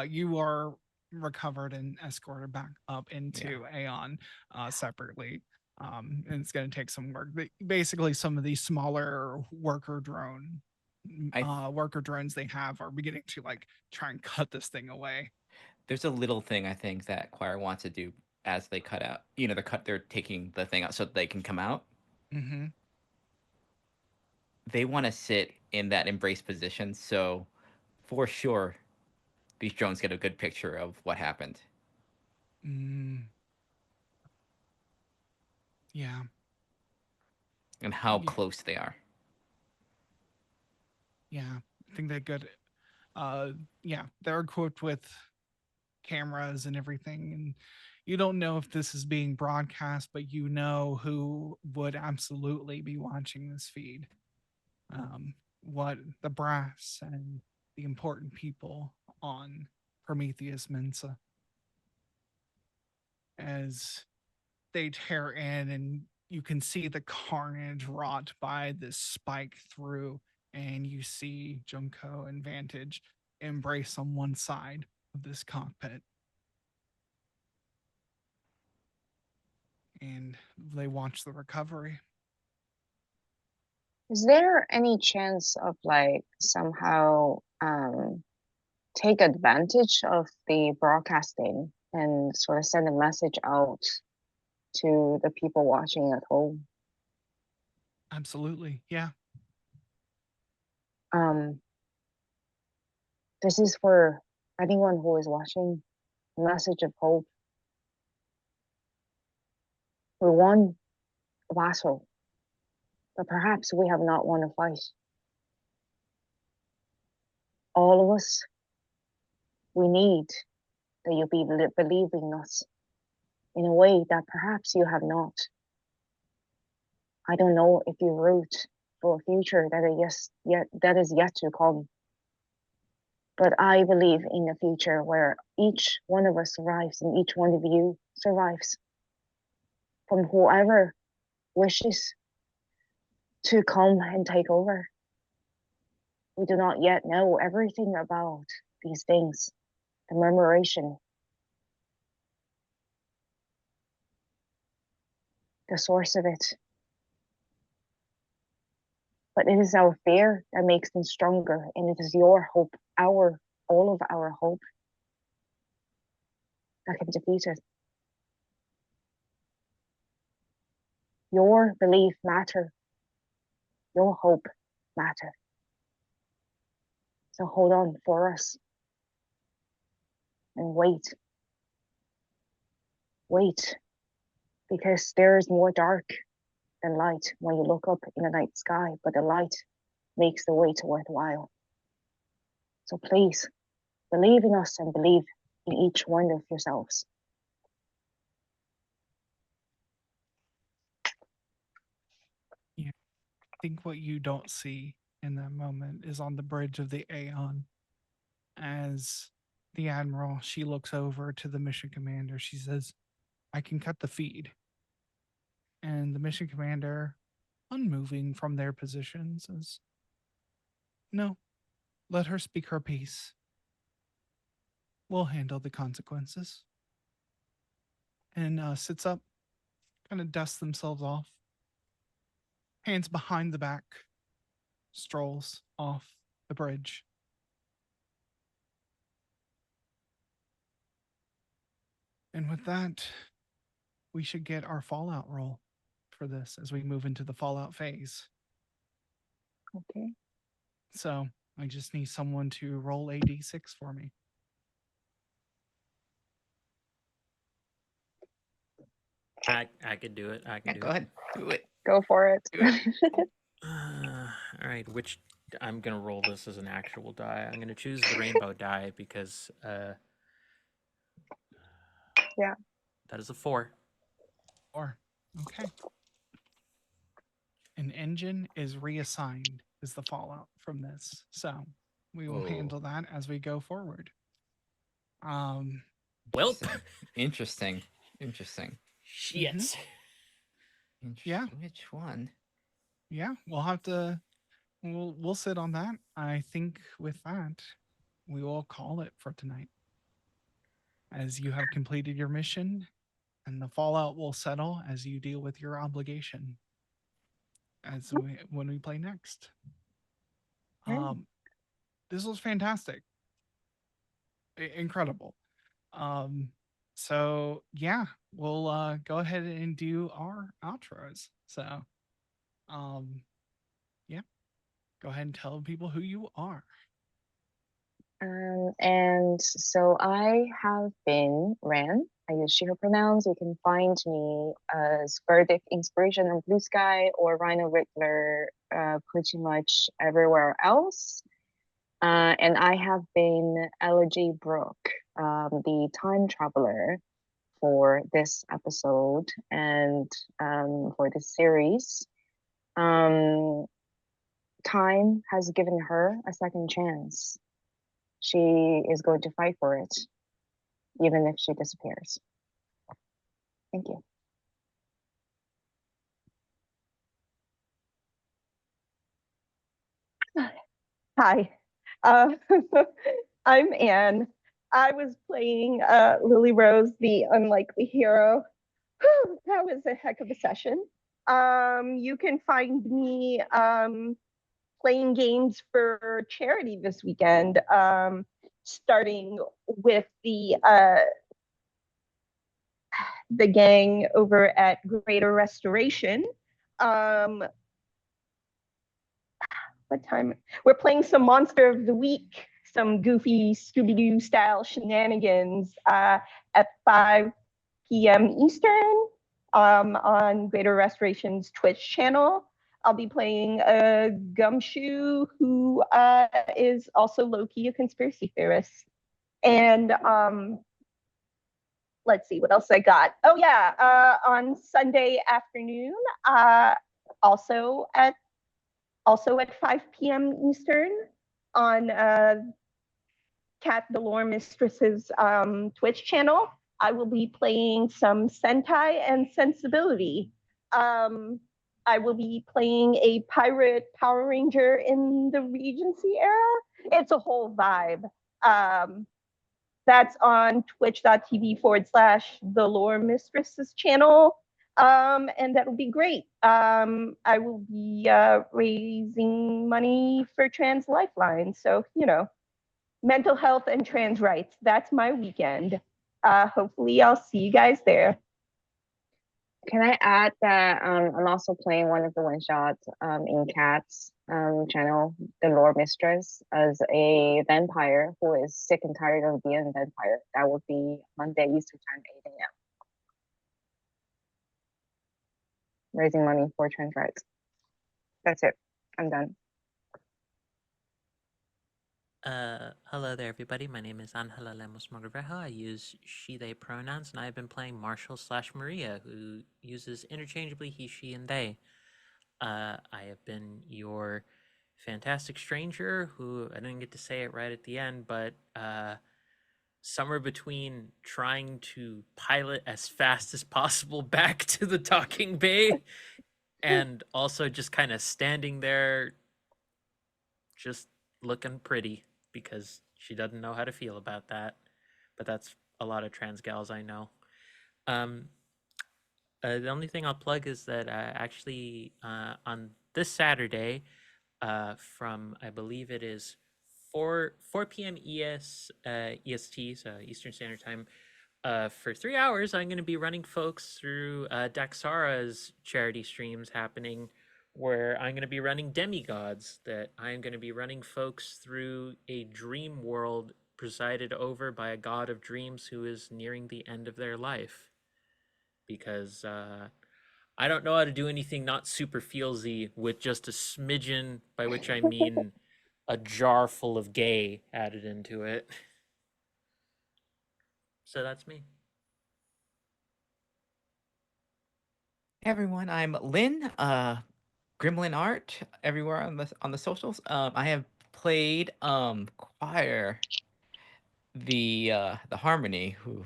you are recovered and escorted back up into Aeon separately. And it's going to take some work. Basically, some of these smaller worker drones they have are beginning to like try and cut this thing away. There's a little thing I think that Choir wants to do as they cut out. They're taking the thing out so they can come out. Mm-hmm. They want to sit in that embrace position, so for sure, these drones get a good picture of what happened. Yeah. And how close they are. Yeah, I think they're good. They're equipped with cameras and everything, and you don't know if this is being broadcast, but you know who would absolutely be watching this feed. What the brass and the important people on Prometheus Mensa as they tear in, and you can see the carnage wrought by this spike through, and you see Junko and Vantage embrace on one side of this cockpit. And they watch the recovery. is there any chance of like somehow take advantage of the broadcasting and sort of send a message out to the people watching at home? Absolutely. Yeah. This is for anyone who is watching, a message of hope. We won a battle, but perhaps we have not won a fight. All of us, we need that you believe in us in a way that perhaps you have not. I don't know if you root for a future that is yet to come. But I believe in a future where each one of us survives and each one of you survives. From whoever wishes to come and take over. We do not yet know everything about these things, the murmuration, the source of it. But it is our fear that makes them stronger, and it is your hope, all of our hope, that can defeat it. Your belief matters. Your hope matter. So hold on for us and wait. Wait, because there is more dark than light when you look up in the night sky, but the light makes the wait worthwhile. So please, believe in us and believe in each one of yourselves. I think what you don't see in that moment is on the bridge of the Aeon, as the Admiral, she looks over to the mission commander. She says, I can cut the feed. And the mission commander, unmoving from their position, says, no, let her speak her piece. We'll handle the consequences. And sits up, kind of dusts themselves off, hands behind the back, strolls off the bridge. And with that, we should get our Fallout roll for this as we move into the Fallout phase. Okay. So I just need someone to roll a d6 for me. I could do it. I can Yeah, do go it. ahead. Do it. Go for it. Do it. All right, which I'm gonna roll this as an actual die. I'm gonna choose the rainbow die because Yeah. that is a 4. Or, okay. An engine is reassigned as the Fallout from this. So we will Whoa. handle that as we go forward. Well, Interesting. Interesting. shit. Yeah. Which one? Yeah, we'll have to we'll sit on that. I think with that, we will call it for tonight. As you have completed your mission, and the fallout will settle as you deal with your obligation. When we play next. This was fantastic. Incredible. So yeah, we'll go ahead and do our outros. So yeah. Go ahead and tell people who you are. And so I have been Ran. I use she, her pronouns. You can find me as Verdict Inspiration on Blue Sky or Rhino Riddler pretty much everywhere else. And I have been Elegy Brooke, the time traveler for this episode and for this series. Time has given her a second chance. She is going to fight for it, even if she disappears. Thank you. Hi, I'm Anne. I was playing Lily Rose, the unlikely hero. Whew, that was a heck of a session. You can find me playing games for charity this weekend, starting with the gang over at Greater Restoration. What time? We're playing some Monster of the Week, some goofy Scooby-Doo style shenanigans at 5 p.m. Eastern on Greater Restoration's Twitch channel. I'll be playing Gumshoe, who is also low-key a conspiracy theorist. And let's see what else I got. Oh yeah, on Sunday afternoon, also at 5 p.m. Eastern on Kat the Lore Mistress's Twitch channel, I will be playing some Sentai and Sensibility. I will be playing a pirate Power Ranger in the Regency era. It's a whole vibe. That's on twitch.tv/the Lore Mistress's channel. And that'll be great. I will be raising money for Trans Lifeline. So, mental health and trans rights. That's my weekend. Hopefully I'll see you guys there. Can I add that I'm also playing one of the one shots in Cat's channel, the Lore Mistress, as a vampire who is sick and tired of being a vampire. That would be Monday Eastern Time, 8 a.m. Raising money for trans rights. That's it. I'm done. Hello there, everybody. My name is Angela Lemos Mogrovejo. I use she, they pronouns, and I've been playing Marshall / Maria, who uses interchangeably he, she, and they. I have been your fantastic stranger, who I didn't get to say it right at the end, but somewhere between trying to pilot as fast as possible back to the docking bay and also just kind of standing there just looking pretty because she doesn't know how to feel about that. But that's a lot of trans gals I know. Um, the only thing I'll plug is that actually on this Saturday, from I believe it is 4 p.m. EST, so Eastern Standard Time, for 3 hours, I'm going to be running folks through Daxara's charity streams happening, where I'm going to be running demigods. That I'm going to be running folks through a dream world presided over by a god of dreams who is nearing the end of their life. Because I don't know how to do anything not super feelsy with just a smidgen, by which I mean a jar full of gay added into it. So that's me. Hey everyone, I'm Lynn, Gremlin Art everywhere on the socials. I have played Choir, the Harmony, who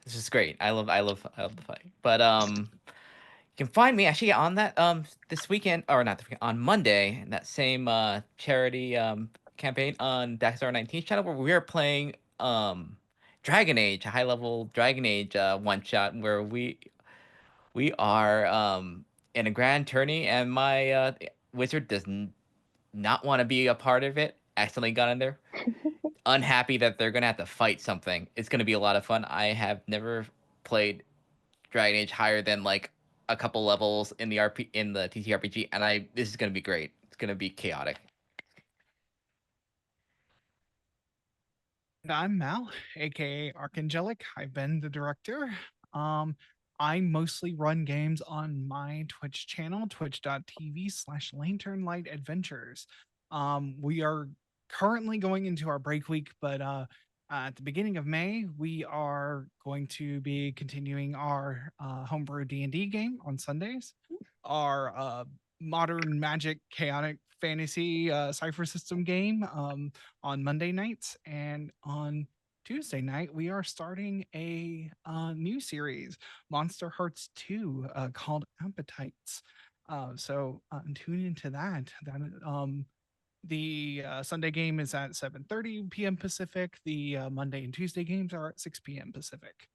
this is great. I love the fight. But you can find me actually on that this weekend, or not this weekend, on Monday, in that same charity campaign on Daxar 19 channel, where we are playing Dragon Age, a high level Dragon Age one shot, where we are in a grand tourney, and my wizard does not want to be a part of it. Accidentally got in there. Unhappy that they're gonna have to fight something. It's gonna be a lot of fun. I have never played Dragon Age higher than like a couple levels in the TTRPG, and this is gonna be great. It's gonna be chaotic. And I'm Mal, aka Archangelic. I've been the director. Um, I mostly run games on my Twitch channel, twitch.tv/lanternlight adventures. We are currently going into our break week, but at the beginning of May, we are going to be continuing our homebrew D&D game on Sundays. Our modern magic chaotic fantasy cipher system game on Monday nights, and on Tuesday night we are starting a new series, Monster Hearts 2, called Appetites. So tune into that. The Sunday game is at 7:30 p.m. Pacific. The Monday and Tuesday games are at 6 p.m. Pacific.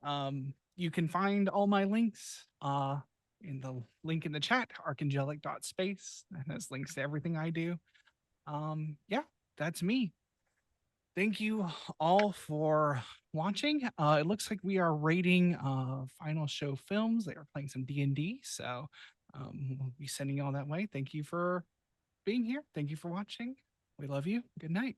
You can find all my links in the link in the chat, archangelic.space. That has links to everything I do. Yeah, that's me. Thank you all for watching. It looks like we are rating Final Show Films. They are playing some D&D, so we'll be sending you all that way. Thank you for being here. Thank you for watching. We love you. Good night.